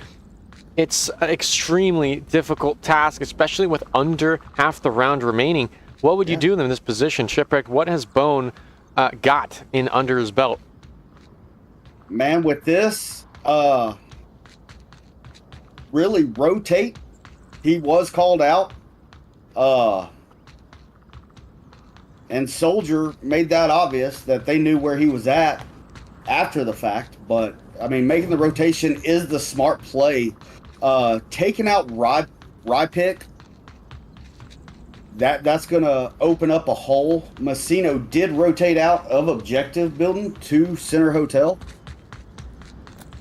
It's an extremely difficult task, especially with under half the round remaining. What would you do in this position, Shipwreck? What has Bone got in under his belt? Man, with this, really rotate. He was called out. And Soldier made that obvious that they knew where he was at after the fact, but I mean, making the rotation is the smart play. Taking out Rypick, that's going to open up a hole. Messino did rotate out of objective building to center hotel.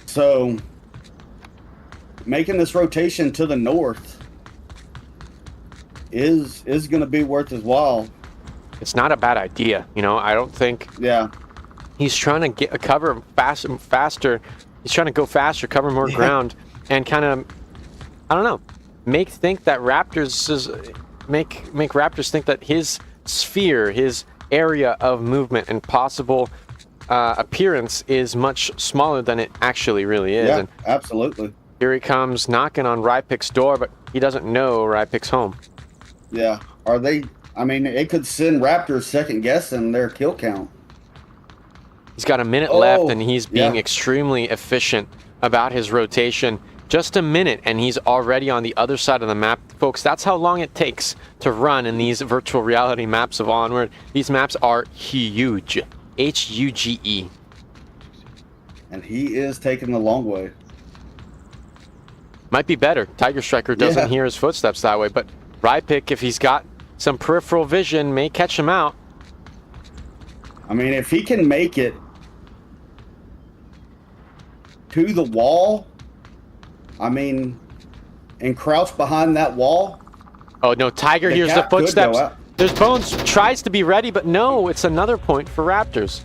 So making this rotation to the north is going to be worth his while. It's not a bad idea, you know. I don't think. Yeah. He's trying to get a cover faster. He's trying to go faster, cover more ground, and kind of, I don't know, make Raptors think that his sphere, his area of movement and possible appearance is much smaller than it actually really is. Yeah, and absolutely. Here he comes knocking on Rypick's door, but he doesn't know Rypick's home. Yeah. Are they? I mean, it could send Raptors second guessing their kill count. He's got a minute left, and he's being extremely efficient about his rotation. Just a minute, and he's already on the other side of the map. Folks, that's how long it takes to run in these virtual reality maps of Onward. These maps are huge. Huge. And he is taking the long way. Might be better. Tiger Striker doesn't hear his footsteps that way, but Rypick, if he's got some peripheral vision, may catch him out. I mean, if he can make it to the wall, I mean, and crouch behind that wall. Oh, no, Tiger hears the footsteps. There's Bones, tries to be ready, but no, it's another point for Raptors.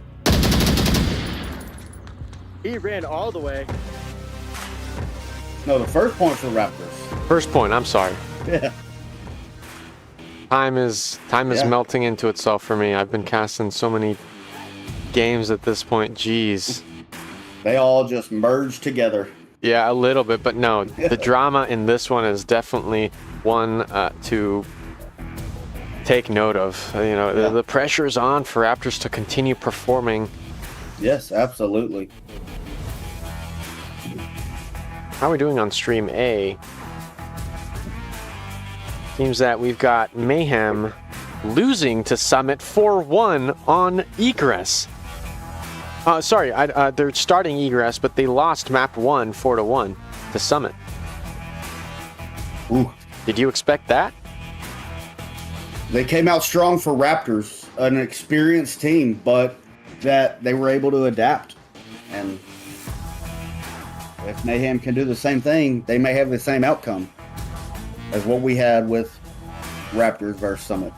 He ran all the way. No, the first point for Raptors. First point, I'm sorry. Yeah. Time is melting into itself for me. I've been casting so many games at this point. Jeez. They all just merged together. Yeah, a little bit, but no. The drama in this one is definitely one to take note of. You know, the pressure is on for Raptors to continue performing. Yes, absolutely. How are we doing on stream A? Seems that we've got Mayhem losing to Summit 4-1 on Egress. Sorry, they're starting Egress, but they lost map 1 4-1 to Summit. Ooh. Did you expect that? They came out strong for Raptors, an experienced team, but that they were able to adapt. And if Mayhem can do the same thing, they may have the same outcome as what we had with Raptors versus Summit.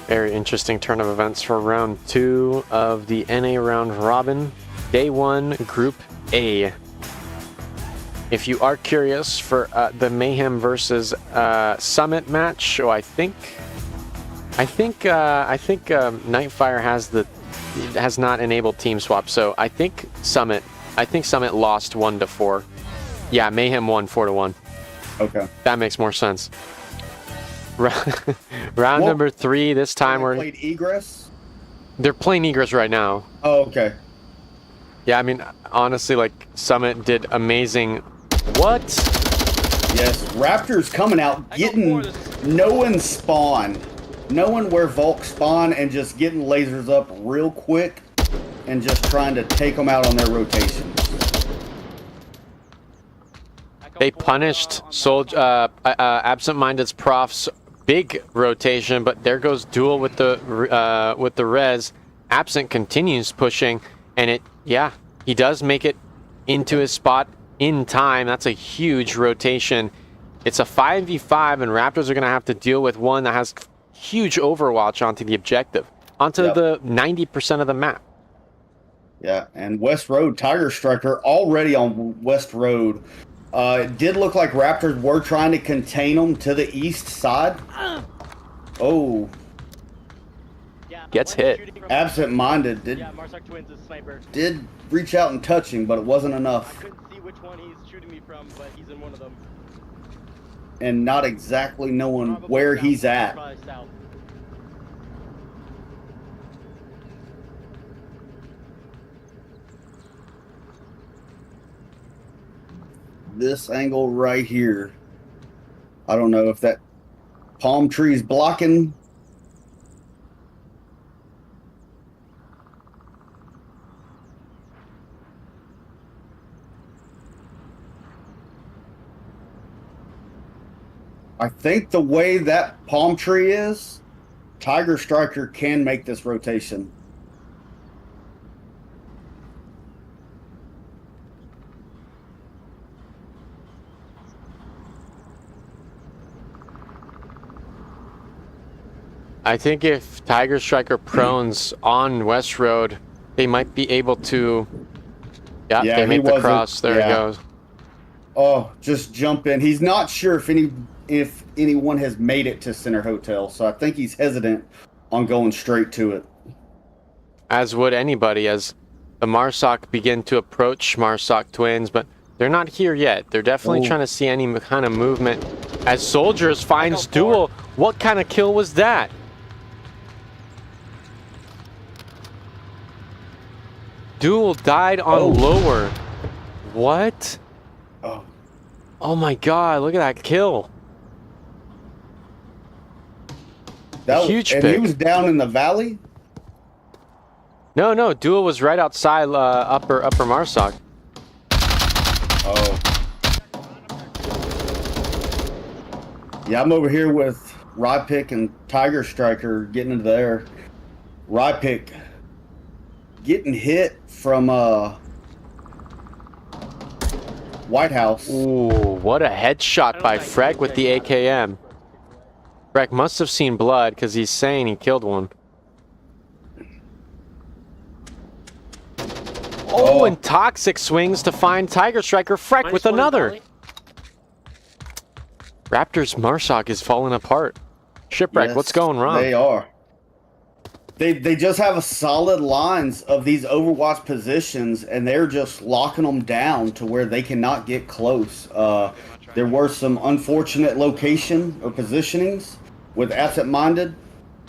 Very interesting turn of events for round 2 of the NA round robin. Day 1, Group A. If you are curious for the Mayhem versus Summit match, I think Nightfire has not enabled team swap, so I think Summit lost 1-4. Yeah, Mayhem won 4-1. Okay, that makes more sense. Round number 3. This time we're played Egress. They're playing Egress right now. Oh, okay. Yeah, I mean, honestly, like, Summit did amazing. What? Yes, Raptors coming out, getting knowing spawn, knowing where Volk spawn, and just getting lasers up real quick, and just trying to take them out on their rotations. They punished Absent-Minded's Prof's big rotation, but there goes Duel with the res. Absent continues pushing, and he does make it into his spot in time. That's a huge rotation. It's a 5v5, and Raptors are going to have to deal with one that has huge overwatch onto the objective, onto the 90% of the map. Yeah, and West Road, Tiger Striker already on West Road. It did look like Raptors were trying to contain them to the east side. Oh. Gets hit. Absent-Minded did reach out and touch him, but it wasn't enough. I couldn't see which one he's shooting me from, but he's in one of them. And not exactly knowing where he's at. This angle right here. I don't know if that palm tree is blocking. I think the way that palm tree is, Tiger Striker can make this rotation. I think if Tiger Striker prones on West Road, they might be able to. Yeah, they make the cross. There it goes. Oh, just jump in. He's not sure if anyone has made it to Center Hotel, so I think he's hesitant on going straight to it. As would anybody, as the Marsoc begin to approach Marsoc twins, but they're not here yet. They're definitely trying to see any kind of movement. As Soldiers finds Duel, what kind of kill was that? Duel died on lower. What? Oh my god, look at that kill. Huge pick. And he was down in the valley? No, Duel was right outside upper Marsoc. Oh. Yeah, I'm over here with Rypick and Tiger Striker getting into there. Rypick getting hit from White House. Ooh, what a headshot by Freg with the AKM. Freg must have seen blood because he's saying he killed one. Oh, and Toxic swings to find Tiger Striker. Freg with another. Raptors Marsoc is falling apart. Shipwreck, Yes, what's going wrong? They are. They just have a solid lines of these Overwatch positions, and they're just locking them down to where they cannot get close. There were some unfortunate location or positionings with Absent Minded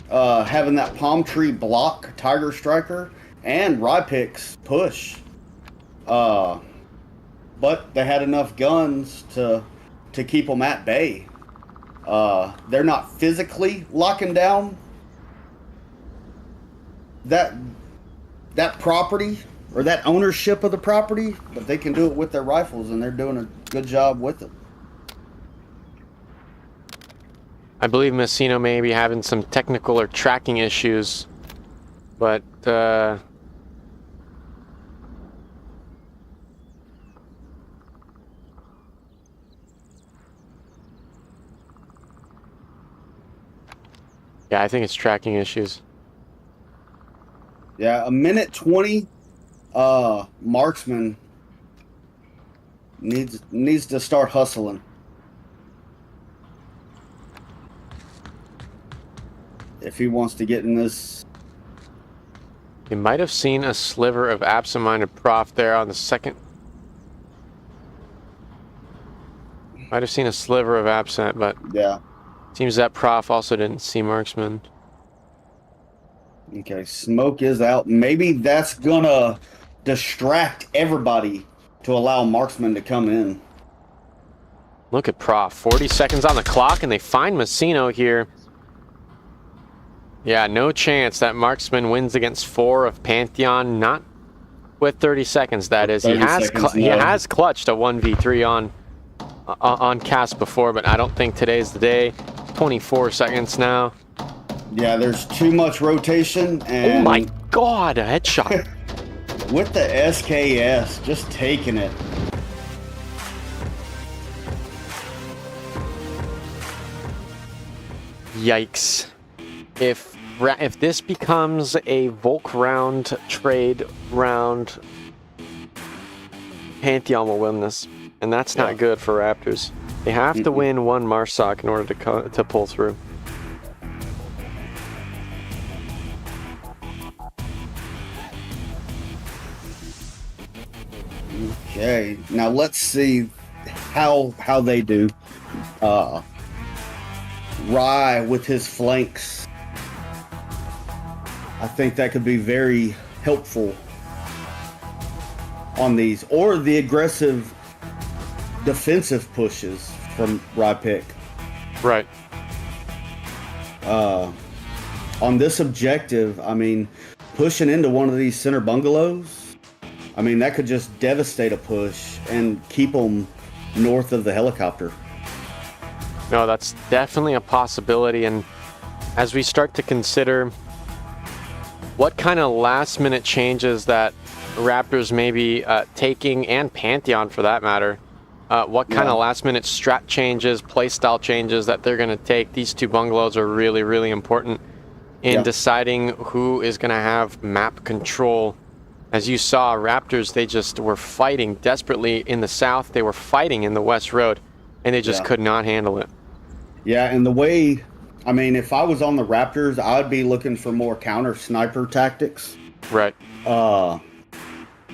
having that palm tree block Tiger Striker and Rypick's push. But they had enough guns to keep them at bay. They're not physically locking down that property or that ownership of the property, but they can do it with their rifles, and they're doing a good job with it. I believe Messino may be having some technical or tracking issues, but yeah, I think it's tracking issues. Yeah, a minute 20. Marksman needs to start hustling. If he wants to get in this. You might have seen a sliver of absent-minded prof there on the second. Might have seen a sliver of absent, but yeah, seems that prof also didn't see Marksman. Okay, smoke is out. Maybe that's gonna distract everybody to allow Marksman to come in. Look at prof. 40 seconds on the clock, and they find Messino here. Yeah, no chance that Marksman wins against 4 of Pantheon. Not with 30 seconds, that is. He has clutched a 1v3 on cast before, but I don't think today's the day. 24 seconds now. Yeah, there's too much rotation. And oh my god, a headshot. With the SKS, just taking it. Yikes. If this becomes a Volk round, trade round, Pantheon will win this. And that's not good for Raptors. They have to win one Marsoc in order to pull through. Okay, now let's see how they do. Rye with his flanks. I think that could be very helpful on these, or the aggressive defensive pushes from Rypick. Right. On this objective, I mean, pushing into one of these center bungalows, I mean, that could just devastate a push and keep them north of the helicopter. No, that's definitely a possibility. And as we start to consider what kind of last-minute changes that Raptors may be taking, and Pantheon for that matter, what kind of last-minute strat changes, playstyle changes that they're going to take, these two bungalows are really, really important in deciding who is going to have map control. As you saw, Raptors, they just were fighting desperately in the south. They were fighting in the West Road, and they just could not handle it. Yeah, and the way, I mean, if I was on the Raptors, I'd be looking for more counter sniper tactics. Right.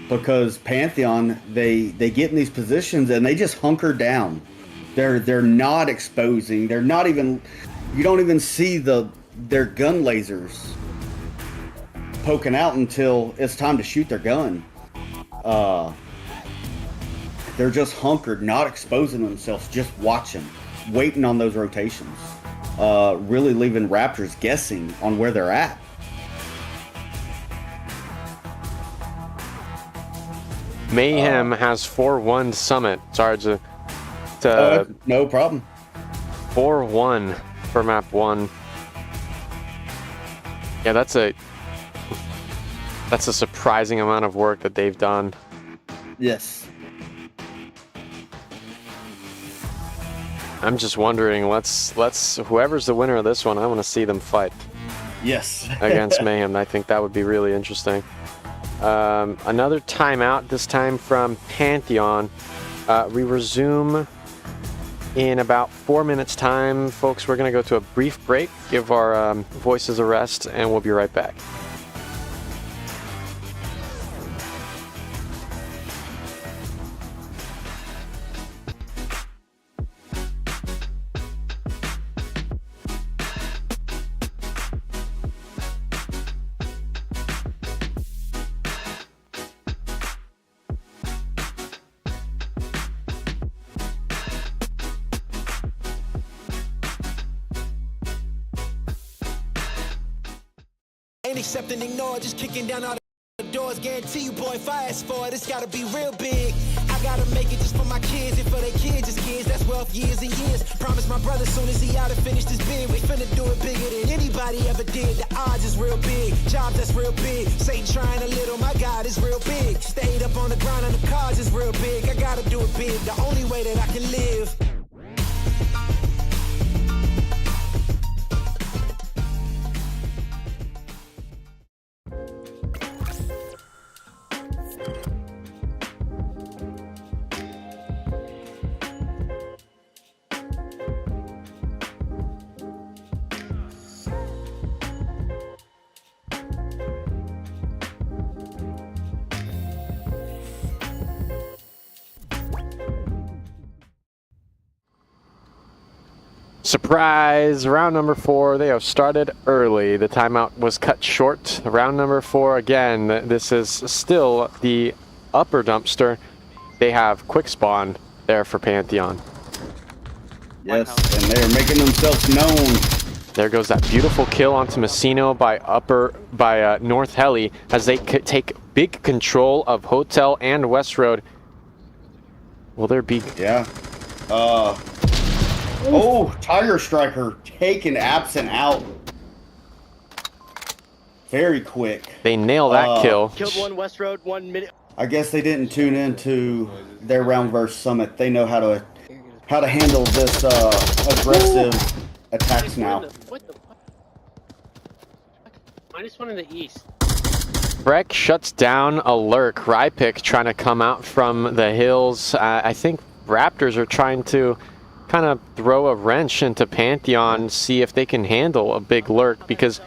Because Pantheon, they get in these positions and they just hunker down. They're not exposing. They're not even. You don't even see their gun lasers poking out until it's time to shoot their gun. They're just hunkered, not exposing themselves, just watching, waiting on those rotations. Really leaving Raptors guessing on where they're at. Mayhem has 4-1 Summit. Sorry to no problem. 4-1 for map 1. Yeah, that's a surprising amount of work that they've done. Yes. I'm just wondering, let's whoever's the winner of this one, I want to see them fight. Yes. Against Mayhem. I think that would be really interesting. Another timeout, this time from Pantheon. We resume in about 4 minutes time. Folks, we're going to go to a brief break, give our voices a rest, and we'll be right back. Ain't accepting, ignore, just kicking down all the doors. Guarantee you, boy, fast forward, it's gotta be real big. I gotta make it just for my kids and for their kids, just kids. That's wealth years and years. Promise my brother soon as he out and finish this bid, we finna do it bigger than anybody ever did. The odds is real big, jobs that's real big. Satan trying a little, my God is real big. Stayed up on the ground on the cards is real big. I gotta do it big, the only way that I can live. Surprise! Round number 4. They have started early. The timeout was cut short. Round number 4 again. This is still the upper dumpster. They have quick spawn there for Pantheon. Yes, and they're making themselves known. There goes that beautiful kill onto Messino by North Heli as they take big control of Hotel and West Road. Will there be? Yeah. Oh, Tiger Striker taking Absent out. Very quick. They nail that kill. Killed one West Road, 1 minute. I guess they didn't tune into their round versus Summit. They know how to handle this aggressive attacks now. What the fuck? -1 in the east. Breck shuts down a lurk. Rypick trying to come out from the hills. I think Raptors are trying to kind of throw a wrench into Pantheon, see if they can handle a big lurk, because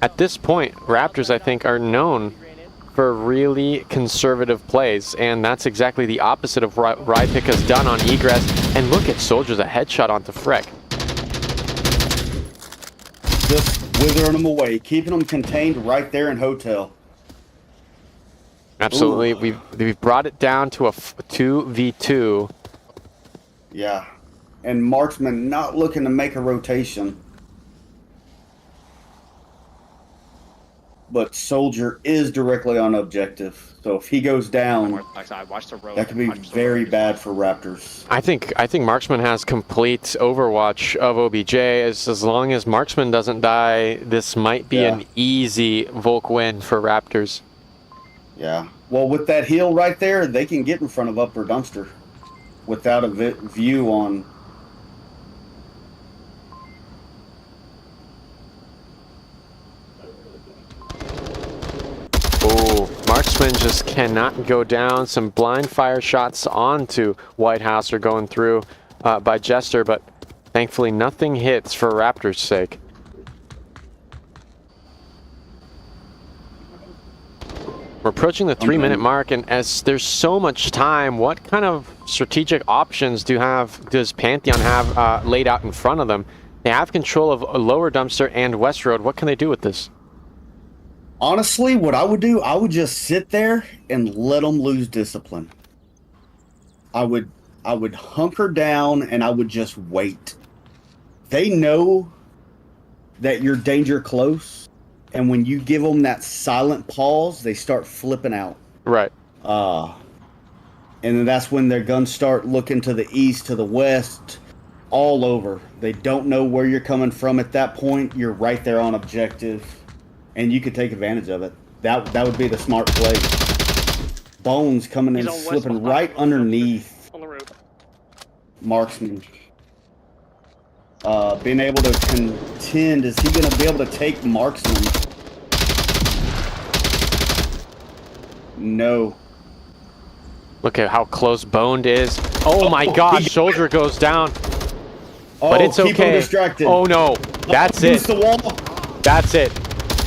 at this point, Raptors, I think, are known for really conservative plays, and that's exactly the opposite of what Rypick has done on Egress. And look at Soldiers, a headshot onto Freck. Just withering them away, keeping them contained right there in Hotel. Absolutely. We've brought it down to a 2v2. Yeah. And Marksman not looking to make a rotation. but Soldier is directly on objective. So if he goes down, Watch the road. that could be very bad for Raptors. I think Marksman has complete overwatch of OBJ. As long as Marksman doesn't die, this might be an easy Volk win for Raptors. Yeah. Well, with that hill right there, they can get in front of upper dumpster without a view on. Oh, Marksman just cannot go down. Some blind fire shots onto White House are going through by Jester, but thankfully nothing hits for Raptors' sake. We're approaching the 3-minute mark, and as there's so much time, what kind of strategic options does Pantheon have laid out in front of them? They have control of Lower Dumpster and West Road. What can they do with this? Honestly, what I would do, I would just sit there and let them lose discipline. I would hunker down and I would just wait. They know that you're danger close, and when you give them that silent pause, they start flipping out. Right. And then that's when their guns start looking to the east, to the west, all over. They don't know where you're coming from at that point. You're right there on objective, and you could take advantage of it. That would be the smart play. Bones coming in, slipping right underneath Marksman. Being able to contend, is he going to be able to take Marksman? No. Look at how close Boned is. Oh my gosh, Soldier goes down. But it's okay. Keep him distracted. Oh no, that's it. The wall. That's it.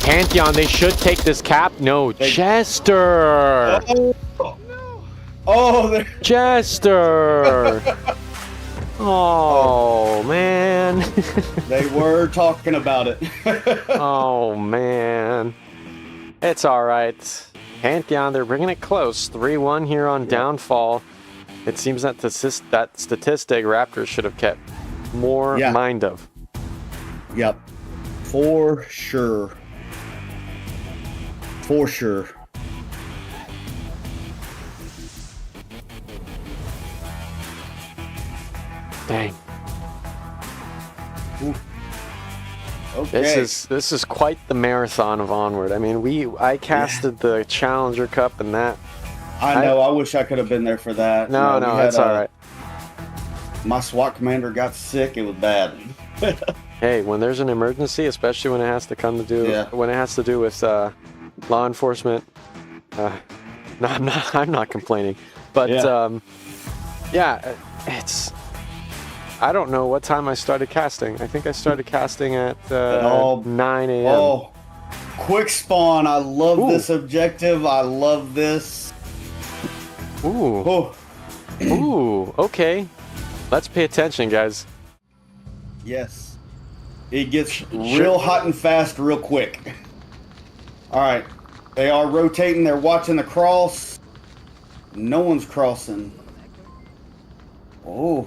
Pantheon, they should take this cap. No, Jester. Oh, Jester. Oh man. They were talking about it. Oh man. It's all right. Pantheon, they're bringing it close. 3-1 here on Downfall. It seems that that statistic Raptors should have kept more mind of. Yep. For sure. For sure. Dang. Ooh. Okay. This is quite the marathon of Onward. I mean, I casted the Challenger Cup and that. I know. I wish I could have been there for that. No, it's all right. My SWAT commander got sick. It was bad. Hey, when there's an emergency, especially when it has to when it has to do with law enforcement, no, I'm not complaining. But it's. I don't know what time I started casting. I think I started casting at 9 a.m. Oh, quick spawn. I love this objective. I love this. Ooh. Oh. Ooh, okay. Let's pay attention, guys. Yes. It gets real hot and fast real quick. All right. They are rotating. They're watching the cross. No one's crossing. Oh.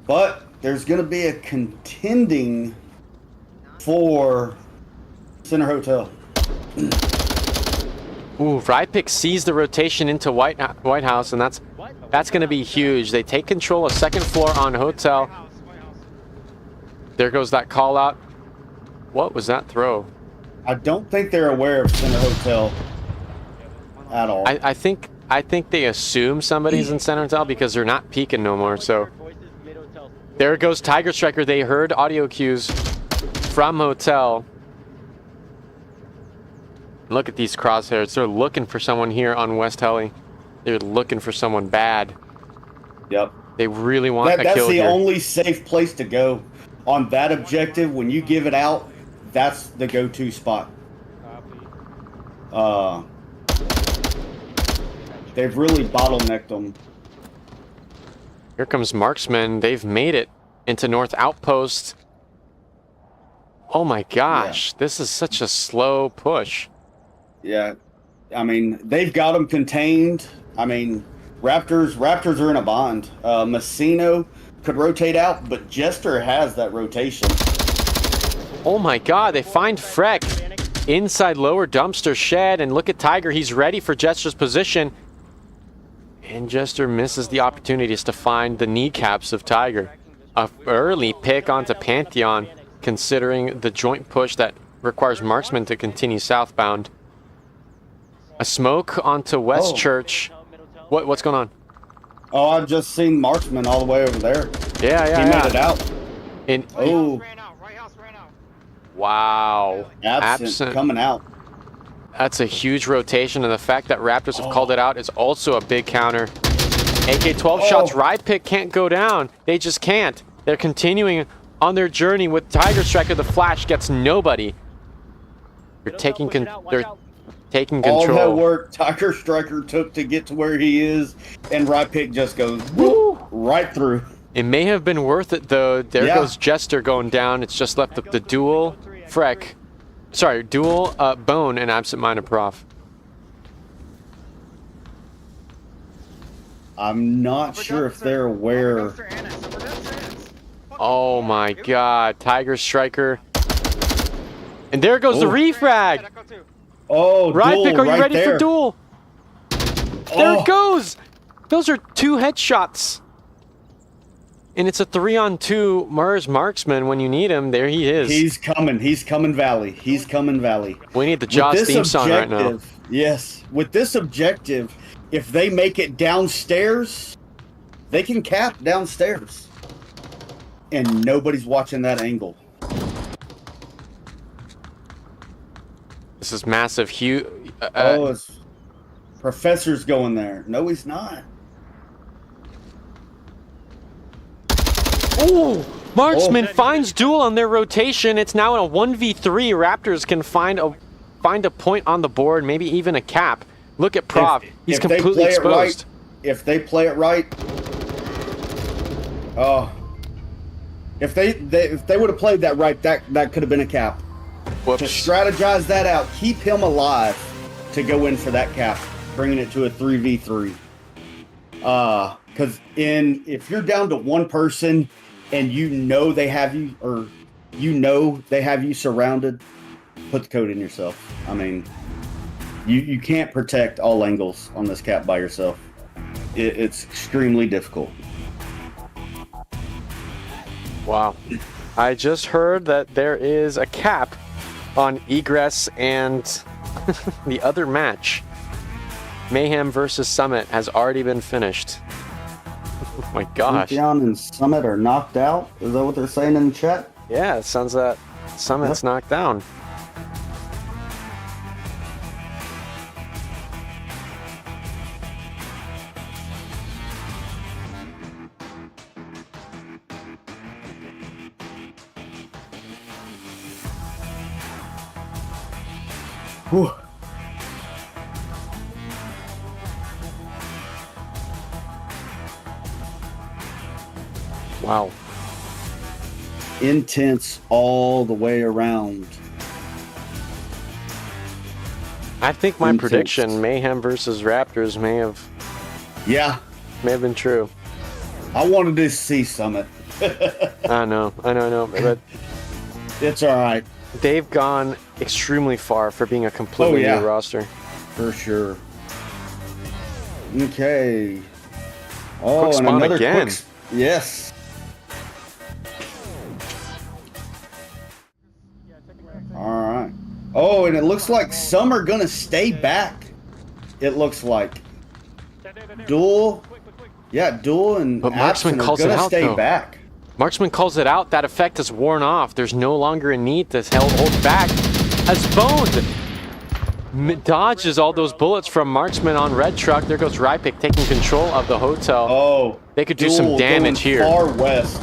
But there's going to be a contending for Center Hotel. Ooh, Vrypik sees the rotation into White House, and that's going to be huge. They take control of second floor on Hotel. There goes that call out. What was that throw? I don't think they're aware of Center Hotel at all. I think they assume somebody's in Center Hotel because they're not peeking no more. So there goes Tiger Striker. They heard audio cues from Hotel. Look at these crosshairs. They're looking for someone here on West Heli. They're looking for someone bad. Yep. They really want a kill That's the here. only safe place to go. On that objective, when you give it out, that's the go-to spot. They've really bottlenecked them. Here comes Marksman. They've made it into North Outpost. Oh my gosh, this is such a slow push. Yeah, I mean, they've got them contained. I mean, Raptors are in a bind. Messino could rotate out, but Jester has that rotation. Oh my god, they find Freck. inside lower dumpster shed, and look at Tiger. He's ready for Jester's position. And Jester misses the opportunities to find the kneecaps of Tiger. A early pick onto Pantheon, considering the joint push that requires Marksman to continue southbound. A smoke onto West Church. What's going on? Oh, I've just seen Marksman all the way over there. Yeah. He made it out. Wow. Absent coming out. That's a huge rotation, and the fact that Raptors have called it out is also a big counter. AK-12 shots, Rypick can't go down. They just can't. They're continuing on their journey with Tiger Striker. The flash gets nobody. They're taking control. All that work Tiger Striker took to get to where he is, and Rypick just goes whoop, right through. It may have been worth it, though. There goes Jester going down. It's just left the dual Freck. Sorry, dual Bone and Absent-Minded Prof. I'm not sure if they're aware. Oh my god, Tiger Striker. And there goes the refrag. Oh, Rypick, are you ready there for duel? There it goes. Those are 2 headshots. And it's a 3-on-2 Murs Marksman when you need him. There he is. He's coming. He's coming Valley. He's coming Valley. We need the Jaws theme song right now. Yes. With this objective, if they make it downstairs, they can cap downstairs. And nobody's watching that angle. This is massive. Huge. It's Professor's going there. No, he's not. Oh, Marksman finds duel on their rotation. It's now in a 1v3. Raptors can find a point on the board, maybe even a cap. Look at Prof. He's completely exposed. If they play it right, if they would have played that right, that could have been a cap. Whoops. To strategize that out, keep him alive to go in for that cap, bringing it to a 3v3. Because if you're down to one person and you know they have you, or you know they have you surrounded, put the code in yourself. I mean, you can't protect all angles on this cap by yourself. It's extremely difficult. Wow. I just heard that there is a cap on Egress and the other match. Mayhem versus Summit has already been finished. Oh my gosh. Pantheon and Summit are knocked out? Is that what they're saying in the chat? Yeah, it sounds that Summit's knocked down. Whew. Wow. Intense all the way around. I think my prediction, Mayhem versus Raptors, may have been true. I wanted to see Summit. I know, but it's all right. They've gone extremely far for being a completely new roster. For sure. Okay. Quick spawn and another again. Yes. All right. Oh, and it looks like some are gonna stay back. It looks like Duel. Yeah, Duel and But Marksman Absent calls are it gonna out, stay though. back. Marksman calls it out. That effect has worn off. There's no longer a need to hold back. As Bone dodges all those bullets from Marksman on Red Truck. There goes Rypick taking control of the hotel. Oh, they could do some damage here. Far west.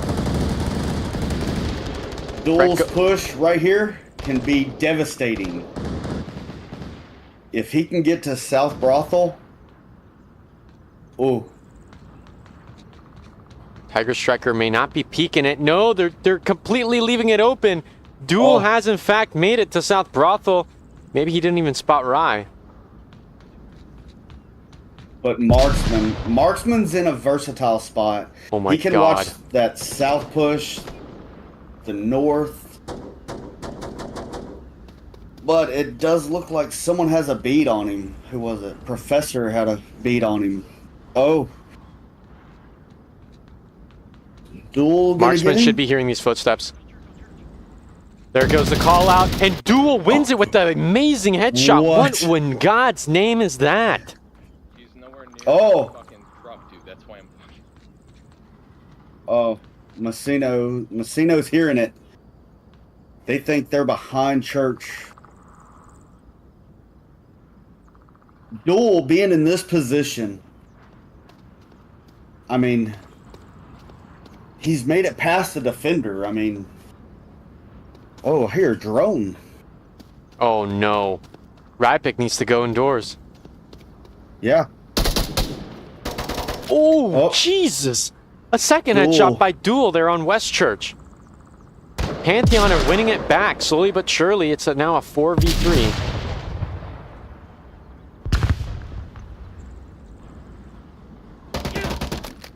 Duel's push right here can be devastating. If he can get to South Brothel, Tiger Striker may not be peeking it. No, they're completely leaving it open. Duel has in fact made it to South Brothel. Maybe he didn't even spot Rye. But Marksman's in a versatile spot. Oh my God. He can watch that south push, the north. but it does look like someone has a bead on him. Who was it? Professor had a bead on him. Oh. Duel gonna Marksman get him? should be hearing these footsteps. There goes the call out, and Duel wins it with the amazing headshot. What in God's name is that? He's nowhere near Oh. the fucking truck, dude. That's why I'm fucking... Oh, Messino's hearing it. They think they're behind church. Duel being in this position. I mean, he's made it past the defender. I mean, oh, I hear a drone. Oh no. Rypic needs to go indoors. Yeah. Oh, Jesus. A second headshot by Duel there on West Church. Pantheon are winning it back slowly but surely. It's now a 4v3.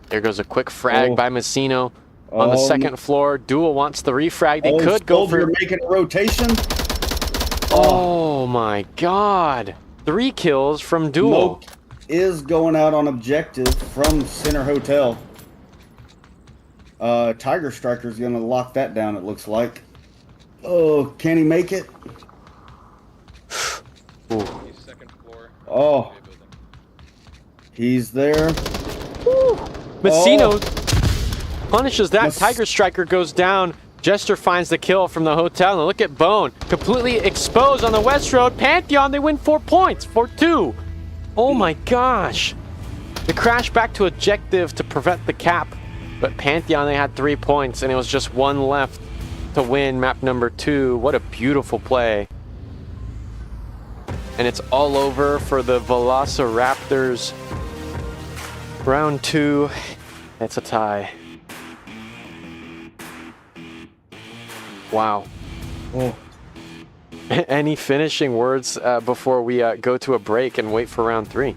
There goes a quick frag by Messino on the second floor. Duel wants the refrag. They could go for making a rotation. Oh my God. 3 kills from Duel. Smoke is going out on objective from Center Hotel. Tiger Striker's gonna lock that down, it looks like. Oh, can he make it? He's second floor. Oh. He's there. Messino punishes that. Tiger Striker goes down. Jester finds the kill from the hotel. And look at Bone. Completely exposed on the West Road. Pantheon, they win 4 points. 4-2. Oh my gosh. The crash back to objective to prevent the cap. But Pantheon, they had 3 points. And it was just 1 left to win map number 2. What a beautiful play. And it's all over for the Velociraptors. Round 2, it's a tie. Wow. Oh. Any finishing words before we go to a break and wait for round 3?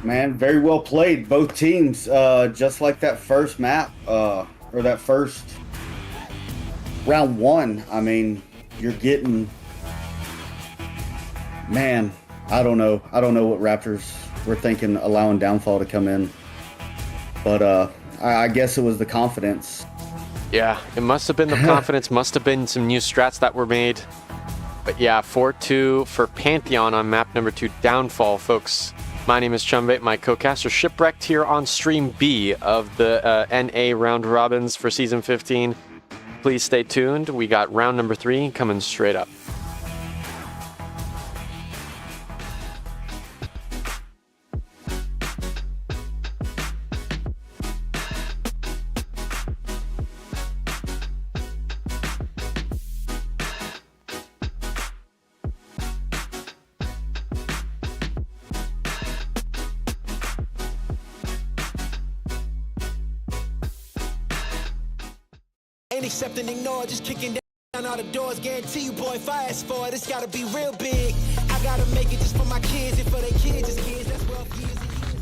Man, very well played. Both teams, just like that first map, or that first round 1. I mean, you're getting... Man, I don't know. I don't know what Raptors were thinking, allowing Downfall to come in. But I guess it was the confidence. Yeah, it must have been the confidence, must have been some new strats that were made. But yeah, 4-2 for Pantheon on map number 2, Downfall, folks. My name is Chumbate, my co-caster Shipwrecked here on stream B of the NA round robins for season 15. Please stay tuned. We got round number 3 coming straight up. Ain't accept and ignore, just kicking down all the doors. Guarantee you, boy, fast forward, it's gotta be real big. I gotta make it just for my kids and for their kids, just kids. That's 12 years and years.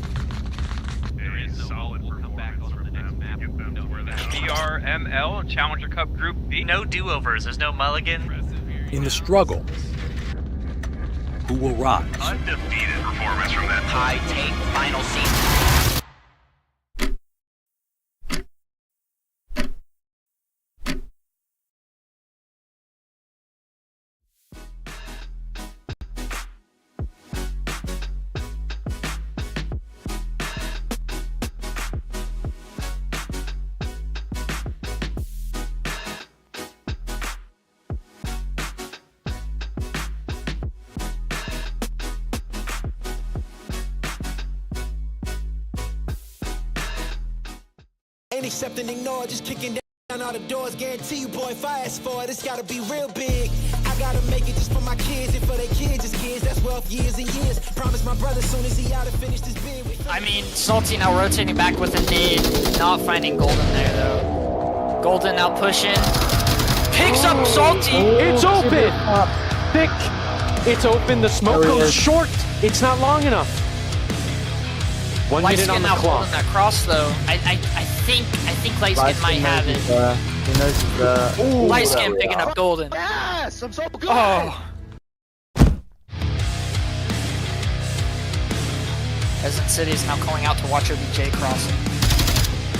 There is solid. We'll come back over the next map. BRML Challenger Cup Group B. No do-overs. There's no mulligan. In the struggle, who will rise? Undefeated performance from that high take final season. Ain't accept and ignore, just kicking down all the doors. Guarantee you, boy, fast forward, it's gotta be real big. I gotta make it just for my kids and for their kids, just kids. That's 12 years and years. Promise my brother soon as he out and finish this bid. I mean, Salty now rotating back with a nade. Not finding Golden there, though. Golden now pushing. Picks up Salty. It's open! Thick. It's open. The smoke goes short. It's not long enough. 1 minute on the clock. That cross, though. I think Lightskin might have it. He knows he's there. Lightskin picking up Golden. ass. I'm so good. Oh. Resident City is now calling out to watch OBJ crossing.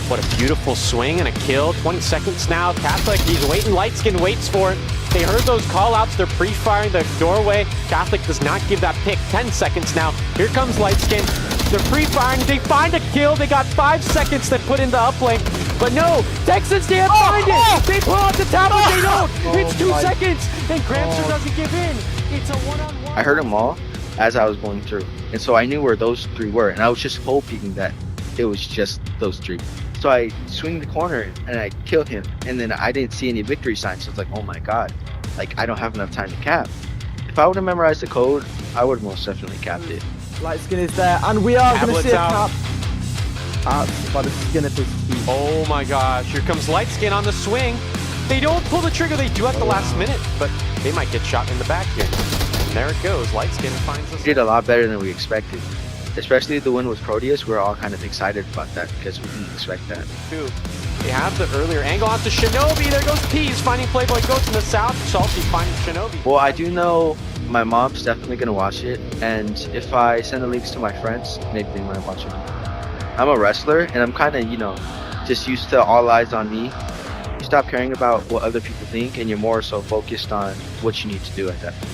What a beautiful swing and a kill. 20 seconds now. Catholic, he's waiting. Lightskin waits for it. They heard those call-outs. They're pre-firing the doorway. Catholic does not give that pick. 10 seconds now. Here comes Lightskin. They're pre-firing. They find a kill. They got 5 seconds to put in the uplink. But no, Texans can't find it. They pull out the top, but they don't. It's 2 seconds, and Gramster doesn't give in. It's a one-on-one. I heard them all as I was going through, and so I knew where those 3 were, and I was just hoping that it was just those 3. So I swing the corner and I killed him, and then I didn't see any victory signs. So it's like, oh my god, like I don't have enough time to cap. If I would have memorized the code, I would have most definitely capped it. Lightskin is there, and we are going to see a cap. By the skin of his teeth. Oh my gosh, here comes Lightskin on the swing. They don't pull the trigger, they do at the last minute, but they might get shot in the back here. And there it goes, Lightskin finds us. We did a lot better than we expected. Especially the win with Proteus, we're all kind of excited about that because we didn't expect that. They have the earlier angle onto Shinobi. There goes Peas finding Playboy Goats in the south. Salty finding Shinobi. Well, I do know my mom's definitely going to watch it, and if I send the links to my friends, maybe they might watch it. I'm a wrestler, and I'm kind of, just used to all eyes on me. You stop caring about what other people think, and you're more so focused on what you need to do at that point.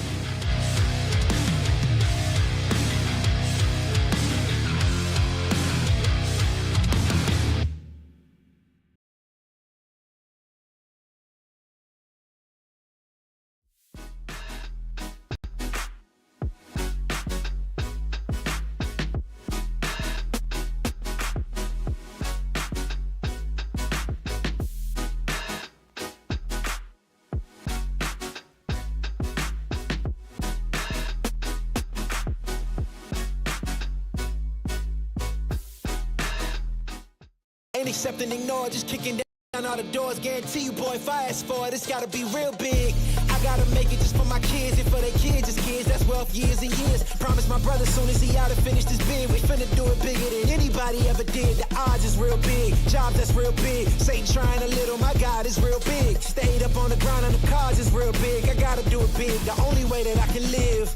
Ain't accepting, ignore, just kicking down all the doors. Guarantee you, boy, if I ask for it, it's gotta be real big. I gotta make it just for my kids and for their kids, just kids. That's wealth years and years. Promise my brother soon as he out and finish this bid, we finna do it bigger than anybody ever did. The odds is real big, jobs that's real big. Satan trying a little, my God is real big. Stayed up on the grind on the cards is real big. I gotta do it big, the only way that I can live.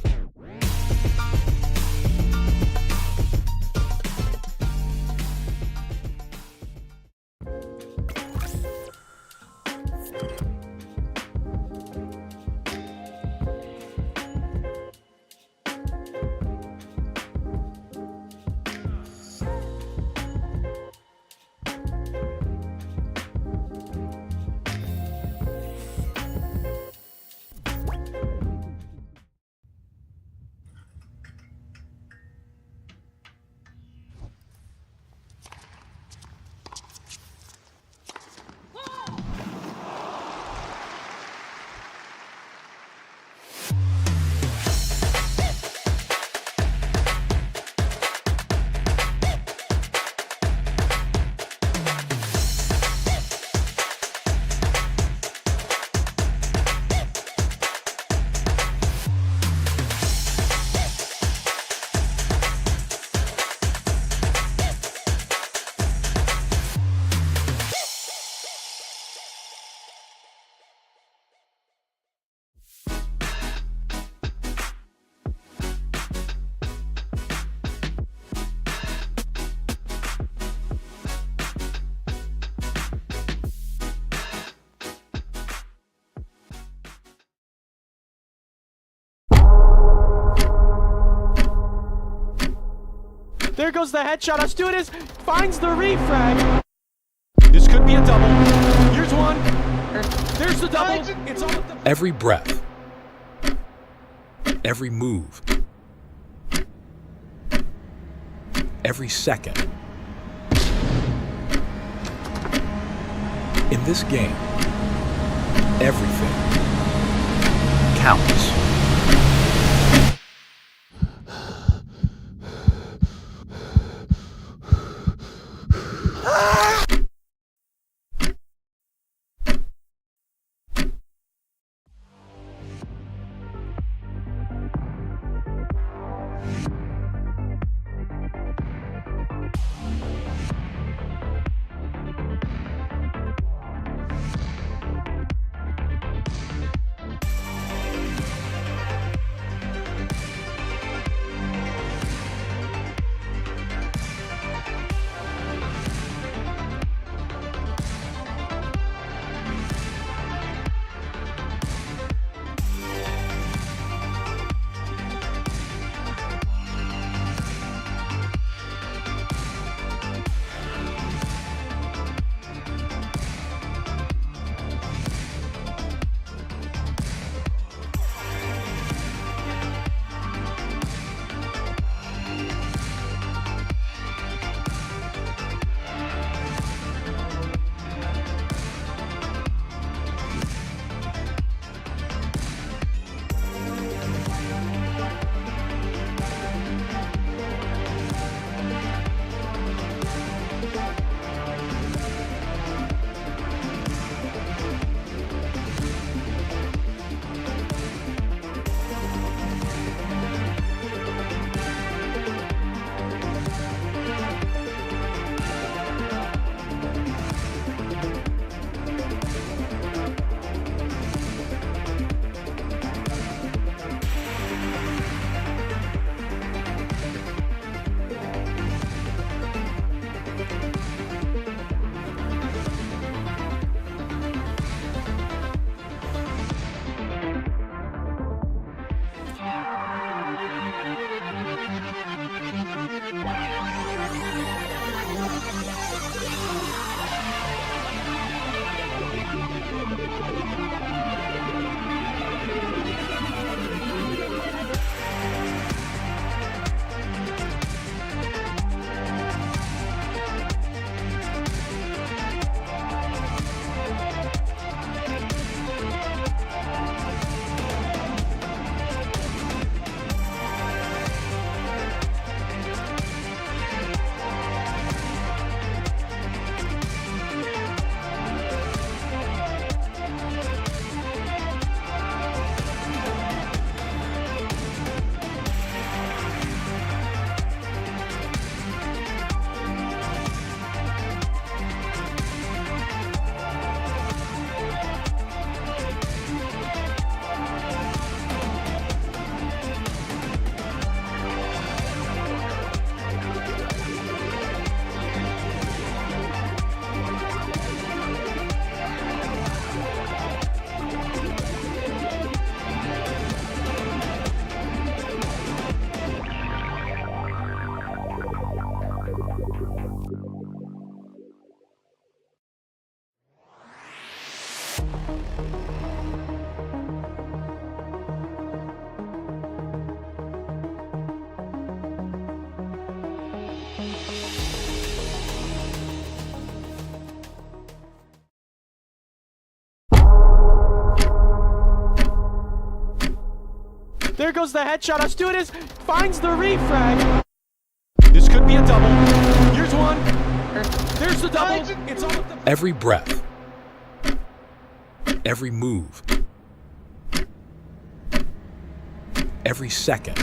There goes the headshot. Astutis finds the refrag. This could be a double. Here's one. There's the double. It's on the Every breath, every move, every second. In this game, everything counts. goes the headshot. Astutis finds the refrag. This could be a double. Here's one. There's the double. It's all with the... Every breath, every move, every second.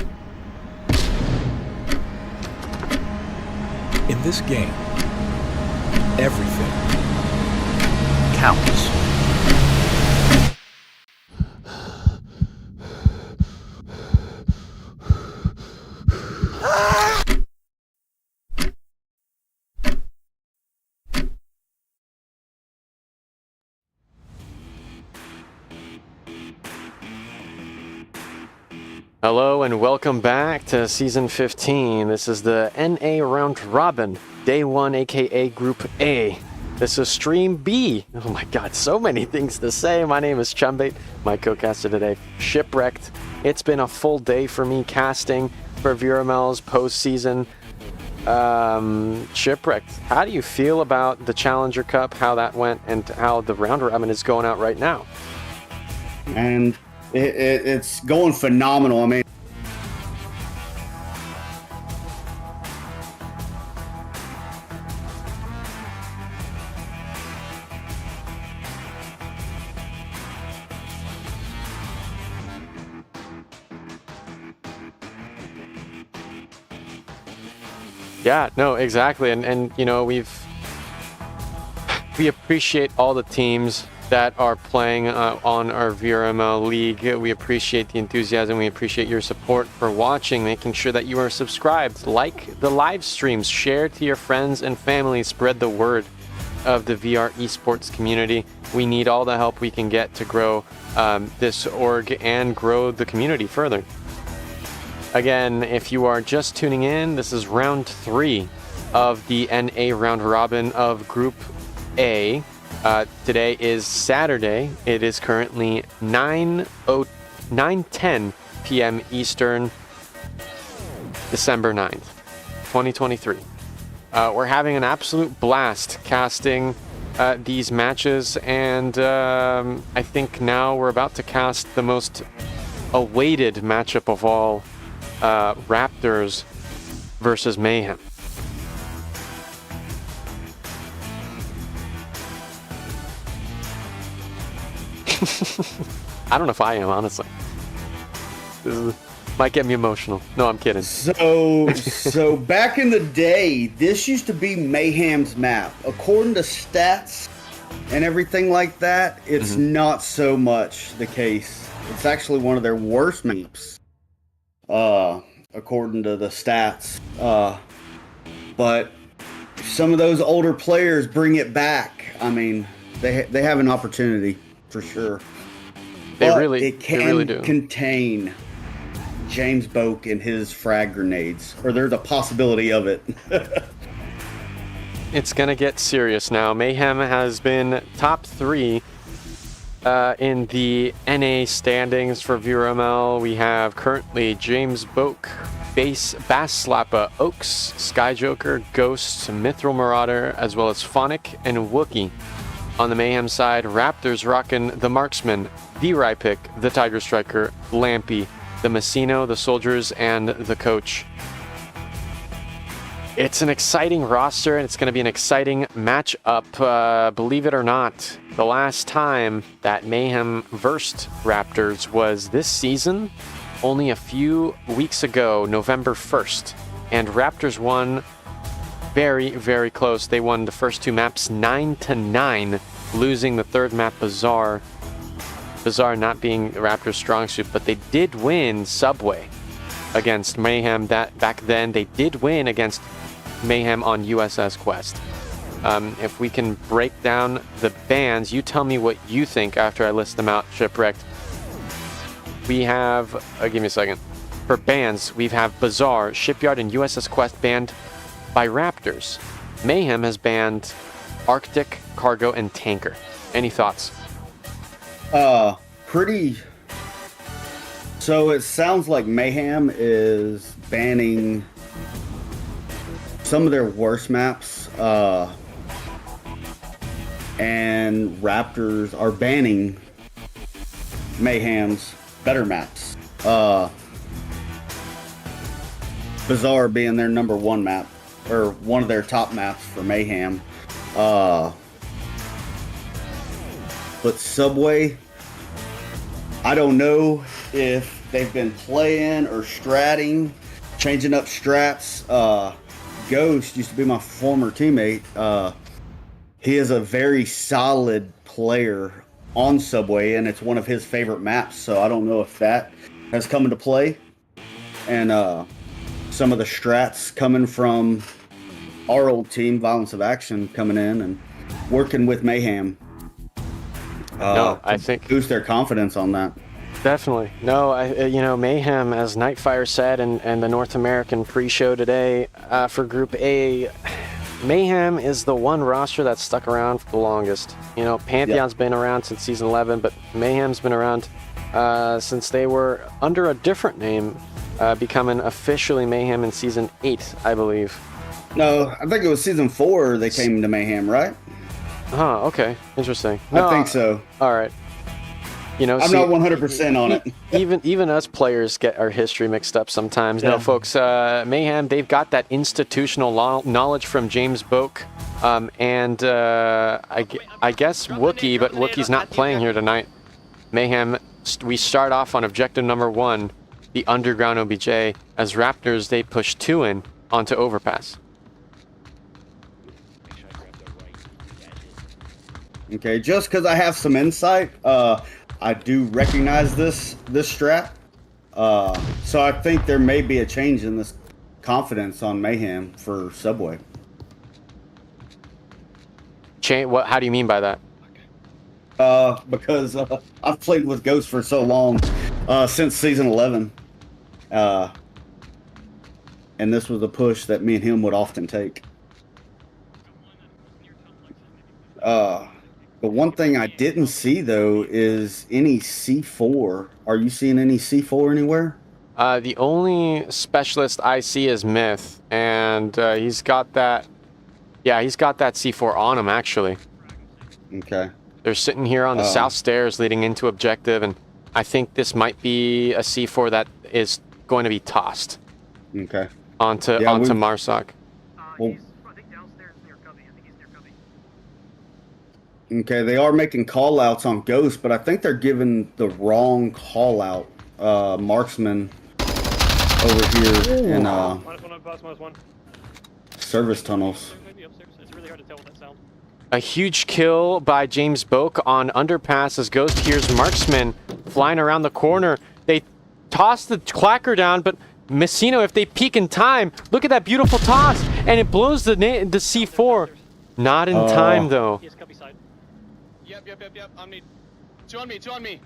In this game, everything counts. Hello and welcome back to Season 15. This is the NA Round Robin, Day 1, aka Group A. This is Stream B. Oh my god, so many things to say. My name is Chumbate, my co-caster today, Shipwrecked. It's been a full day for me casting for Viramel's postseason. Shipwrecked, how do you feel about the Challenger Cup, how that went, and how the Round Robin is going out right now? And it's going phenomenal. I mean, Yeah, no, exactly. And you know, we appreciate all the teams that are playing on our VRML league. We appreciate the enthusiasm. We appreciate your support for watching, making sure that you are subscribed, like the live streams, share to your friends and family, spread the word of the VR esports community. We need all the help we can get to grow this org and grow the community further. Again, if you are just tuning in, this is round 3 of the NA round robin of Group A. Today is Saturday. It is currently 9:10 p.m. Eastern, December 9th, 2023. We're having an absolute blast casting these matches, and I think now we're about to cast the most awaited matchup of all, Raptors versus Mayhem. I don't know if I am, honestly. This might get me emotional. No, I'm kidding. So back in the day, this used to be Mayhem's map. According to stats and everything like that, it's not so much the case. It's actually one of their worst maps, according to the stats. But some of those older players bring it back. I mean, they have an opportunity. For sure. They really do. Contain James Boak and his frag grenades, or there's a possibility of it. It's gonna get serious now. Mayhem has been top 3 in the NA standings for VRML. We have currently James Boak, Bass Slappa, Oaks, Skyjoker, Ghost, Mithril Marauder, as well as Phonic and Wookie. On the Mayhem side, Raptors rocking the Marksman, the Rypick, the Tiger Striker, Lampy, the Messino, the Soldiers, and the Coach. It's an exciting roster, and it's going to be an exciting matchup. Believe it or not, the last time that Mayhem versed Raptors was this season, only a few weeks ago, November 1st. And Raptors won very, very close. They won the first 2 maps 9-9, losing the third map, Bazaar. Bazaar not being Raptors' strong suit, but they did win Subway against Mayhem. That back then they did win against Mayhem on USS Quest. If we can break down the bans, you tell me what you think after I list them out, Shipwrecked. We have, give me a second. For bans, we have Bazaar, Shipyard, and USS Quest banned by Raptors. Mayhem has banned Arctic, Cargo, and Tanker. Any thoughts? Pretty. So it sounds like Mayhem is banning some of their worst maps, and Raptors are banning Mayhem's better maps. Bazaar being their #1 map, or one of their top maps for Mayhem. But Subway, I don't know if they've been playing or stratting, changing up strats. Ghost used to be my former teammate. He is a very solid player on Subway, and it's one of his favorite maps. So I don't know if that has come into play. And some of the strats coming from our old team, Violence of Action, coming in and working with Mayhem. No, I think boost their confidence on that. Definitely. No, Mayhem, as Nightfire said, and the North American pre-show today for Group A, Mayhem is the one roster that's stuck around for the longest. Pantheon's been around since season 11, but Mayhem's been around since they were under a different name, becoming officially Mayhem in season 8, I believe. No, I think it was season 4 they came to Mayhem, right? Huh, okay. Interesting. I think so. All right. I'm not 100% on it. even us players get our history mixed up sometimes. Yeah. No, folks, Mayhem, they've got that institutional knowledge from James Boak, and I guess Wookie, but Wookie's not playing here tonight. Mayhem, we start off on objective #1, the Underground OBJ, as Raptors, they push 2 in onto Overpass. Okay, just because I have some insight, I do recognize this strat. So I think there may be a change in this confidence on Mayhem for Subway. What? How do you mean by that? Because I've played with Ghost for so long, since season 11. And this was a push that me and him would often take. The one thing I didn't see, though, is any C4. Are you seeing any C4 anywhere? The only specialist I see is Myth, and he's got that... Yeah, he's got that C4 on him, actually. Okay. They're sitting here on the south stairs leading into objective, and I think this might be a C4 that is going to be tossed. Okay. Onto Marsoc. Well, okay, they are making call-outs on Ghost, but I think they're giving the wrong call-out. Marksman over here in service tunnels. A huge kill by James Boak on Underpass as Ghost hears Marksman flying around the corner. They toss the clacker down, but Messino, if they peek in time, look at that beautiful toss, and it blows the C4. Not in time, though. Yep. On me. Two on me.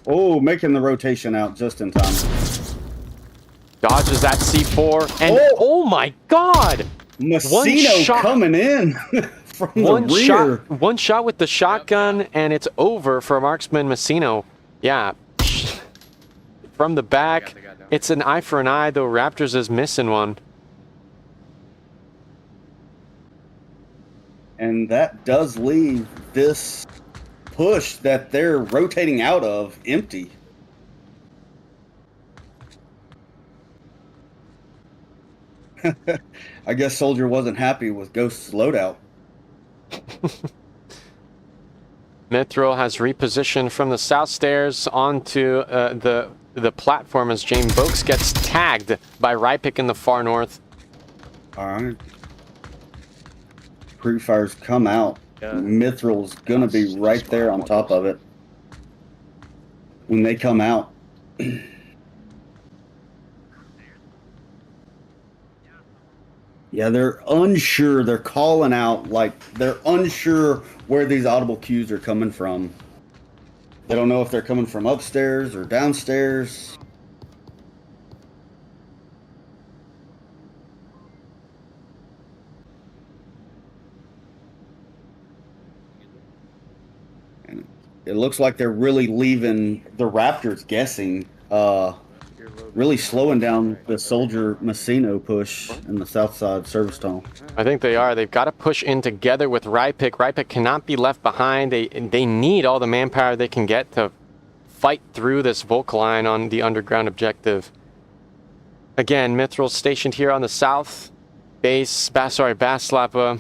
Oh, making the rotation out just in time. Dodges that C4, and oh my God! Messino coming in from the rear. One shot with the shotgun, and it's over for Marksman Messino. Yeah. From the back, it's an eye for an eye, though Raptors is missing one. And that does leave this push that they're rotating out of empty. I guess Soldier wasn't happy with Ghost's loadout. Mithril has repositioned from the south stairs onto the platform as James Boaks gets tagged by Rypic in the far north. All right. Pre-fires come out. Yeah. Mithril's gonna be right there on top of it when they come out. Yeah, they're unsure. They're calling out like they're unsure where these audible cues are coming from. They don't know if they're coming from upstairs or downstairs. And it looks like they're really leaving the Raptors guessing. Really slowing down the Soldier Messino push in the south side service tunnel. I think they are. They've got to push in together with Rypic. Rypic cannot be left behind. They need all the manpower they can get to fight through this Volk line on the underground objective. Again, Mithril stationed here on the south base. Bass Slappa.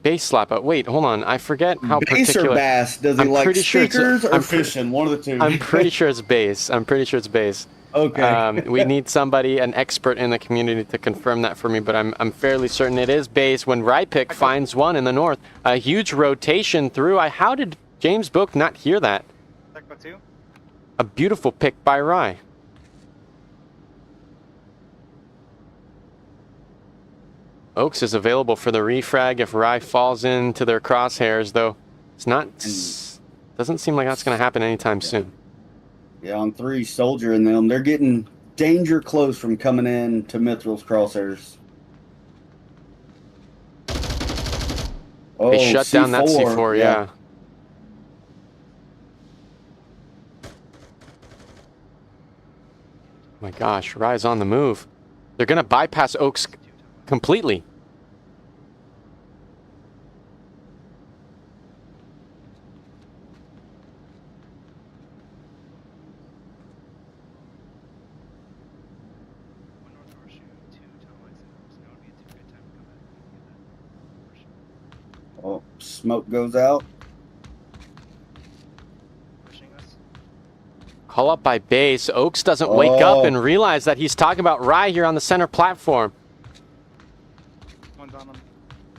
Base Slappa. Wait, hold on. I forget how Base particular. or bass? Does he like stickers or fishing? One of the two. I'm pretty sure it's base. I'm pretty sure it's base. Okay. We need somebody, an expert in the community, to confirm that for me, but I'm fairly certain it is base. When Rypick finds one in the north, a huge rotation through. How did James Book not hear that? A beautiful pick by Rye. Oaks is available for the refrag if Rye falls into their crosshairs, though it's not. Doesn't seem like that's going to happen anytime soon. Yeah, on 3, Soldier and them, they're getting danger close from coming in to Mithril's crosshairs. Oh, They shut down that C4, yeah. My gosh, Rye's on the move. They're going to bypass Oaks completely. Oh, smoke goes out. Call up by base. Oaks doesn't wake up and realize that he's talking about Rye here on the center platform.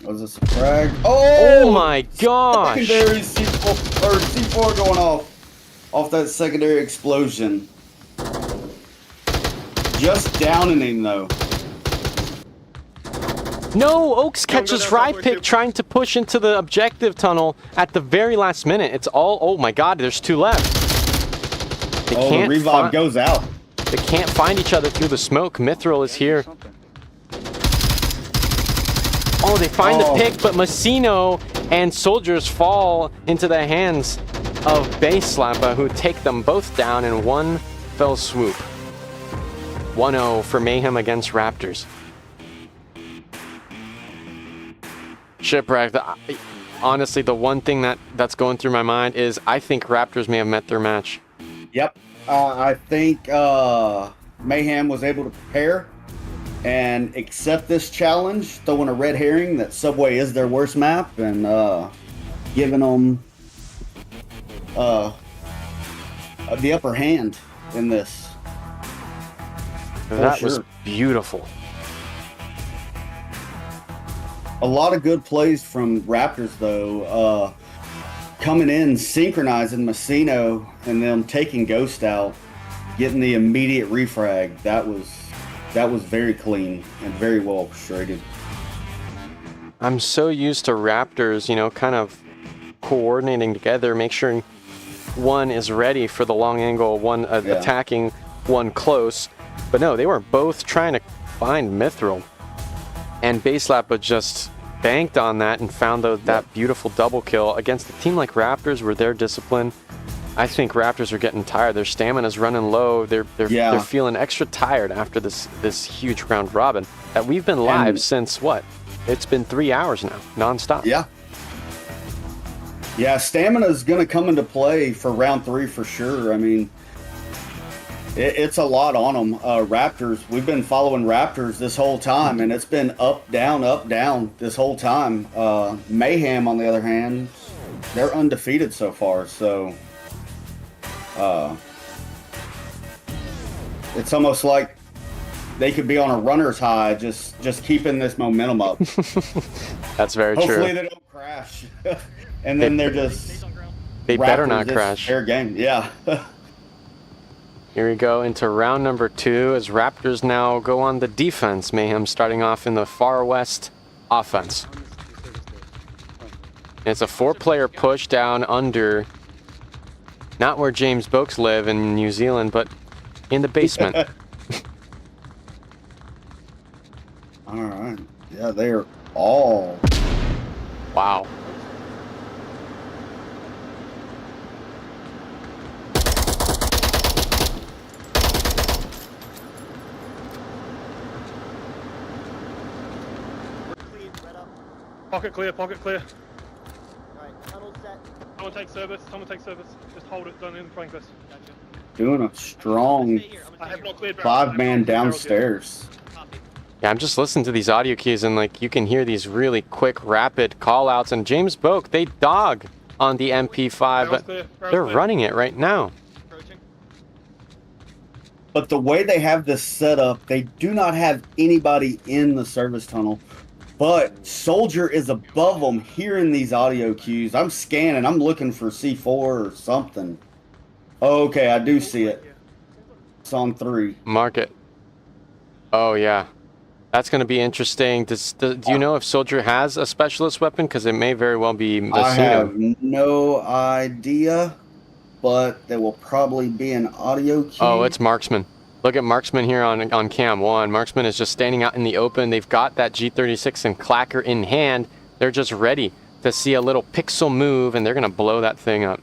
Was this a frag? Oh my gosh! Secondary C4 going off that secondary explosion. Just downing him though. No, Oaks catches Rypick trying to push into the objective tunnel at the very last minute. It's all, oh my god, there's 2 left. They the revive goes out. They can't find each other through the smoke. Mithril is here. Oh, they find the pick, but Messino and Soldiers fall into the hands of Base Slappa, who take them both down in one fell swoop. 1-0 for Mayhem against Raptors. Shipwreck. Honestly, the one thing that's going through my mind is I think Raptors may have met their match. Yep. I think Mayhem was able to prepare and accept this challenge, throwing a red herring that Subway is their worst map, and giving them the upper hand in this. That was beautiful. A lot of good plays from Raptors, though. Coming in, synchronizing Messino, and them taking Ghost out, getting the immediate refrag. That was very clean and very well orchestrated. I'm so used to Raptors, you know, kind of coordinating together, make sure one is ready for the long angle, one attacking, one close. But no, they were both trying to find Mithril. And Base Slappa just banked on that and found that beautiful double kill against a team like Raptors where they're disciplined. I think Raptors are getting tired. Their stamina's running low. They're feeling extra tired after this huge round robin that we've been live since what? It's been 3 hours now, nonstop. Yeah. Yeah, stamina's going to come into play for round 3 for sure. I mean, it's a lot on them. Raptors, we've been following Raptors this whole time, and it's been up, down this whole time. Mayhem, on the other hand, they're undefeated so far, so it's almost like they could be on a runner's high, just keeping this momentum up. That's very true. Hopefully they don't crash, and then they're just. They better not crash. Fair game, yeah. Here we go into round number 2 as Raptors now go on the defense. Mayhem starting off in the far west offense. And it's a 4-player push down under, not where James Boaks live in New Zealand, but in the basement. All right. Yeah, they're all. Wow. Pocket clear, pocket clear. Alright, tunnel set. Someone take service, just hold it, don't even flank us. Gotcha. doing a strong I have no clear 5-man downstairs. Yeah, I'm just listening to these audio cues and like you can hear these really quick, rapid call outs. And James Boak, they dog on the MP5, but they're running it right now. But the way they have this set up, they do not have anybody in the service tunnel. But Soldier is above them hearing these audio cues. I'm scanning. I'm looking for C4 or something. Okay, I do see it. It's on 3. Mark it. Oh, yeah. That's going to be interesting. Do you know if Soldier has a specialist weapon? Because it may very well be Messina. I have no idea, but there will probably be an audio cue. Oh, it's Marksman. Look at Marksman here on cam 1. Marksman is just standing out in the open. They've got that G36 and Clacker in hand. They're just ready to see a little pixel move, and they're going to blow that thing up.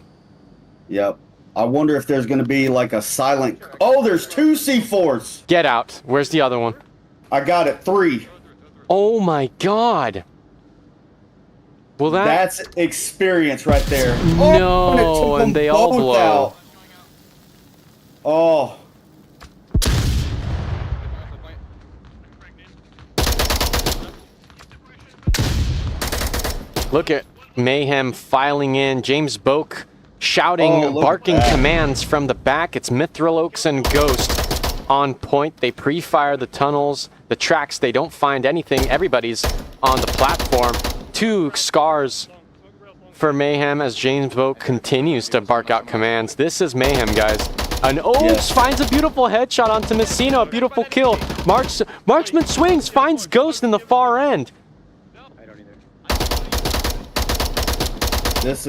Yep. I wonder if there's going to be like a silent... Oh, there's 2 C4s. Get out. Where's the other one? I got it. 3. Oh, my God. Well, that's experience right there. No, and they all blow. Out. Oh. Look at Mayhem filing in. James Boak shouting, barking commands from the back. It's Mithril Oaks and Ghost on point. They pre-fire the tunnels, the tracks. They don't find anything. Everybody's on the platform. 2 scars for Mayhem as James Boak continues to bark out commands. This is Mayhem, guys. And Oaks finds a beautiful headshot onto Messina. A beautiful kill. Marksman swings, finds Ghost in the far end. This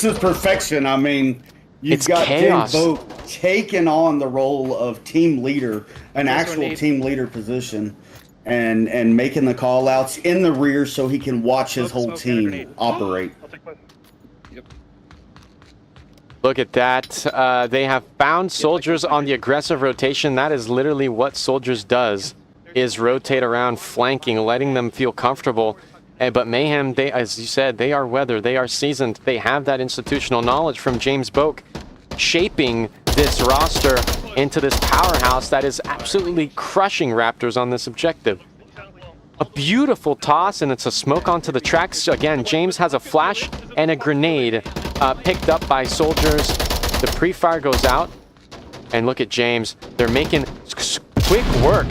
is perfection. I mean, you've got James Boak taking on the role of team leader, an actual team leader position, and making the call outs in the rear so he can watch his whole team operate. Look at that. They have found Soldiers on the aggressive rotation. That is literally what Soldiers does, is rotate around, flanking, letting them feel comfortable. But Mayhem, they, as you said, they are weathered, they are seasoned, they have that institutional knowledge from James Boak, shaping this roster into this powerhouse that is absolutely crushing Raptors on this objective. A beautiful toss, and it's a smoke onto the tracks. Again, James has a flash and a grenade picked up by Soldiers. The pre-fire goes out, and look at James. They're making quick work.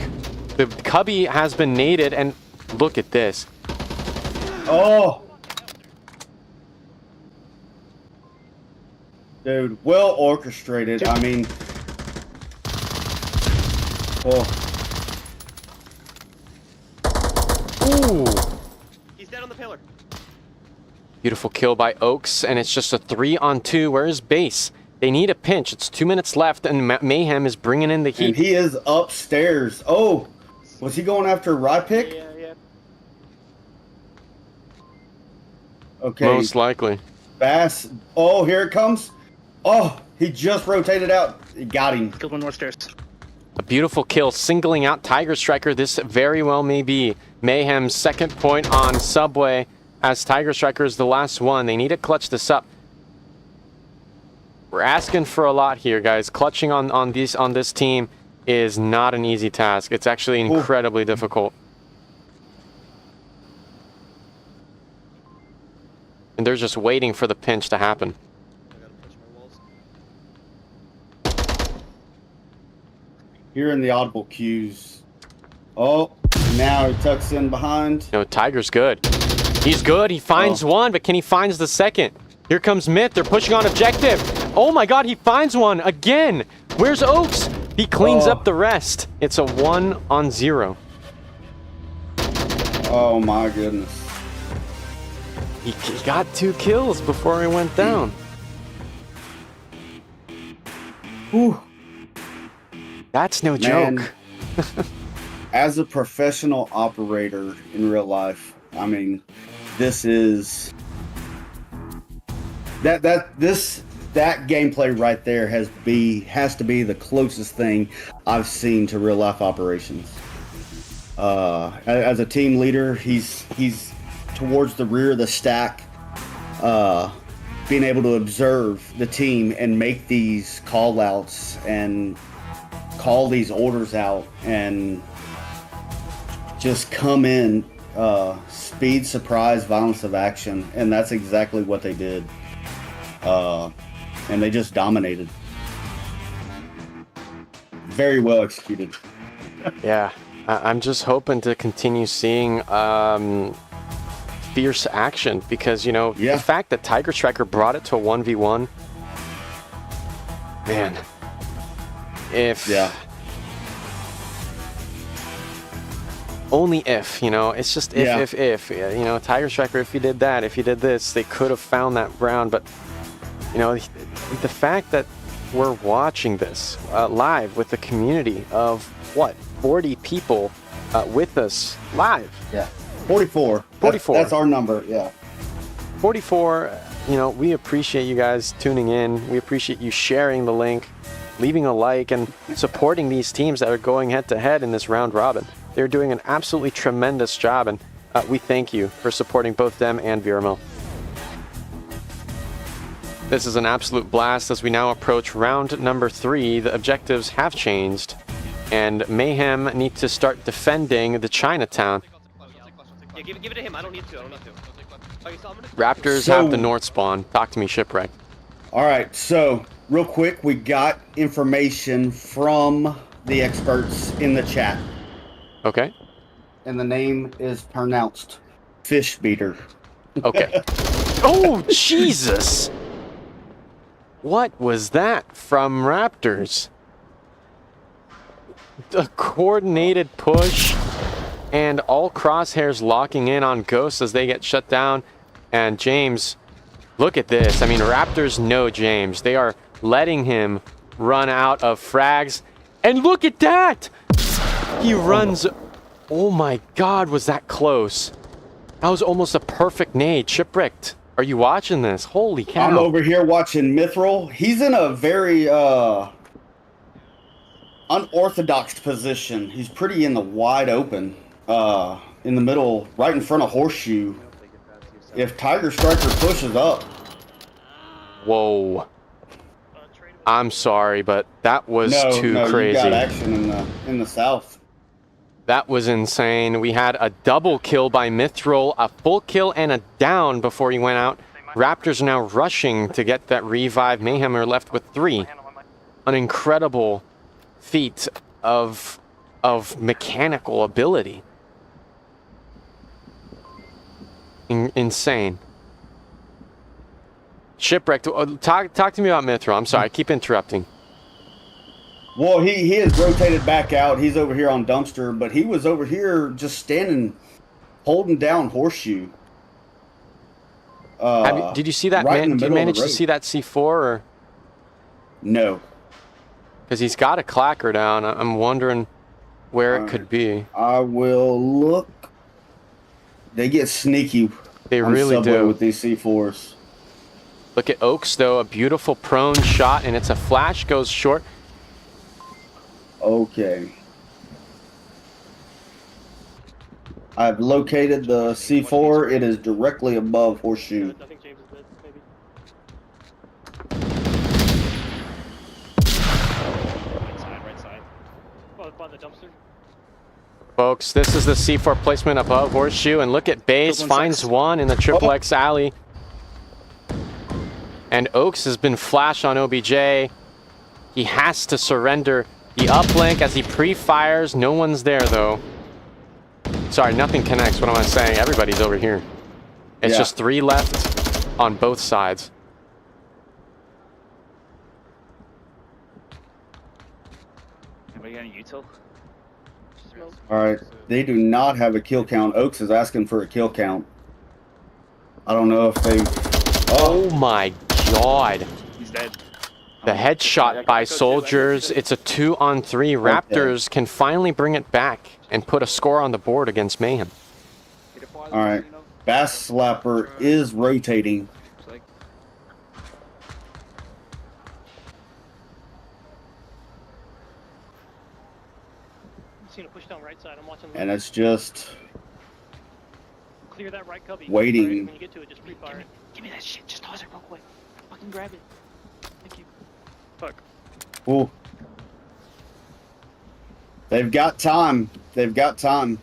The cubby has been naded, and look at this. Oh, dude, well orchestrated. I mean, Ooh. He's dead on the pillar. Beautiful kill by Oaks, and it's just a 3-on-2. Where is base? They need a pinch. It's 2 minutes left, and Mayhem is bringing in the heat. And he is upstairs. Oh, was he going after Rypick? Yeah. Okay. Most likely. Bass. Oh, here it comes. Oh, he just rotated out. He got him. Killed one more stairs. A beautiful kill, singling out Tiger Striker. This very well may be Mayhem's second point on Subway, as Tiger Striker is the last one. They need to clutch this up. We're asking for a lot here, guys. Clutching on this team is not an easy task. It's actually incredibly difficult. And they're just waiting for the pinch to happen. Hearing the audible cues. Oh, now he tucks in behind. No, Tiger's good. He's good. He finds one, but can he find the second? Here comes Myth. They're pushing on objective. Oh my God, he finds one again. Where's Oaks? He cleans up the rest. It's a 1-on-0. Oh my goodness. He got 2 kills before he went down. Ooh. That's no joke. As a professional operator in real life, I mean, this is that gameplay right there has to be the closest thing I've seen to real life operations. As a team leader, he's towards the rear of the stack, being able to observe the team and make these call outs and call these orders out and just come in, speed, surprise, violence of action. And that's exactly what they did. And they just dominated. Very well executed. Yeah, I'm just hoping to continue seeing fierce action because, you know, the fact that Tiger Striker brought it to a 1v1, man, if... Only if, you know, it's just if, you know, Tiger Striker, if you did that, if you did this, they could have found that round. But, you know, the fact that we're watching this live with the community of, what, 40 people with us live. Yeah, 44. 44. That's our number, yeah. 44, you know, we appreciate you guys tuning in. We appreciate you sharing the link, leaving a like, and supporting these teams that are going head-to-head in this round robin. They're doing an absolutely tremendous job, and we thank you for supporting both them and Viramo. This is an absolute blast as we now approach round number 3. The objectives have changed, and Mayhem need to start defending the Chinatown. Yeah, give it to him. I don't need to. Okay, so Raptors have the north spawn. Talk to me, Shipwreck. All right, so real quick, we got information from the experts in the chat. Okay. And the name is pronounced Fish Beater. Okay. Oh, Jesus! What was that from Raptors? A coordinated push and all crosshairs locking in on Ghost as they get shut down. And James, look at this. I mean, Raptors know James. They are letting him run out of frags. And look at that! He runs... Oh my God, was that close? That was almost a perfect nade. Shipwrecked. Are you watching this? Holy cow. I'm over here watching Mithril. He's in a very unorthodox position. He's pretty in the wide open. In the middle, right in front of Horseshoe. If Tiger Striker pushes up. Whoa. I'm sorry, but that was too crazy. You got action in the south. That was insane. We had a double kill by Mithril, a full kill and a down before he went out. Raptors are now rushing to get that revive. Mayhem are left with 3. An incredible feat of mechanical ability. Insane. Shipwrecked. Talk to me about Mithril. I'm sorry, I keep interrupting. Well, he has rotated back out. He's over here on Dumpster, but he was over here just standing, holding down Horseshoe. Did you see that? Right Did you manage to see that C4? Or? No. Because he's got a clacker down. I'm wondering where it could be. I will look. They get sneaky. They really do with these C4s. Look at Oaks, though. A beautiful prone shot, and it's a flash. Goes short. Okay. I've located the C4. It is directly above Horseshoe. I think James is dead, maybe. Right side. Oh, by the dumpster. Folks, this is the C4 placement above Horseshoe, and look at Baze finds one in the Triple X alley. And Oaks has been flashed on OBJ. He has to surrender the uplink as he pre-fires. No one's there, though. Sorry, nothing connects. What am I saying? Everybody's over here. It's just 3 left on both sides. Anybody got any util? Alright, they do not have a kill count. Oaks is asking for a kill count. I don't know if they... Oh my God. He's dead. The headshot by Soldiers. It's a 2-on-3. Raptors can finally bring it back and put a score on the board against Mayhem. Alright, Bass Slapper is rotating. Seen a push down right side. I'm watching. And it's just Clear that right cubby. waiting. When you get to it, just pre-fire it. Give me that shit. Just toss it real quick. Fucking grab it. Thank you. Fuck. Ooh. They've got time. They've got time.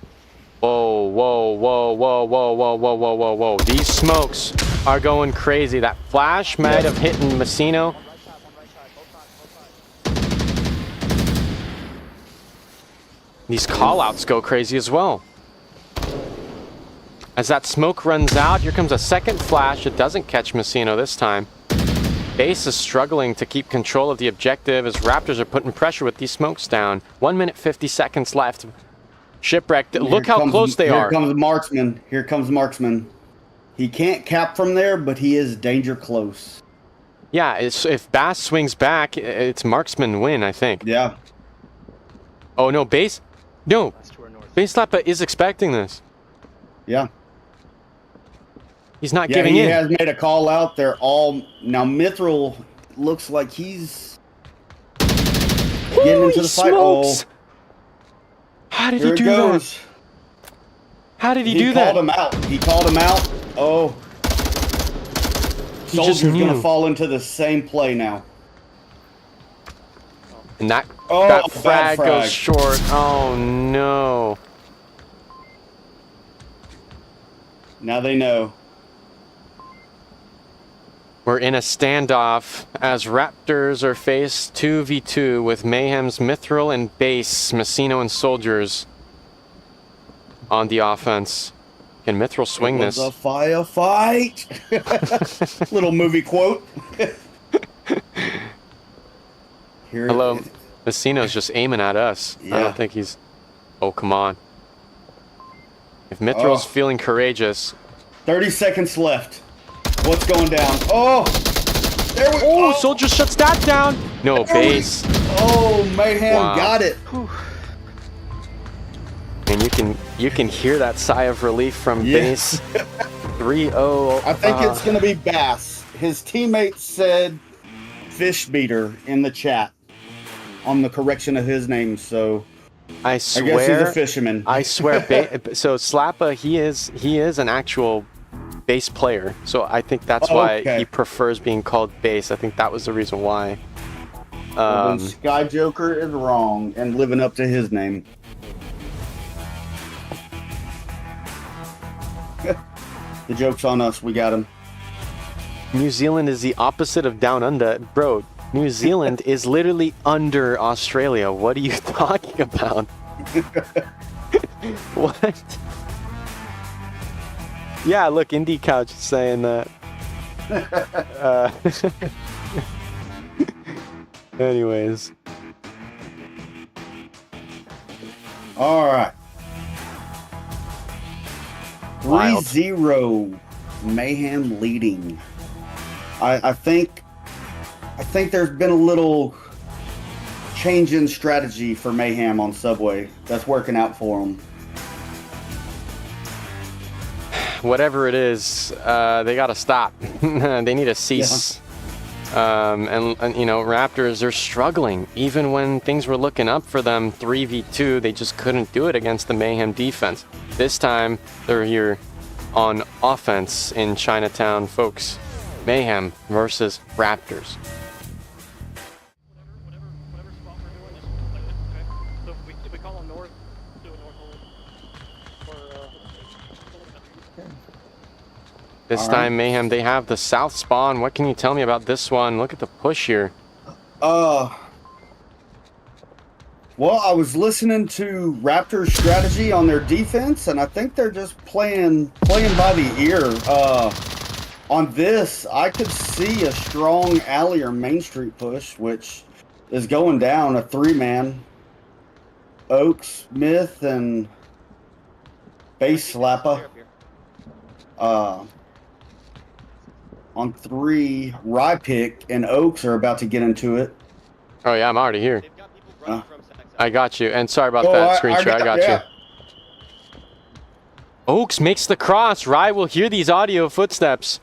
Whoa, whoa, whoa, whoa, whoa, whoa, whoa, whoa, whoa, whoa. These smokes are going crazy. That flash might have hit Messino. These callouts go crazy as well. As that smoke runs out, here comes a second flash. It doesn't catch Messino this time. Base is struggling to keep control of the objective as Raptors are putting pressure with these smokes down. 1 minute 50 seconds left. Shipwrecked. Look how close they are. Here comes Marksman. Here comes Marksman. He can't cap from there, but he is danger close. Yeah, if Bass swings back, it's Marksman win, I think. Yeah. Oh, no, Base... No, Base Slappa is expecting this. Yeah. He's not giving in. He has made a call out. They're all... Now, Mithril looks like he's getting into the fight. Smokes. Oh. How did he do that? How did he do that? He called him out. He called him out. Oh. Soldier's going to fall into the same play now. And that frag goes short. Oh, no. Now they know. We're in a standoff as Raptors are faced 2v2 with Mayhem's Mithril and Base, Messino and Soldiers on the offense. Can Mithril swing this? It was a firefight. Little movie quote. Hello. Messino's just aiming at us. Yeah. I don't think he's... Oh, come on. If Mithril's feeling courageous... 30 seconds left. What's going down? Oh! There we go! Oh, Soldier shuts that down! No, Base. Oh, Mayhem got it. And you can hear that sigh of relief from Base. 3-0. I think it's going to be Bass. His teammates said Fish Beater in the chat on the correction of his name, so I swear, I guess he's a fisherman. I swear. So Slappa, he is an actual bass player. So I think that's why he prefers being called Bass. I think that was the reason why. Well, then Sky Joker is wrong and living up to his name. The joke's on us. We got him. New Zealand is the opposite of Down Under. Bro, New Zealand is literally under Australia. What are you talking about? What? Yeah, look, Indie Couch is saying that. Anyways. All right. 3-0 Mayhem leading. I think there's been a little change in strategy for Mayhem on Subway that's working out for them. Whatever it is, they got to stop. They need to cease. Yeah. And you know, Raptors are struggling. Even when things were looking up for them 3v2, they just couldn't do it against the Mayhem defense. This time, they're here on offense in Chinatown, folks. Mayhem versus Raptors. Whatever spot we're doing is okay. So if we call them north, do it north only. This time, Mayhem, they have the south spawn. What can you tell me about this one? Look at the push here. Well, I was listening to Raptors' strategy on their defense, and I think they're just playing by the ear. On this, I could see a strong alley or Main Street push, which is going down a 3-man. Oaks, Myth, and Base Slappa. On 3, Rypick and Oaks are about to get into it. Oh yeah, I'm already here. I got you. And sorry about that screen share. I got you. Oaks makes the cross. Rye will hear these audio footsteps.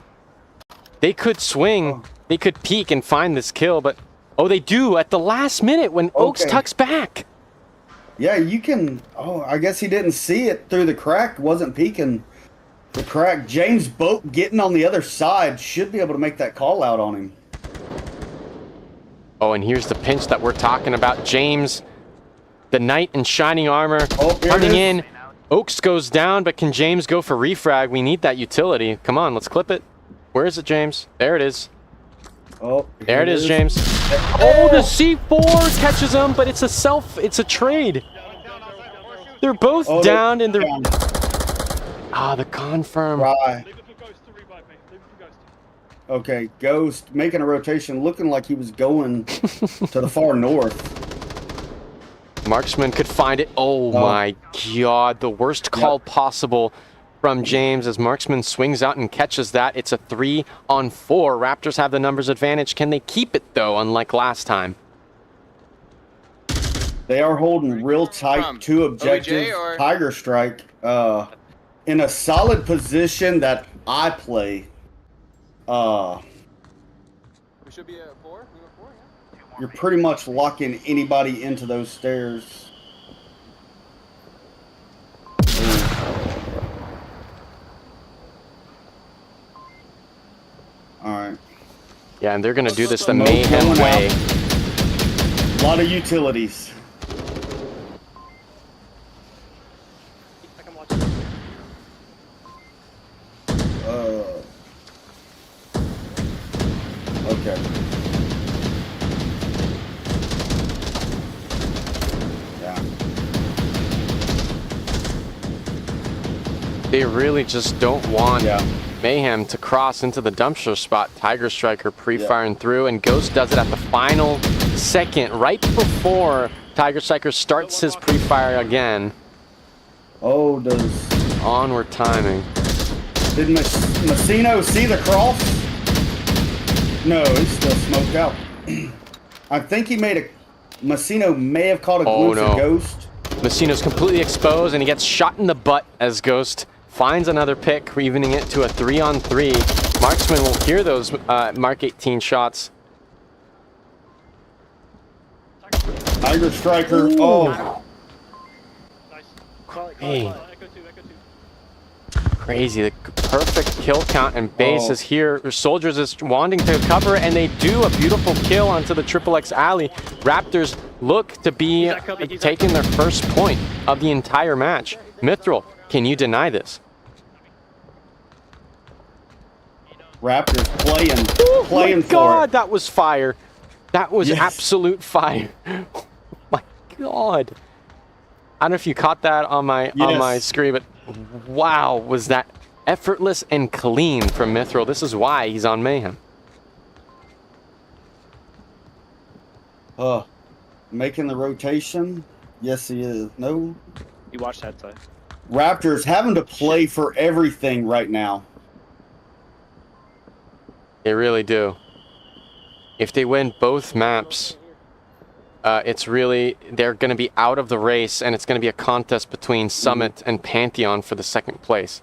They could swing. They could peek and find this kill, but oh, they do at the last minute when Oaks tucks back. Yeah, you can. Oh, I guess he didn't see it through the crack. Wasn't peeking. The crack. James Boat getting on the other side should be able to make that call out on him. Oh, and here's the pinch that we're talking about. James, the knight in shining armor, here turning it is. in. Oaks goes down, but can James go for refrag? We need that utility. Come on, let's clip it. Where is it, James? There it is. Oh, there it is, James. Oh, the C4 catches him, but it's a trade. They're both down, and they're... Ah, the confirm. Right. Okay, Ghost making a rotation, looking like he was going to the far north. Marksman could find it. Oh my God, the worst call possible from James as Marksman swings out and catches that. It's a 3-on-4. Raptors have the numbers advantage. Can they keep it though, unlike last time? They are holding real tight to objectives. Tiger Strike in a solid position that I play. We should be at 4. We were 4, yeah. You're pretty much locking anybody into those stairs. All right. Yeah, and they're going to do this the Mayhem way. A lot of utilities. Okay. Yeah. They really just don't want Mayhem to cross into the dumpster spot. Tiger Striker pre-firing through, and Ghost does it at the final second, right before Tiger Striker starts his pre-fire again. Oh, does Onward timing. Did Messino see the cross? No, he's still smoked out. I think he made a... Messino may have caught a glimpse of Ghost. Messino's completely exposed, and he gets shot in the butt as Ghost finds another pick, evening it to a 3-on-3. Marksman will hear those Mark 18 shots. Tiger Striker. Ooh. Oh. Hey. Crazy. The perfect kill count and base is here. Soldiers is wanting to cover, and they do a beautiful kill onto the XXX alley. Raptors look to be taking their first point of the entire match. Mithril, can you deny this? Raptors playing Oh my for God, it. that was fire. That was absolute fire. Oh my God. I don't know if you caught that on my screen, but wow, was that effortless and clean from Mithril. This is why he's on Mayhem. Making the rotation. Yes, he is. No. You watched that side. Raptors having to play for everything right now. They really do. If they win both maps, it's really, they're going to be out of the race, and it's going to be a contest between Summit and Pantheon for the second place.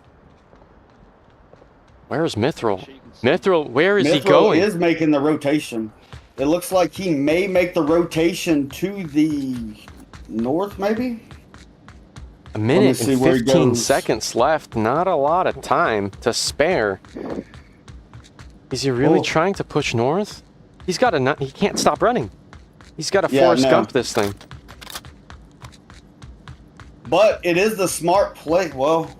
Where is Mithril? Mithril, where is he going? Mithril is making the rotation. It looks like he may make the rotation to the north, maybe? A minute and 15 seconds left. Not a lot of time to spare. Is he really trying to push north? He's got to, he can't stop running. He's got to Forrest Gump this thing. But it is the smart play. Well,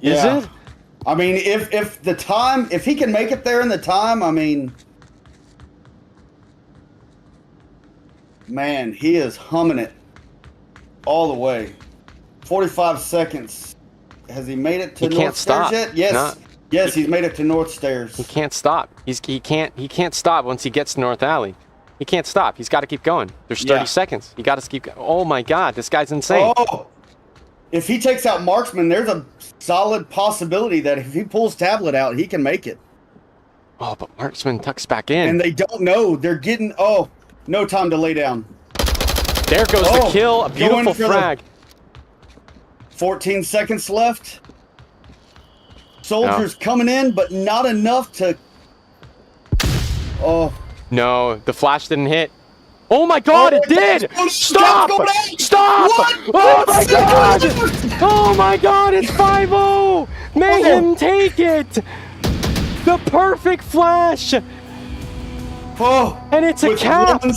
is it? I mean, if the time, if he can make it there in the time, I mean, man, he is humming it all the way. 45 seconds. Has he made it to north stairs yet? Yes. Yes, he's made it to north stairs. He can't stop. He can't stop once he gets to North Alley. He can't stop. He's got to keep going. There's 30 seconds. You got to keep going. Oh my God, this guy's insane. Oh, if he takes out Marksman, there's a solid possibility that if he pulls Tablet out, he can make it. Oh, but Marksman tucks back in. And they don't know. They're getting, no time to lay down. There goes the kill. A beautiful frag. 14 seconds left. Soldiers coming in, but not enough to... No, the flash didn't hit. Oh my God, it did! Stop! Stop! Oh my God! Oh my God, it's 5-0! Mayhem take it! The perfect flash! Oh, And it's a with cap! 1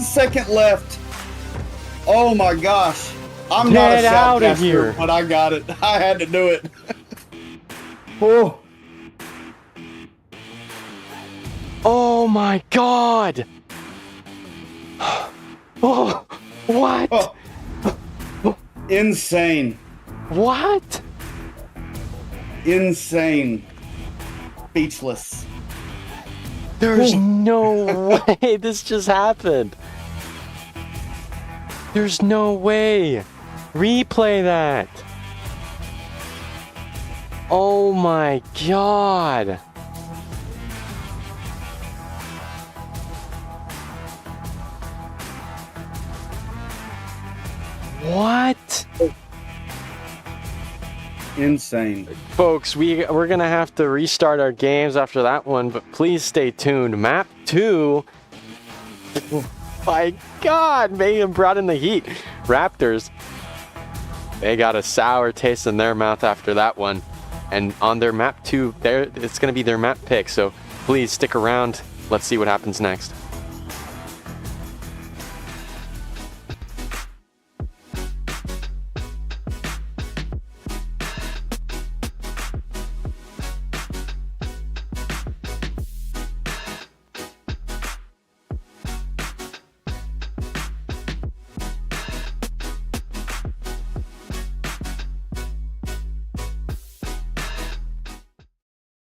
second left. Oh my gosh. I'm not a Get outta shoutcaster, here. but I got it. I had to do it. Oh. Oh my God! Oh, what? Oh. Insane. What? Insane. Speechless. There's no way this just happened. There's no way. Replay that. Oh my God. What? Insane. Folks, we're gonna have to restart our games after that one, but please stay tuned. Map 2. My God, Mayhem brought in the heat. Raptors, they got a sour taste in their mouth after that one. And on their map 2, it's gonna be their map pick, so please stick around. Let's see what happens next.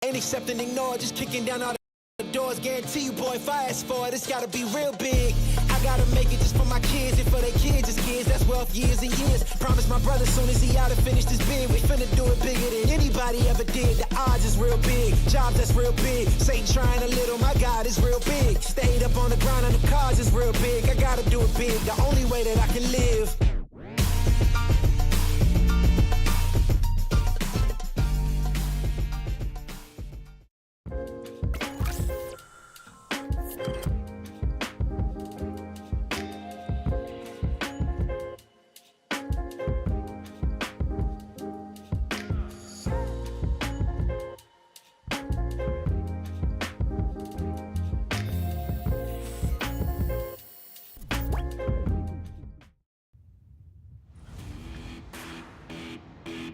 Ain't accepting, ignore, just kicking down all the doors. Guarantee you, boy, if I ask for it, it's gotta be real big. I gotta make it just for my kids and for their kids' kids. That's wealth years and years. Promise my brother soon as he out and finish this bid, we finna do it bigger than anybody ever did. The odds is real big, jobs that's real big. Satan trying a little, my God is real big. Stayed up on the ground on the cars is real big. I gotta do it big, the only way that I can live.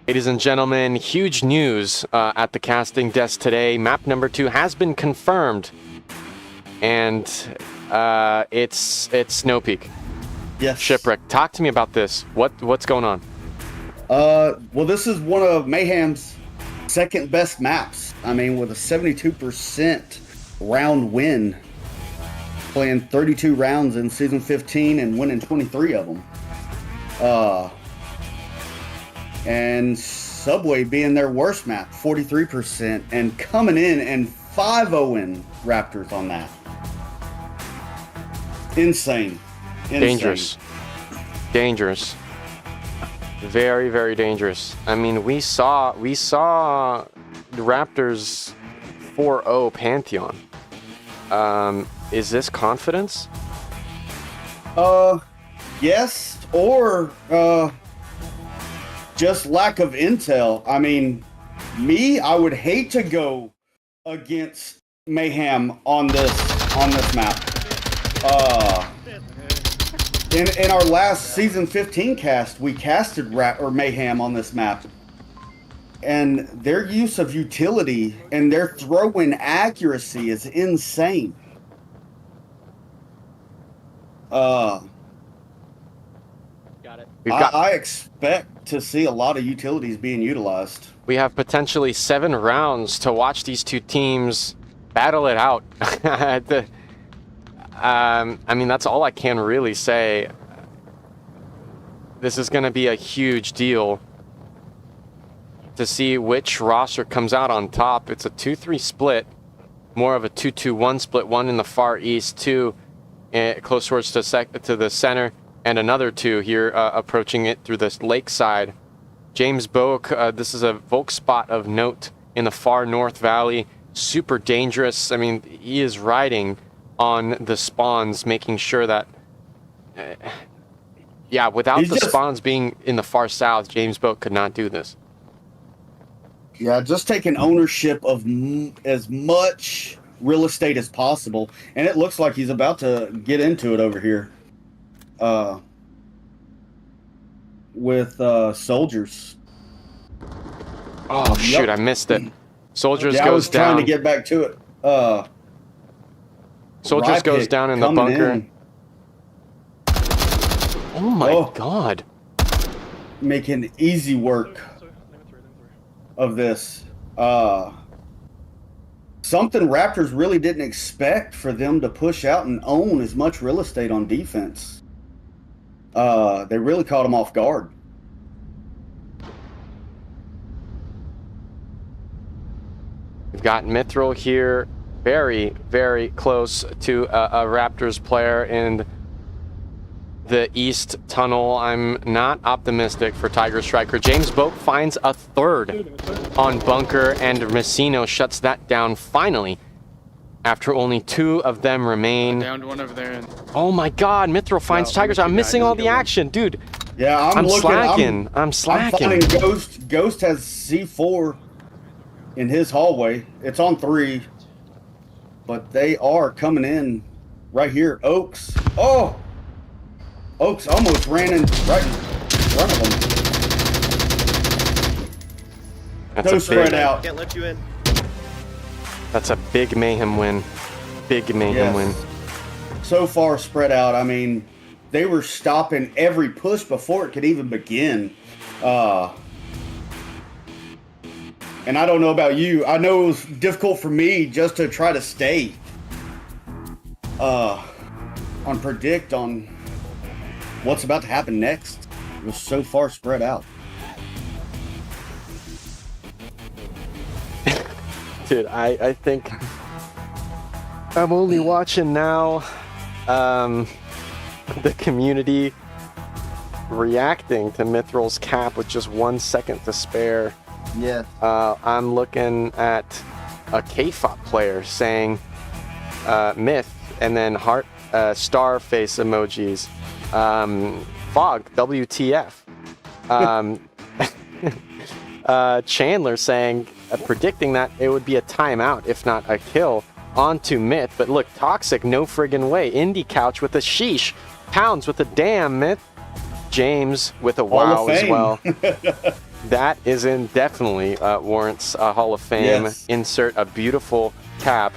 Ladies and gentlemen, huge news at the casting desk today. Map number 2 has been confirmed, and it's Snow Peak. Yes. Shipwreck. Talk to me about this. What's going on? Well, this is one of Mayhem's second best maps. I mean, with a 72% round win, playing 32 rounds in season 15 and winning 23 of them. And Subway being their worst map, 43%, and coming in and 5-0ing Raptors on that. Insane. Dangerous. Dangerous. Very, very dangerous. I mean, we saw the Raptors 4-0 Pantheon. Is this confidence? Yes, or just lack of intel. I mean, I would hate to go against Mayhem on this map. In our last season 15 cast, we casted Mayhem on this map, and their use of utility and their throw-in accuracy is insane. I expect to see a lot of utilities being utilized. We have potentially 7 rounds to watch these two teams battle it out. I mean, that's all I can really say. This is going to be a huge deal to see which roster comes out on top. It's a 2-3 split, more of a 2-2-1 split. One in the far east, 2 close towards to the center, and another 2 here approaching it through the lakeside. James Boak, this is a Volk spot of note in the far north valley. Super dangerous. I mean, he is riding on the spawns, making sure that... yeah, without He's the just- spawns being in the far south, James Boat could not do this. Yeah, just taking ownership of as much real estate as possible, and it looks like he's about to get into it over here. With soldiers. Oh, shoot, I missed it. Soldiers Yeah, I was goes down. trying to get back to it. Soldiers goes Rocket down in the coming bunker. in. Oh my Oh. god. Making easy work of this. Something Raptors really didn't expect for them to push out and own as much real estate on defense. They really caught them off guard. We've got Mithril here, very, very close to a Raptors player in the east tunnel. I'm not optimistic for Tiger Striker. James Boat finds a third on bunker, and Messino shuts that down finally after only 2 of them remain. Downed one over there. And... Oh my god, Mithril finds Tigers. I'm missing all the action, dude. Yeah, I'm looking, slacking. I'm I'm slacking. finding Ghost. Ghost has C4 in his hallway. It's on 3, but they are coming in right here. Oaks. Oh, Oaks almost ran in right in front of them. That's Go a spread big, out. Can't let you in. That's a big mayhem win. Big mayhem win. So far spread out. I mean, they were stopping every push before it could even begin. And I don't know about you. I know it was difficult for me just to try to stay on predict on what's about to happen next. It was so far spread out. Dude, I think I'm only watching now the community reacting to Mithril's cap with just 1 second to spare. Yeah. I'm looking at a K-Fop player saying myth and then heart star face emojis. Fog, WTF. Chandler saying, predicting that it would be a timeout, if not a kill, onto Myth. But look, Toxic, no friggin' way. Indie Couch with a sheesh. Pounds with a damn Myth. James with a wow as well. That is definitely warrants a Hall of Fame. Yes. Insert a beautiful cap.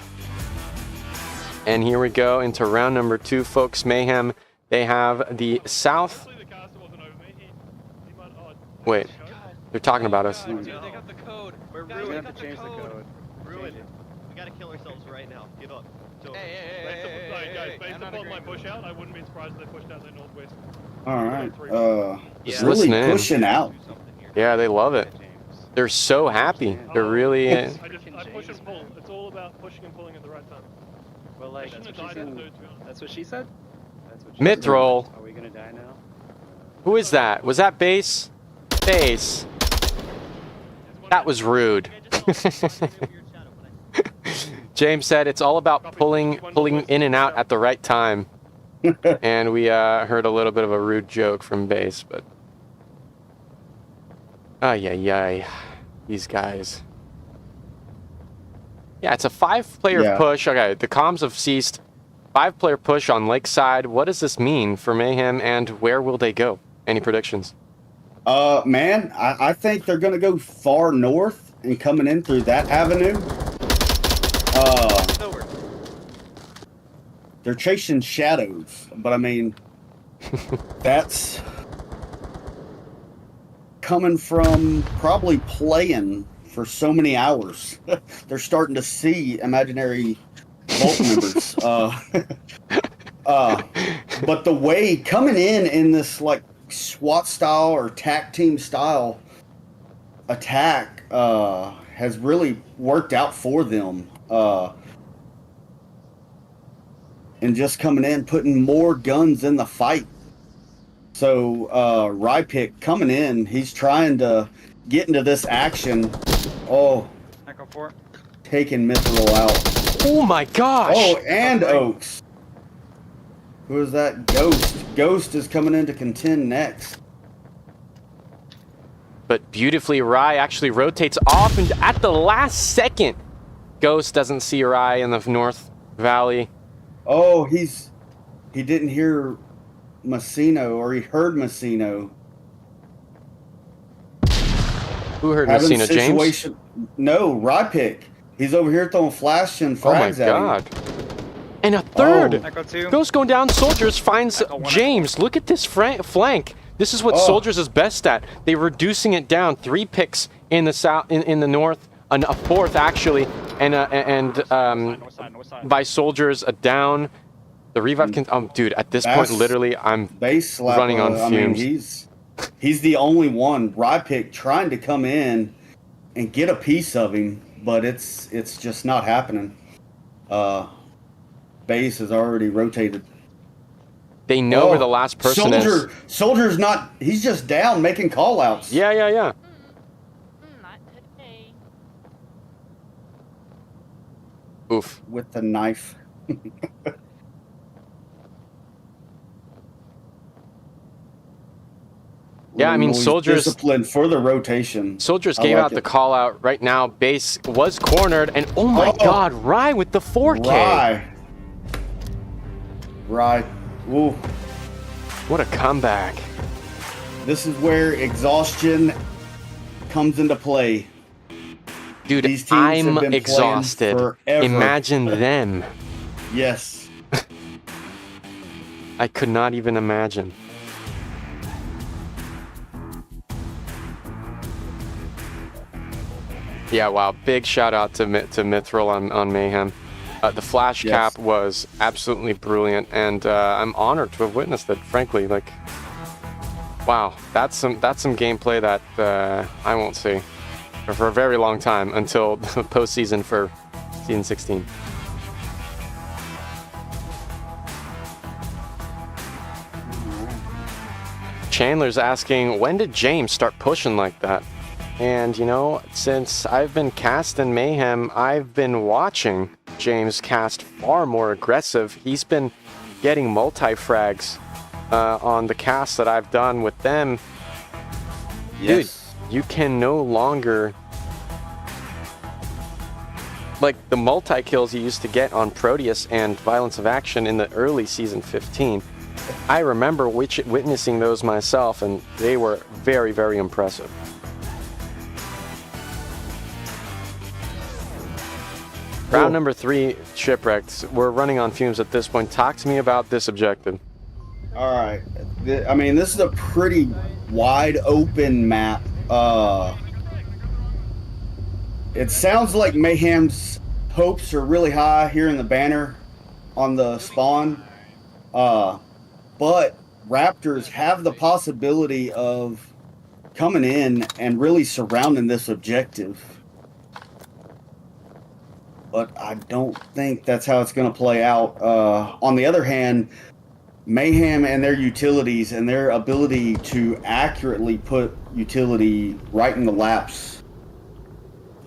And here we go into round number 2, folks. Mayhem. They have the South. Wait, they're talking about us. Dude, they got the code. We're ruined. We have to change the code. Ruined. We gotta kill ourselves right now. Give up. Guys, based upon my push out, I wouldn't be surprised if they pushed out their northwest. All right. Just Really listen in. pushing out. Yeah, they love it. They're so happy. They're really. I push and pull. It's all about pushing and pulling at the right time. Well, like, that's what she said? Mithril. Are we gonna die now? Who is that? Was that base? Base. That was rude. James said it's all about pulling in and out at the right time. And we heard a little bit of a rude joke from base, but ay, these guys. Yeah, it's a 5-player push. Okay, the comms have ceased. 5-player push on Lakeside. What does this mean for Mayhem, and where will they go? Any predictions? Man, I think they're going to go far north and coming in through that avenue. They're chasing shadows, but I mean, that's coming from probably playing for so many hours. They're starting to see imaginary vault members. But the way coming in this like SWAT style or TAC team style attack has really worked out for them. And just coming in, putting more guns in the fight. So Rypick coming in, he's trying to get into this action. Oh, taking Mithril out. Oh my gosh! Oh, and Oaks. Who is that? Ghost. Ghost is coming in to contend next. But beautifully, Rye actually rotates off, and at the last second, Ghost doesn't see Rye in the North Valley. Oh, he didn't hear Messino, or he heard Messino. Who heard Messino, James? No, Rypick. He's over here throwing flash and frags at him. Oh my god. And a third. Oh. Ghost going down. Soldiers finds James. Look at this flank. This is what Soldiers is best at. They're reducing it down. 3 picks in the south, in the north, a 4th actually, and by Soldiers a down. The revive can. Dude, at this point, literally, I'm running on fumes. I mean, he's the only one. Rypick trying to come in and get a piece of him, but it's just not happening. Base has already rotated. They know where the last person is. Soldier's not. He's just down making call outs. Yeah. Not today. Oof. With the knife. Yeah, I mean, Soldiers discipline for the rotation. Soldiers gave out the call out right now. Base was cornered, and oh my god, Rye with the 4K. Rye. Ooh. What a comeback. This is where exhaustion comes into play. Dude, I'm exhausted. Imagine them. Yes. I could not even imagine. Yeah, wow. Big shout out to Mithril on Mayhem. The flash cap was absolutely brilliant, and I'm honored to have witnessed it, frankly. Like, wow, that's some gameplay that I won't see for a very long time until the postseason for season 16. Chandler's asking, when did James start pushing like that? And, you know, since I've been cast in Mayhem, I've been watching James cast far more aggressive. He's been getting multi-frags on the casts that I've done with them. Yes. Dude, you can no longer... Like, the multi-kills you used to get on Proteus and Violence of Action in the early Season 15, I remember witnessing those myself, and they were very, very impressive. Round number 3, Shipwrecked. We're running on fumes at this point. Talk to me about this objective. All right. I mean, this is a pretty wide open map. It sounds like Mayhem's hopes are really high here in the banner on the spawn. But Raptors have the possibility of coming in and really surrounding this objective. But I don't think that's how it's going to play out. On the other hand, Mayhem and their utilities and their ability to accurately put utility right in the laps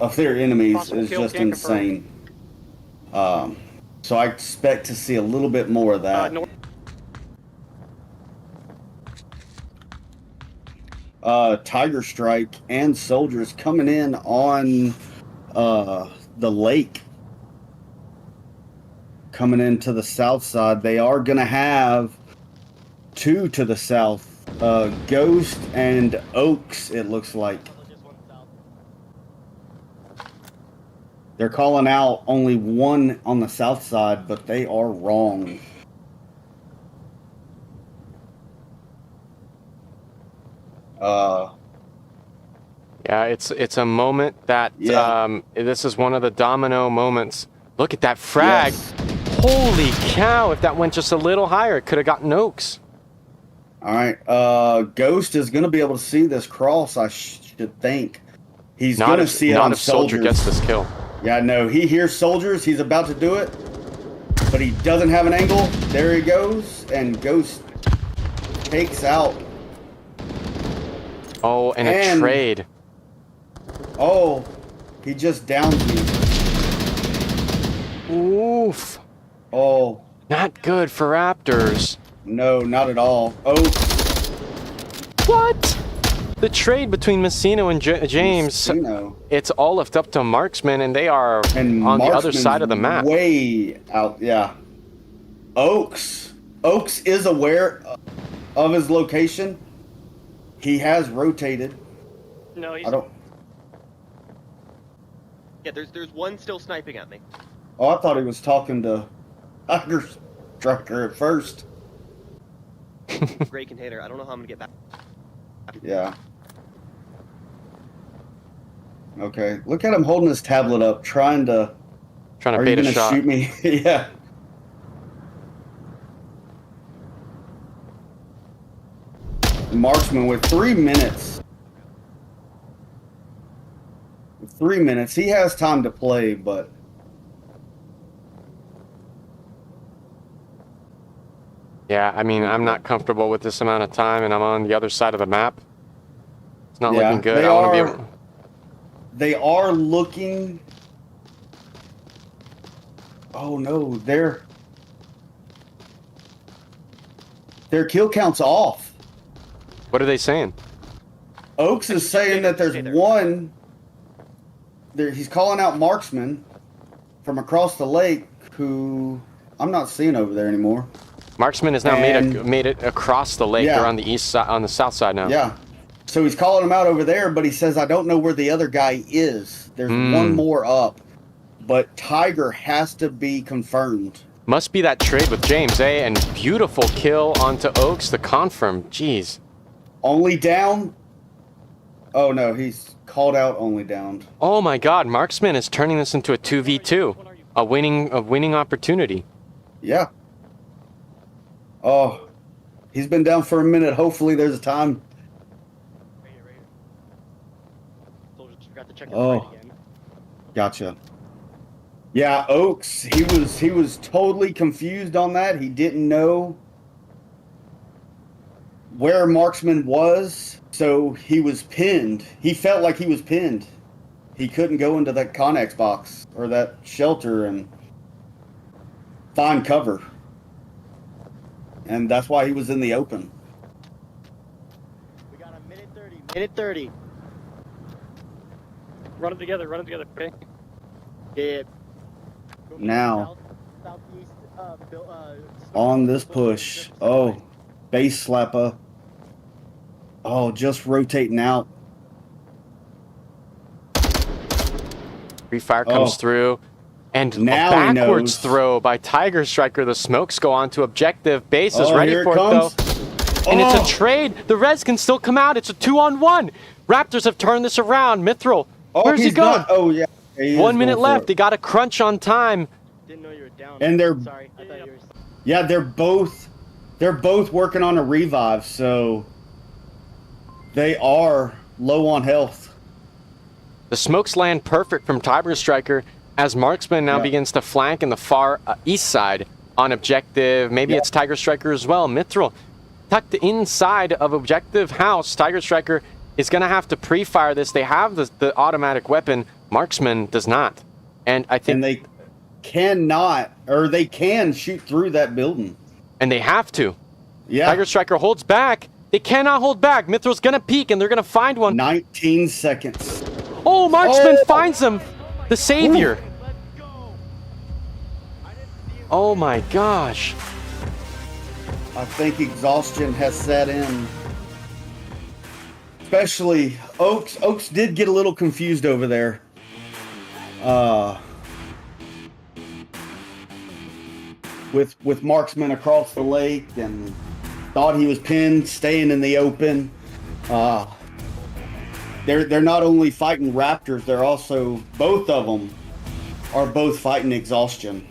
of their enemies is just insane. So I expect to see a little bit more of that. Tiger Strike and Soldiers coming in on the lake. Coming into the south side. They are going to have 2 to the south. Ghost and Oaks, it looks like. They're calling out only 1 on the south side, but they are wrong. Yeah, it's a moment that this is one of the domino moments. Look at that frag. Yes. Holy cow, if that went just a little higher, it could have gotten Oaks. All right, Ghost is going to be able to see this cross, I should think. He's going to see it on Soldier. Soldier gets this kill. Yeah, no, he hears Soldiers. He's about to do it, but he doesn't have an angle. There he goes, and Ghost takes out. Oh, and a trade. Oh, he just downs me. Oof. Oh, Not good for Raptors. No, not at all. Oaks. What? The trade between Messino and James, Messino. it's all left up to Marksman, and they are And on the other Marksman's side of the map. Way out, yeah. Oaks is aware of his location. He has rotated. No, he's. I don't. Yeah, there's one still sniping at me. Oh, I thought he was talking to Tiger Striker at first. Great container. I don't know how I'm gonna get back. Yeah. Okay. Look at him holding his tablet up, trying to. Trying to Are bait you a gonna shot. shoot me? Yeah. Marksman with 3 minutes. With 3 minutes, he has time to play, but. Yeah, I mean, I'm not comfortable with this amount of time, and I'm on the other side of the map. It's not looking good. I want to be able... They are looking. Oh no, their kill count's off. What are they saying? Oaks is saying that there's one. He's calling out Marksman from across the lake, who I'm not seeing over there anymore. Marksman has now made it across the lake. Yeah. They're on the east side, on the south side now. Yeah. So he's calling him out over there, but he says, I don't know where the other guy is. There's one more up, but Tiger has to be confirmed. Must be that trade with James, eh? And beautiful kill onto Oaks, the confirm. Jeez. Only down? Oh no, he's called out only down. Oh my God, Marksman is turning this into a 2v2, a winning opportunity. Yeah. Oh, he's been down for a minute. Hopefully there's a time. Oh, gotcha. Yeah, Oaks, he was totally confused on that. He didn't know where Marksman was, so he was pinned. He felt like he was pinned. He couldn't go into that Connex box or that shelter and find cover. And that's why he was in the open. We got a minute 30. Minute 30. Run it together, okay? Yeah. Now, Southeast, on this push. Oh, base slapper. Oh, just rotating out. Free fire comes through. And now a backwards he knows. throw by Tiger Striker. The smokes go on to objective. Base is Oh, ready here for it it, though. comes. And it's Oh. a trade. The res can still come out. It's a 2-on-1. Raptors have turned this around. Mithril, Oh, where's he he's going? not. Oh, yeah. He is 1 minute going for left. it. They got a crunch on time. Didn't know you were down. And they're Sorry, I thought you were. yeah, they're both working on a revive, so they are low on health. The smokes land perfect from Tiger Striker as Marksman now begins to flank in the far east side on objective. Maybe it's Tiger Striker as well. Mithril tucked inside of objective house. Tiger Striker is going to have to pre-fire this. They have the automatic weapon. Marksman does not. And I think... And they cannot, or they can shoot through that building. And they have to. Yeah. Tiger Striker holds back. They cannot hold back. Mithril's going to peek, and they're going to find one. 19 seconds. Oh, Marksman finds him. The savior. Oh my gosh. I think exhaustion has set in. Especially Oaks. Oaks did get a little confused over there. With Marksman across the lake and thought he was pinned, staying in the open. They're not only fighting Raptors, they're also, both of them are both fighting exhaustion.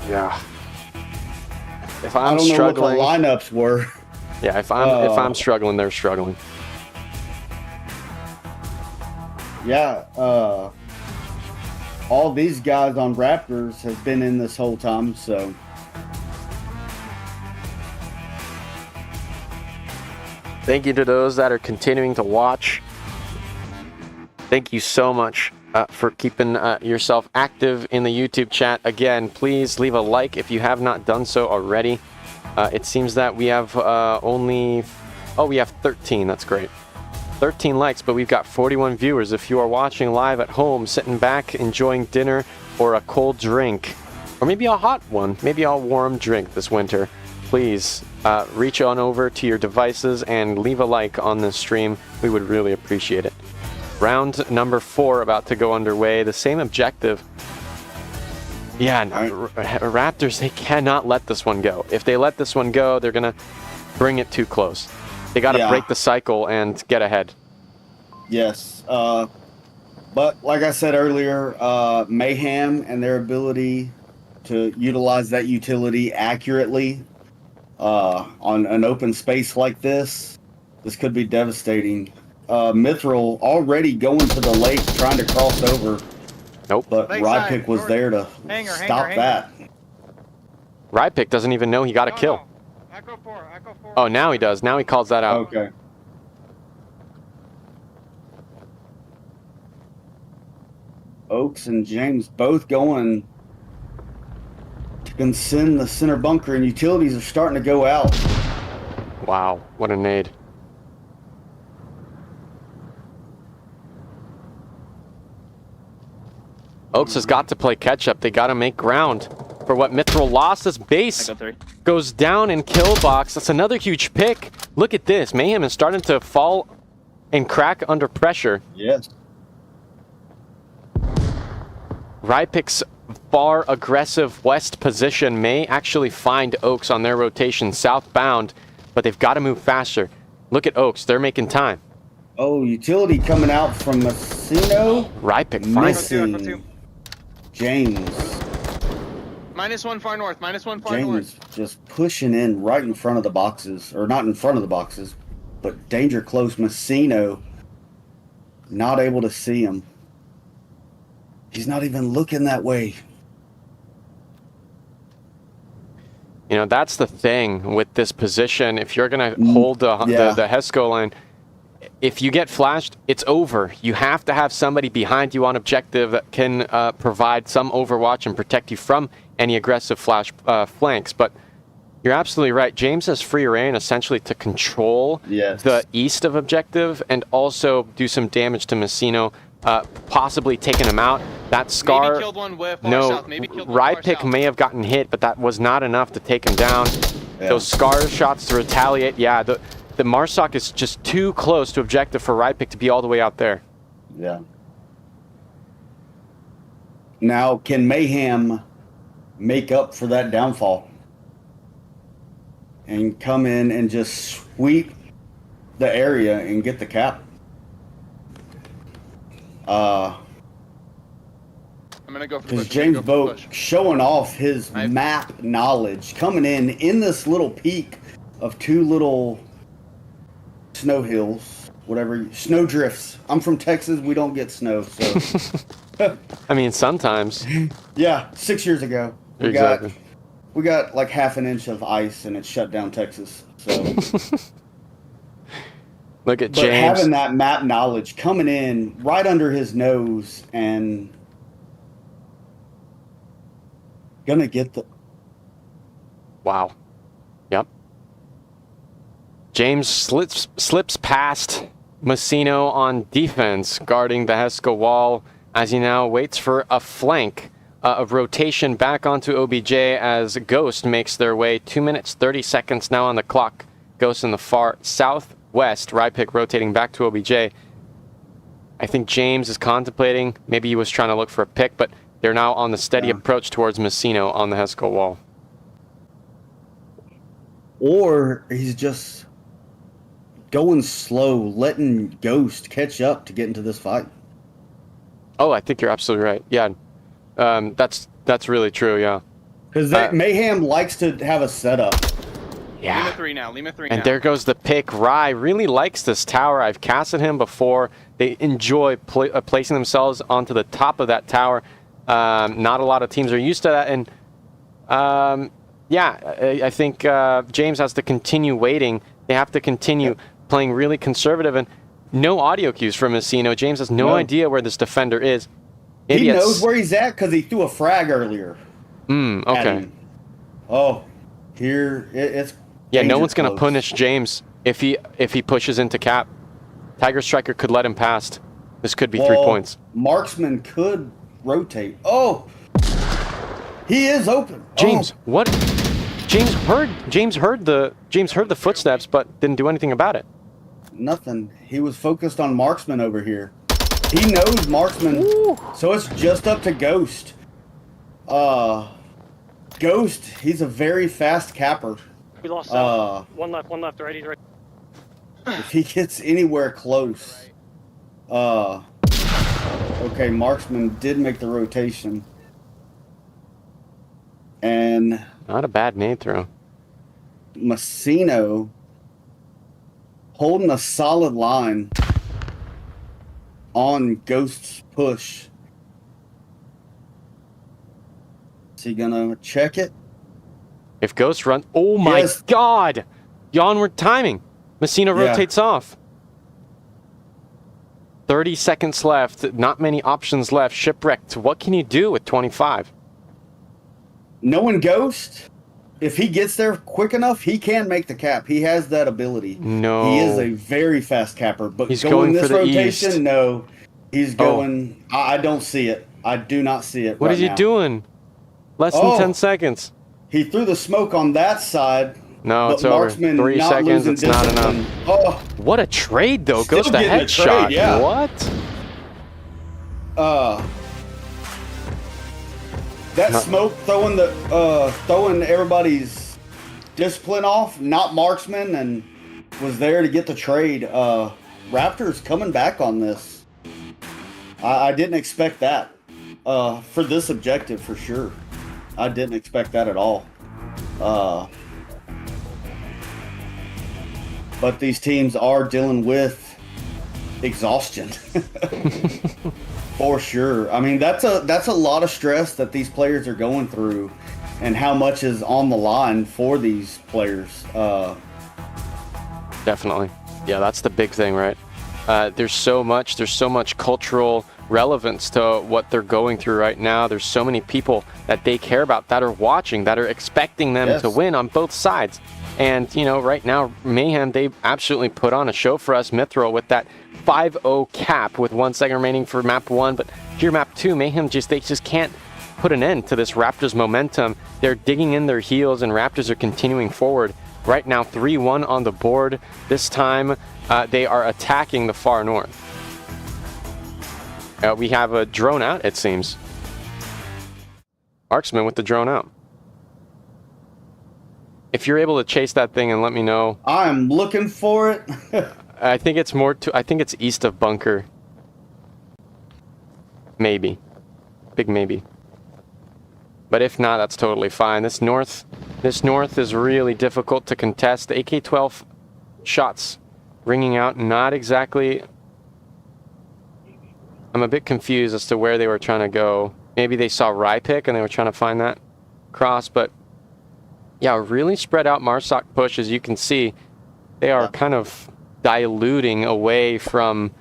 Yeah. If I I'm don't know struggling, what the lineups were. yeah. If I'm struggling, they're struggling. Yeah, all these guys on Raptors have been in this whole time, so. Thank you to those that are continuing to watch. Thank you so much for keeping yourself active in the YouTube chat. Again, please leave a like if you have not done so already. It seems that we have we have 13. That's great. 13 likes, but we've got 41 viewers. If you are watching live at home, sitting back, enjoying dinner or a cold drink, or maybe a hot one, maybe a warm drink this winter, please reach on over to your devices and leave a like on this stream. We would really appreciate it. Round number 4 about to go underway. The same objective. Yeah, Raptors, they cannot let this one go. If they let this one go, they're going to bring it too close. They got to break the cycle and get ahead. Yes. But like I said earlier, Mayhem and their ability to utilize that utility accurately on an open space like this could be devastating. Mithril already going to the lake, trying to cross over. Nope. But Rypick was there to stop that. Rypick doesn't even know he got a kill. Echo 4. Oh, now he does. Now he calls that out. Okay. Oaks and James both going to consend the center bunker, and utilities are starting to go out. Wow, what a nade. Oaks has got to play catch-up. They got to make ground for what Mithril lost. His base goes down in kill box. That's another huge pick. Look at this. Mayhem is starting to fall and crack under pressure. Yes. Rypick's far aggressive west position may actually find Oaks on their rotation southbound, but they've got to move faster. Look at Oaks. They're making time. Oh, utility coming out from Messino. Rypick finds James. -1 far north. -1 far James north. just pushing in right in front of the boxes. Or not in front of the boxes, but danger close. Messino not able to see him. He's not even looking that way. You know, that's the thing with this position. If you're going to hold the HESCO line, if you get flashed, it's over. You have to have somebody behind you on objective that can provide some overwatch and protect you from any aggressive flash flanks. But you're absolutely right. James has free reign essentially to control the east of objective and also do some damage to Messino, possibly taking him out. That Scar, maybe killed one far no, south. Maybe killed one far Rypick south. may have gotten hit, but that was not enough to take him down. Yeah. Those Scar shots to retaliate, yeah, the Marsoc is just too close to objective for Rypick to be all the way out there. Yeah. Now, can Mayhem make up for that downfall and come in and just sweep the area and get the cap? I'm gonna go for Because push. James I'm gonna go Boat for push. showing off his map knowledge, coming in this little peak of two little snow hills, whatever, snow drifts. I'm from Texas. We don't get snow, so. I mean, sometimes. Yeah, 6 years ago. We got like half an inch of ice and it shut down Texas. So look at but James having that map knowledge coming in right under his nose and gonna get the Wow. Yep. James slips past Messino on defense, guarding the HESCO wall as he now waits for a flank of rotation back onto OBJ as Ghost makes their way. 2 minutes, 30 seconds now on the clock. Ghost in the far southwest. Rypick rotating back to OBJ. I think James is contemplating. Maybe he was trying to look for a pick, but they're now on the steady approach towards Messino on the HESCO wall. Or he's just going slow, letting Ghost catch up to get into this fight. Oh, I think you're absolutely right. Yeah, that's really true. Yeah, because Mayhem likes to have a setup. Yeah. Lima 3 now. Lima 3 and now. there goes the pick. Rye really likes this tower. I've casted him before. They enjoy placing themselves onto the top of that tower. Not a lot of teams are used to that, and I think James has to continue waiting. They have to continue playing really conservative, and no audio cues from Messino. James has no idea where this defender is. He knows where he's at because he threw a frag earlier. Okay. Oh, here it's. Yeah, no one's gonna punish James if he pushes into cap. Tiger Striker could let him past. This could be 3 points. Marksman could rotate. Oh, he is open. James, what? James heard the footsteps, but didn't do anything about it. Nothing. He was focused on Marksman over here. He knows Marksman, so it's just up to Ghost. Ghost, he's a very fast capper. We lost one left, right, he's right. If he gets anywhere close. Okay, Marksman did make the rotation. And not a bad nade throw. Messino holding a solid line on Ghost's push. Is he gonna check it? If Ghost runs, oh my God! Onward timing. Messina rotates off. 30 seconds left. Not many options left. Shipwrecked. What can you do with 25? Knowing Ghost, if he gets there quick enough, he can make the cap. He has that ability. No. He is a very fast capper. But he's going this for the rotation, east. no. He's going... I don't see it. I do not see it What is he doing? Less than 10 seconds. He threw the smoke on that side. No, it's over. 3 seconds, it's not enough. Oh, what a trade, though. Still Ghost a getting a headshot. trade, yeah. What? That smoke throwing everybody's discipline off, not Marksman, and was there to get the trade. Raptors coming back on this. I didn't expect that for this objective for sure. I didn't expect that at all. But these teams are dealing with exhaustion. For sure. I mean, that's a lot of stress that these players are going through, and how much is on the line for these players. Definitely. Yeah, that's the big thing, right? There's so much cultural relevance to what they're going through right now. There's so many people that they care about, that are watching, that are expecting them to win on both sides. And, you know, right now, Mayhem, they absolutely put on a show for us, Mithril, with that 5-0 cap with 1 second remaining for map 1. But here, map 2, Mayhem, they just can't put an end to this Raptors momentum. They're digging in their heels, and Raptors are continuing forward. Right now, 3-1 on the board. This time, they are attacking the far north. We have a drone out, it seems. Marksman with the drone out. If you're able to chase that thing and let me know. I'm looking for it. I think it's I think it's east of bunker. Maybe. Big maybe. But if not, that's totally fine. This north is really difficult to contest. The AK-12 shots ringing out, not exactly. I'm a bit confused as to where they were trying to go. Maybe they saw Rypick and they were trying to find that cross, but yeah, really spread out Marsoc push. As you can see, they are kind of diluting away from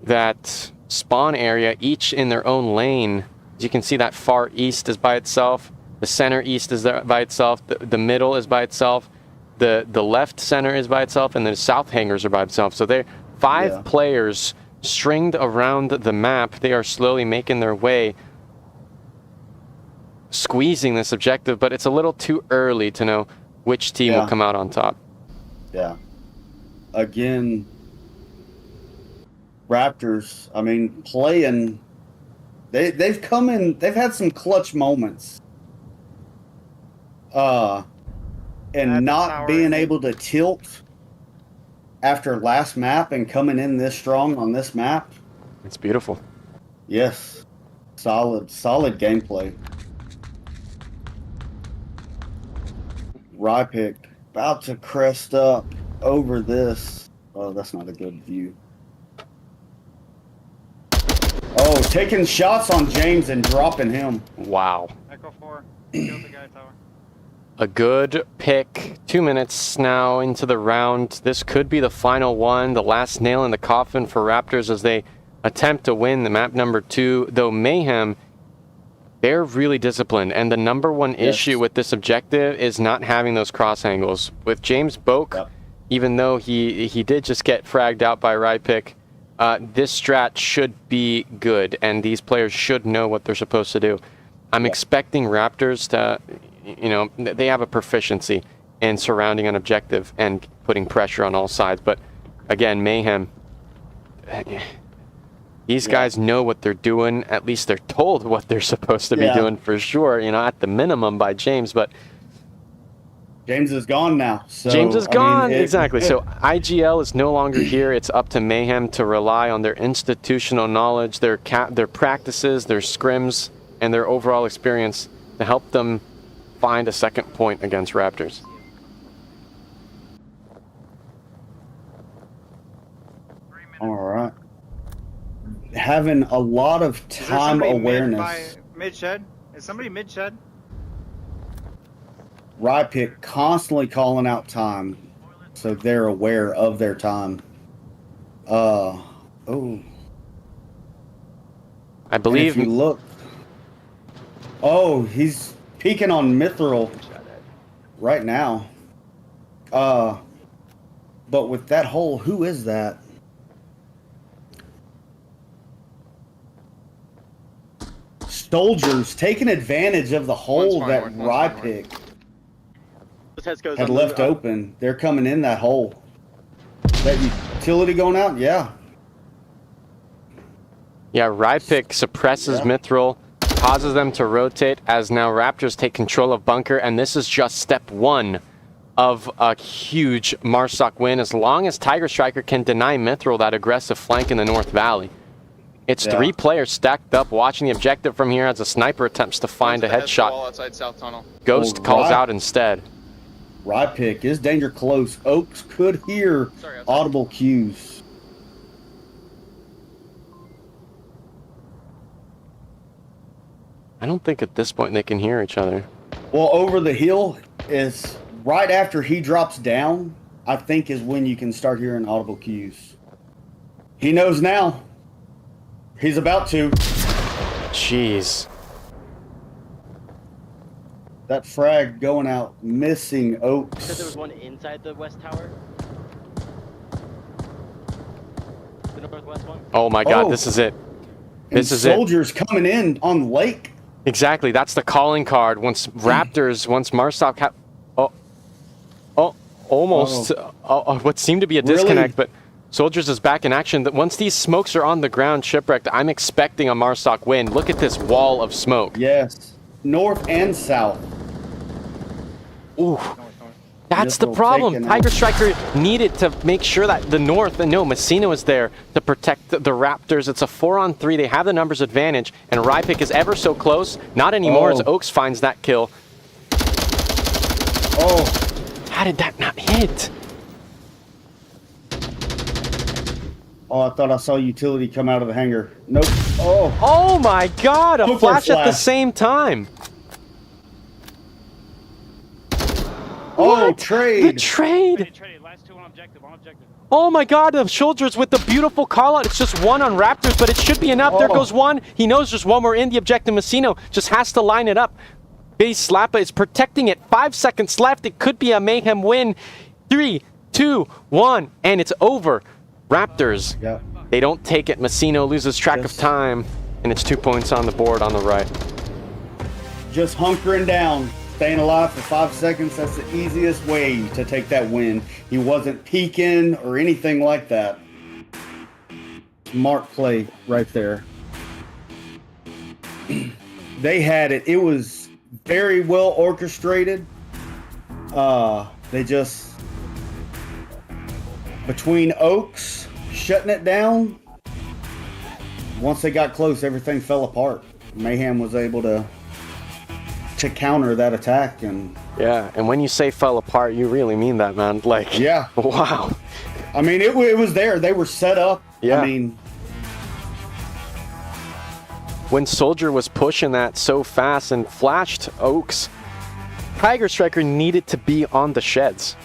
that spawn area, each in their own lane. As you can see, that far east is by itself. The center east is there by itself. The middle is by itself. The left center is by itself, and the south hangars are by itself. So they're 5 players stringed around the map. They are slowly making their way, squeezing this objective, but it's a little too early to know which team will come out on top. Yeah. Again, Raptors, I mean, playing, they've come in, they've had some clutch moments. And not being able to tilt after last map and coming in this strong on this map. It's beautiful. Yes. Solid gameplay. Rypick about to crest up over this. Oh, that's not a good view. Oh, taking shots on James and dropping him. Wow. Echo 4. Kill the guy tower. A good pick. 2 minutes now into the round. This could be the final one, the last nail in the coffin for Raptors as they attempt to win the map number 2, though Mayhem, they're really disciplined, and the number one issue with this objective is not having those cross angles. With James Boak, even though he did just get fragged out by Rypick, this strat should be good, and these players should know what they're supposed to do. I'm expecting Raptors to, you know, they have a proficiency in surrounding an objective and putting pressure on all sides, but again, Mayhem, these guys know what they're doing. At least they're told what they're supposed to be doing for sure, you know, at the minimum by James, but James is gone now. So, James is gone, exactly. So IGL is no longer here. It's up to Mayhem to rely on their institutional knowledge, their practices, their scrims, and their overall experience to help them find a second point against Raptors. All right. Having a lot of time awareness. Mid shed? Is somebody mid shed? Rypick constantly calling out time, so they're aware of their time. I believe if you look. Oh, he's peeking on Mithril right now. But with that hole, who is that? Soldiers taking advantage of the hole that Rypick had left open. They're coming in that hole. That utility going out? Yeah. Yeah, Rypick suppresses Mithril, causes them to rotate as now Raptors take control of bunker, and this is just step 1 of a huge Marsoc win as long as Tiger Striker can deny Mithril that aggressive flank in the North Valley. It's 3 players stacked up watching the objective from here as a sniper attempts to find a headshot. Outside South Tunnel. Ghost calls out instead. Rypick is danger close. Oaks could hear audible cues. I don't think at this point they can hear each other. Well, over the hill is right after he drops down, I think is when you can start hearing audible cues. He knows now. He's about to. Jeez. That frag going out, missing Oaks. You said there was one inside the west tower? The northwest one? Oh my god, this is it. This is it. Soldiers coming in on lake. Exactly, that's the calling card. Once Raptors, once Marsoc almost what seemed to be a disconnect, but Soldiers is back in action. Once these smokes are on the ground, Shipwrecked, I'm expecting a Marsoc win. Look at this wall of smoke. Yes. North and south. Ooh. That's the problem. Tiger Striker needed to make sure that the North, and no, Messina was there to protect the Raptors. It's a 4-on-3. They have the numbers advantage, and Rypick is ever so close. Not anymore as Oaks finds that kill. Oh. How did that not hit? Oh, I thought I saw utility come out of the hangar. Nope. Oh. Oh my god, a flash at the same time. Oh, trade. The trade. Last 2 on objective, Oh my god, the Soldiers with the beautiful call out. It's just 1 on Raptors, but it should be enough. There goes 1. He knows there's 1 more in the objective. Messino just has to line it up. Base Slappa is protecting it. 5 seconds left. It could be a Mayhem win. 3, 2, 1, and it's over. Raptors, they don't take it. Messino loses track of time, and it's 2 points on the board on the right. Just hunkering down, staying alive for 5 seconds. That's the easiest way to take that win. He wasn't peeking or anything like that. Smart play right there. They had it. It was very well orchestrated. They just... Between Oaks shutting it down, once they got close, everything fell apart. Mayhem was able to counter that attack, and yeah. And when you say fell apart, you really mean that, man. Like, yeah, wow. I mean, it was there. They were set up. Yeah. I mean, when Soldier was pushing that so fast and flashed Oaks, Tiger Striker needed to be on the sheds.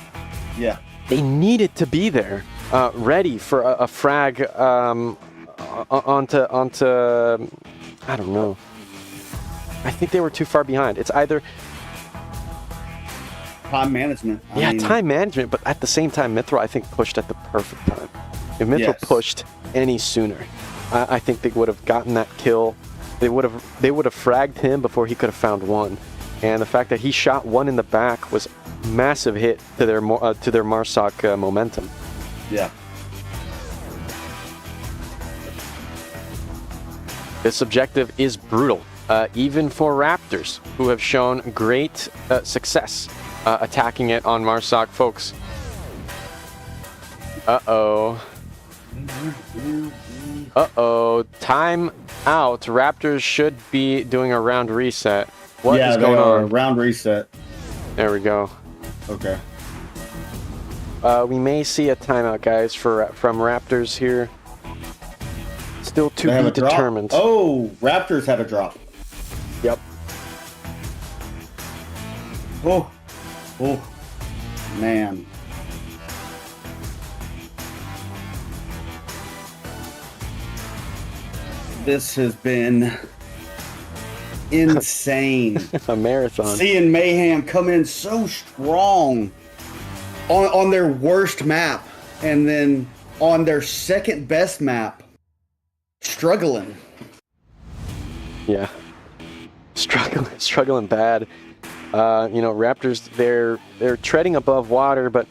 Yeah. They needed to be there, ready for a frag onto I don't know. I think they were too far behind. It's either time management. I mean, time management, but at the same time, Mithril I think pushed at the perfect time. If Mithril pushed any sooner, I think they would have gotten that kill. They would have fragged him before he could have found one. And the fact that he shot one in the back was a massive hit to their Marsoc momentum. Yeah. This objective is brutal, even for Raptors, who have shown great success attacking it on Marsoc, folks. Uh-oh. Uh-oh. Time out. Raptors should be doing a round reset. What is going on? Round reset. There we go. Okay. We may see a timeout, guys, from Raptors here. Still to be determined. Oh, Raptors had a drop. Yep. Oh, man. This has been insane. A marathon. Seeing Mayhem come in so strong on their worst map, and then on their second best map, struggling. Yeah. Struggling bad. Raptors, they're treading above water, but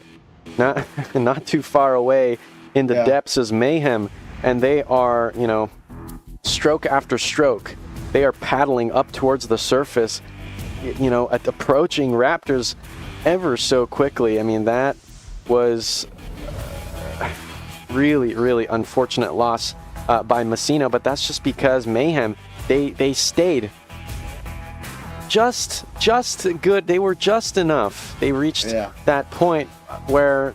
not too far away in the depths as Mayhem, and they are, stroke after stroke, they are paddling up towards the surface, approaching Raptors ever so quickly. I mean, that was really, really unfortunate loss by Messina, but that's just because Mayhem, they stayed just good. They were just enough. They reached that point where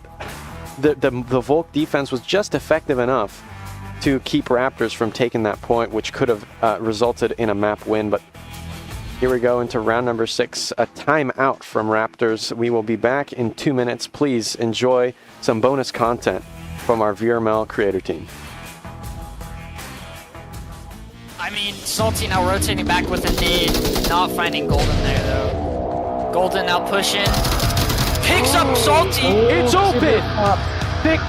the Volk defense was just effective enough to keep Raptors from taking that point, which could have resulted in a map win. But here we go into round number 6, a timeout from Raptors. We will be back in 2 minutes. Please enjoy some bonus content from our VRML creator team. I mean, Salty now rotating back with a nade, not finding Golden there though. Golden now pushing, picks up Salty. It's open. Thick.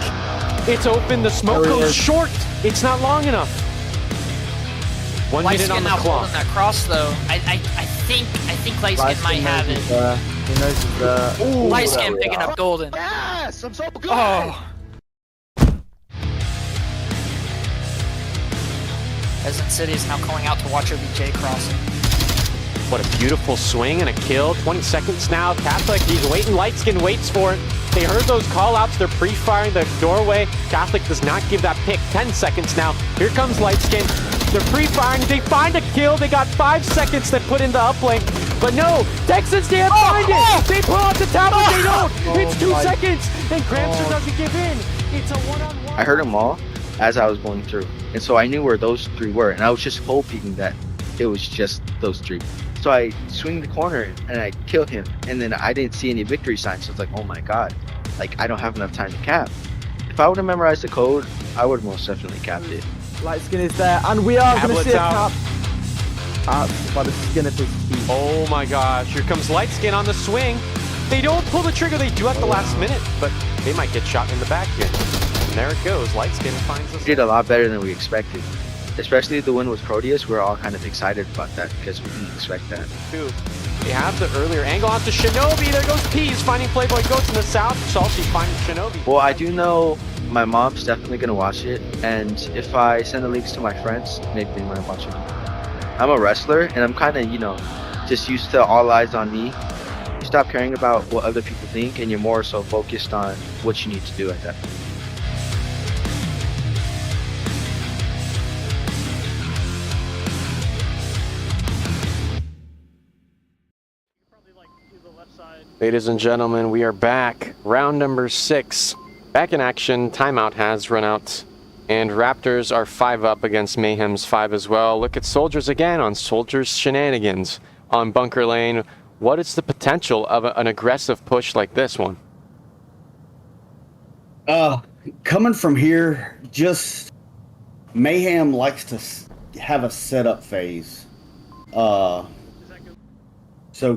It's open. The smoke goes short. It's not long enough. 1 minute on the clock. That cross though. I think Lightskin might have it. He knows he's there. Lightskin picking up Golden. Yes, I'm so good. Oh. Resident City is now calling out to watch OBJ crossing. What a beautiful swing and a kill. 20 seconds now. Catholic, he's waiting. Lightskin waits for it. They heard those call-outs. They're pre-firing the doorway. Catholic does not give that pick. 10 seconds now. Here comes Lightskin. They're pre-firing. They find a kill. They got 5 seconds to put into uplink. But no, Texans can't find it. They pull out the top, but they don't. It's 2 seconds, and Gramster doesn't give in. It's a one-on-one. I heard them all as I was going through, and so I knew where those 3 were, and I was just hoping that it was just those 3. So I swing the corner and I kill him, and then I didn't see any victory signs. So it's like, oh my god, like I don't have enough time to cap. If I would have memorized the code, I would have most definitely capped it. Lightskin is there, and we are going to see a cap. By the skin of his teeth. Oh my gosh, here comes Lightskin on the swing. They don't pull the trigger, they do at the last minute, but they might get shot in the back here. And there it goes, Lightskin finds us. We did a lot better than we expected. Especially the win with Proteus, we're all kind of excited about that because we didn't expect that. They have the earlier angle onto Shinobi. There goes Peas finding Playboy Goats in the south. Salty finding Shinobi. Well, I do know my mom's definitely going to watch it, and if I send the links to my friends, maybe they might watch it. I'm a wrestler, and I'm kind of, just used to all eyes on me. You stop caring about what other people think, and you're more so focused on what you need to do at that point. Ladies and gentlemen, we are back. Round number 6. Back in action. Timeout has run out. And Raptors are 5 up against Mayhem's 5 as well. Look at Soldiers again on Soldiers shenanigans on Bunker Lane. What is the potential of an aggressive push like this one? Coming from here, just Mayhem likes to have a setup phase. So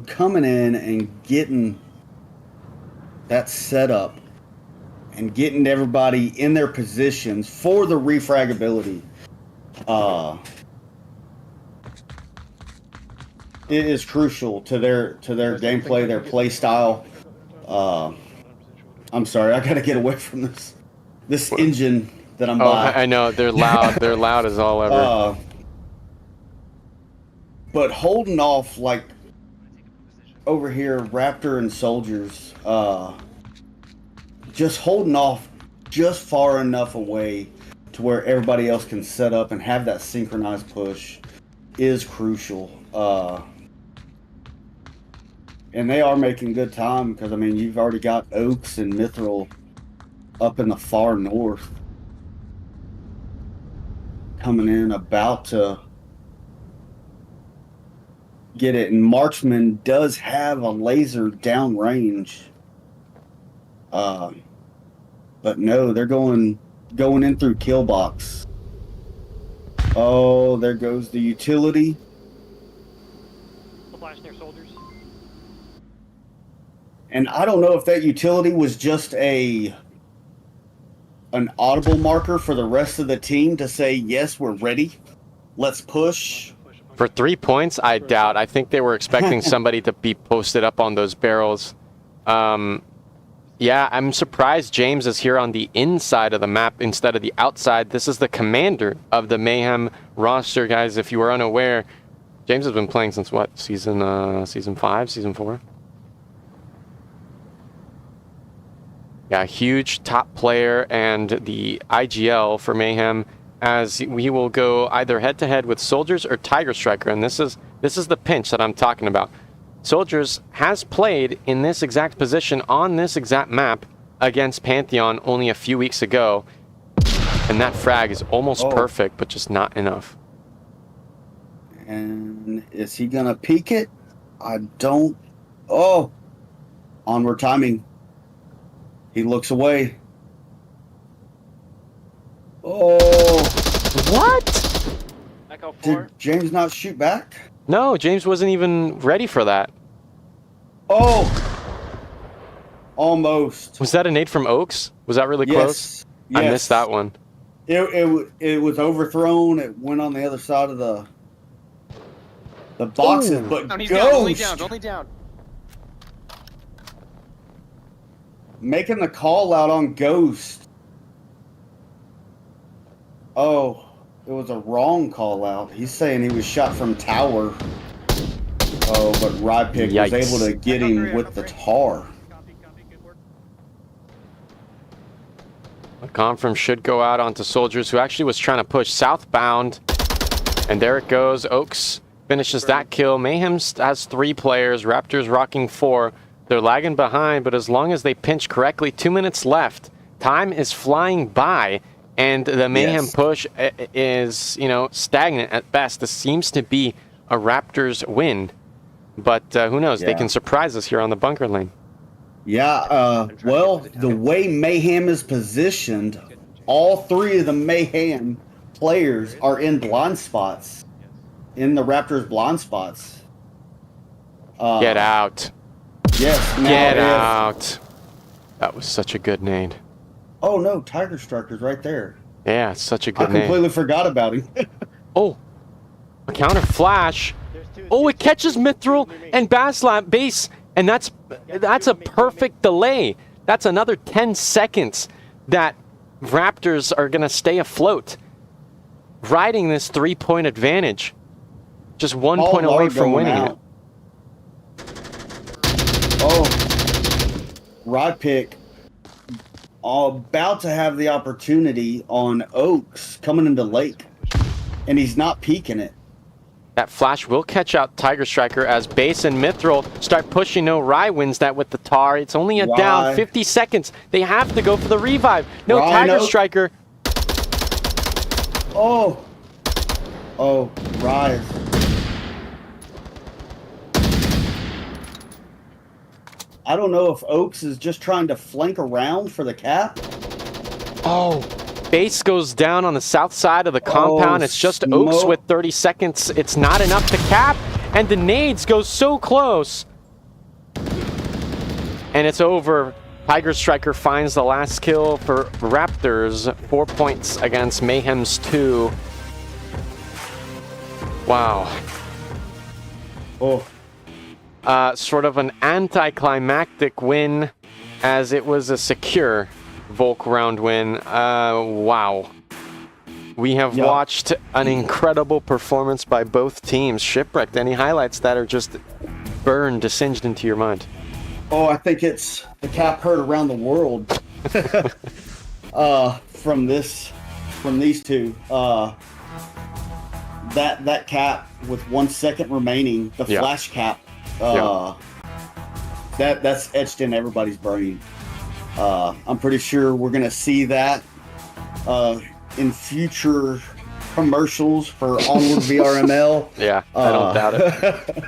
coming in and getting that setup and getting everybody in their positions for the refragability, it is crucial to their gameplay, their play style. I'm sorry, I gotta get away from this engine that I'm buying. I know, they're loud. They're loud as all ever. But holding off, like, over here, Raptor and Soldiers, just holding off just far enough away to where everybody else can set up and have that synchronized push is crucial. And they are making good time because, I mean, you've already got Oaks and Mithril up in the far north coming in, about to get it. And Marksman does have a laser downrange. But no, they're going in through kill box. Oh, there goes the utility. Flash near soldiers. And I don't know if that utility was just an audible marker for the rest of the team to say, yes, we're ready. Let's push. For 3 points, I doubt. I think they were expecting somebody to be posted up on those barrels. Yeah, I'm surprised James is here on the inside of the map instead of the outside. This is the commander of the Mayhem roster, guys. If you were unaware, James has been playing since what? Season 5, season 4? Yeah, huge top player and the IGL for Mayhem, as we will go either head-to-head with Soldiers or Tiger Striker, and this is the pinch that I'm talking about. Soldiers has played in this exact position on this exact map against Pantheon only a few weeks ago, and that frag is almost perfect, but just not enough. And is he gonna peek it? I don't. Oh, onward timing. He looks away. Oh. What? Did James not shoot back? No, James wasn't even ready for that. Oh. Almost. Was that a nade from Oaks? Was that really close? Yes. I missed that one. It was overthrown. It went on the other side of the boxes, but He's Ghost down, only down. making the call out on Ghost. Oh, it was a wrong call out. He's saying he was shot from tower. Oh, but Rodpick was able to get him with the tar. A confirm should go out onto Soldiers, who actually was trying to push southbound. And there it goes. Oaks finishes that kill. Mayhem has 3 players. Raptors rocking 4. They're lagging behind, but as long as they pinch correctly, 2 minutes left. Time is flying by, and the Mayhem push is, stagnant at best. This seems to be a Raptors win, but who knows? They can surprise us here on the bunker lane. Yeah, well, the way Mayhem is positioned, all 3 of the Mayhem players are in blind spots, in the Raptors' blind spots. Get out. Yes, get out. That was such a good nade. Oh no, Tiger Striker's right there. Yeah, such a good nade. I completely forgot about him. Oh, a counter flash. Oh, it catches Mithril and Base, and that's a perfect delay. That's another 10 seconds that Raptors are going to stay afloat, riding this 3-point advantage. Just 1 point away from winning it. Oh, Rodpick about to have the opportunity on Oaks coming into Lake, and he's not peeking it. That flash will catch out Tiger Striker as Base and Mithril start pushing. No, Rye wins that with the tar. It's only a down, 50 seconds. They have to go for the revive. No, Tiger Striker. Oh, Rye. I don't know if Oaks is just trying to flank around for the cap. Oh, Base goes down on the south side of the compound. It's just Oaks with 30 seconds. It's not enough to cap, and the nades go so close. And it's over. Tiger Striker finds the last kill for Raptors. 4 points against Mayhem's 2. Wow. Sort of an anticlimactic win, as it was a secure Volk round win. Wow. We have watched an incredible performance by both teams. Shipwrecked, any highlights that are just burned, singed into your mind? Oh, I think it's the cap heard around the world from these two. That cap with 1 second remaining, the flash cap, that's etched in everybody's brain. I'm pretty sure we're gonna see that in future commercials for Onward VRML. Yeah, I don't doubt it.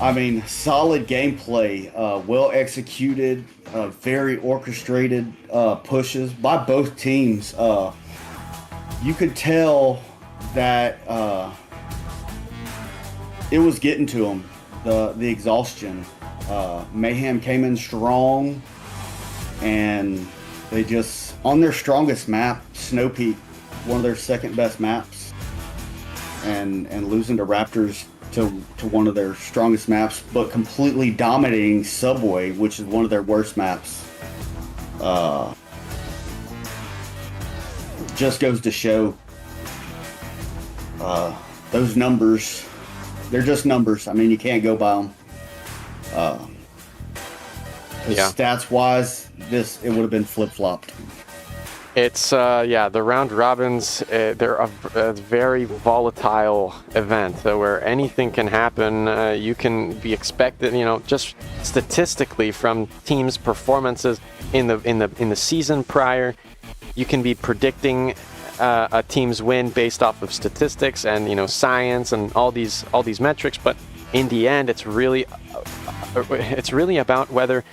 I mean, solid gameplay, well executed, very orchestrated pushes by both teams. You could tell that it was getting to them, the exhaustion. Mayhem came in strong, and they just, on their strongest map, Snow Peak, one of their second best maps, and losing to Raptors to one of their strongest maps, but completely dominating Subway, which is one of their worst maps. Just goes to show those numbers, they're just numbers. I mean, you can't go by them. Stats wise, it would have been flip-flopped. It's, the round robins, they're a very volatile event where anything can happen. You can be expected, just statistically from teams' performances in the season prior. You can be predicting a team's win based off of statistics and, science and all these metrics. But in the end, it's really about whether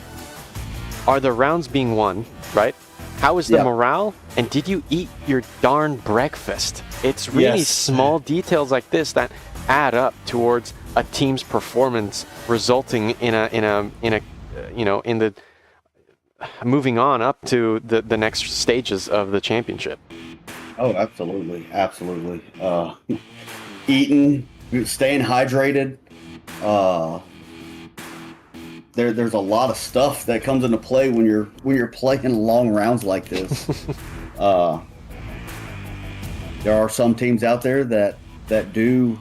are the rounds being won, right? How is the morale? And did you eat your darn breakfast? It's really small details like this that add up towards a team's performance, resulting in the moving on up to the next stages of the championship. Oh, absolutely. Eating, staying hydrated. There's a lot of stuff that comes into play when you're playing long rounds like this. There are some teams out there that do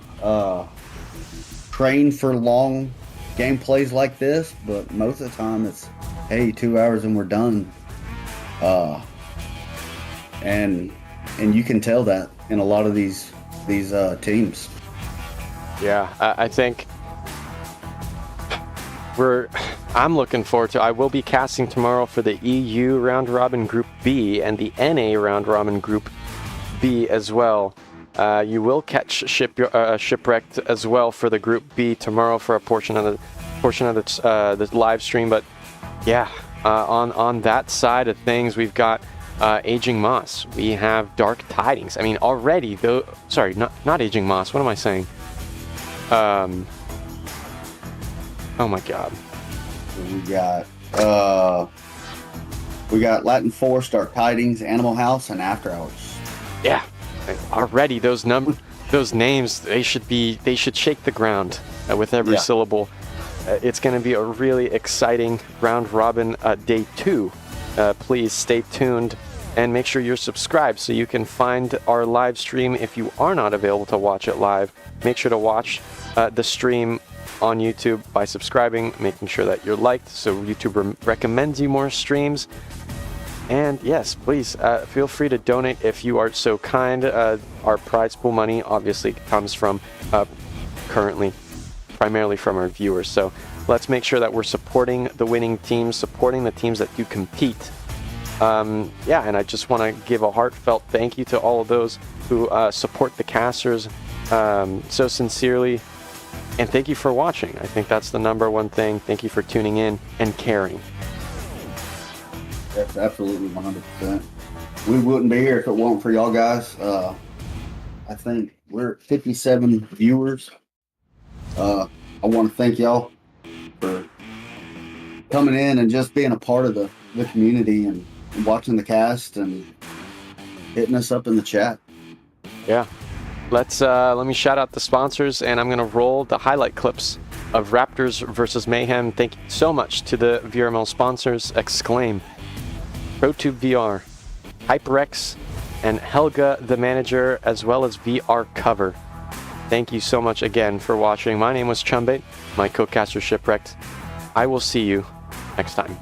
train for long gameplays like this, but most of the time it's, hey, 2 hours and we're done. And you can tell that in a lot of these teams. Yeah, I think I'm looking forward to. I will be casting tomorrow for the EU round robin Group B and the NA round robin Group B as well. You will catch Shipwrecked as well for the Group B tomorrow for a portion of the live stream. But yeah, on that side of things, we've got Aging Moss. We have Dark Tidings. I mean, already though. Sorry, not Aging Moss. What am I saying? Oh my God. We got Latin Force, Dark Tidings, Animal House, and After Hours. Yeah, already those names, they should shake the ground with every syllable. It's going to be a really exciting round robin day 2. Please stay tuned and make sure you're subscribed so you can find our live stream. If you are not available to watch it live, make sure to watch the stream on YouTube by subscribing, making sure that you're liked so YouTube recommends you more streams. And yes, please feel free to donate if you are so kind. Our prize pool money obviously comes from currently primarily from our viewers. So let's make sure that we're supporting the winning teams, supporting the teams that do compete. And I just want to give a heartfelt thank you to all of those who support the casters so sincerely. And thank you for watching. I think that's the number one thing. Thank you for tuning in and caring. That's absolutely 100%. we wouldn't be here if it weren't for y'all guys. I think we're at 57 viewers. I want to thank y'all for coming in and just being a part of the community and watching the cast and hitting us up in the chat. Yeah. Let me shout out the sponsors, and I'm going to roll the highlight clips of Raptors versus Mayhem. Thank you so much to the VRML sponsors: Exclaim, ProTube VR, HyperX, and Helga the Manager, as well as VR Cover. Thank you so much again for watching. My name was Chumbait, my co-caster Shipwrecked. I will see you next time.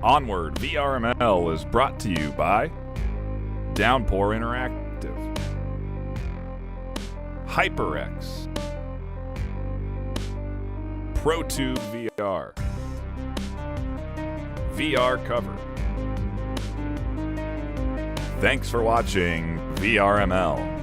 Onward VRML is brought to you by Downpour Interactive, HyperX, ProTube VR, VR Cover. Thanks for watching VRML.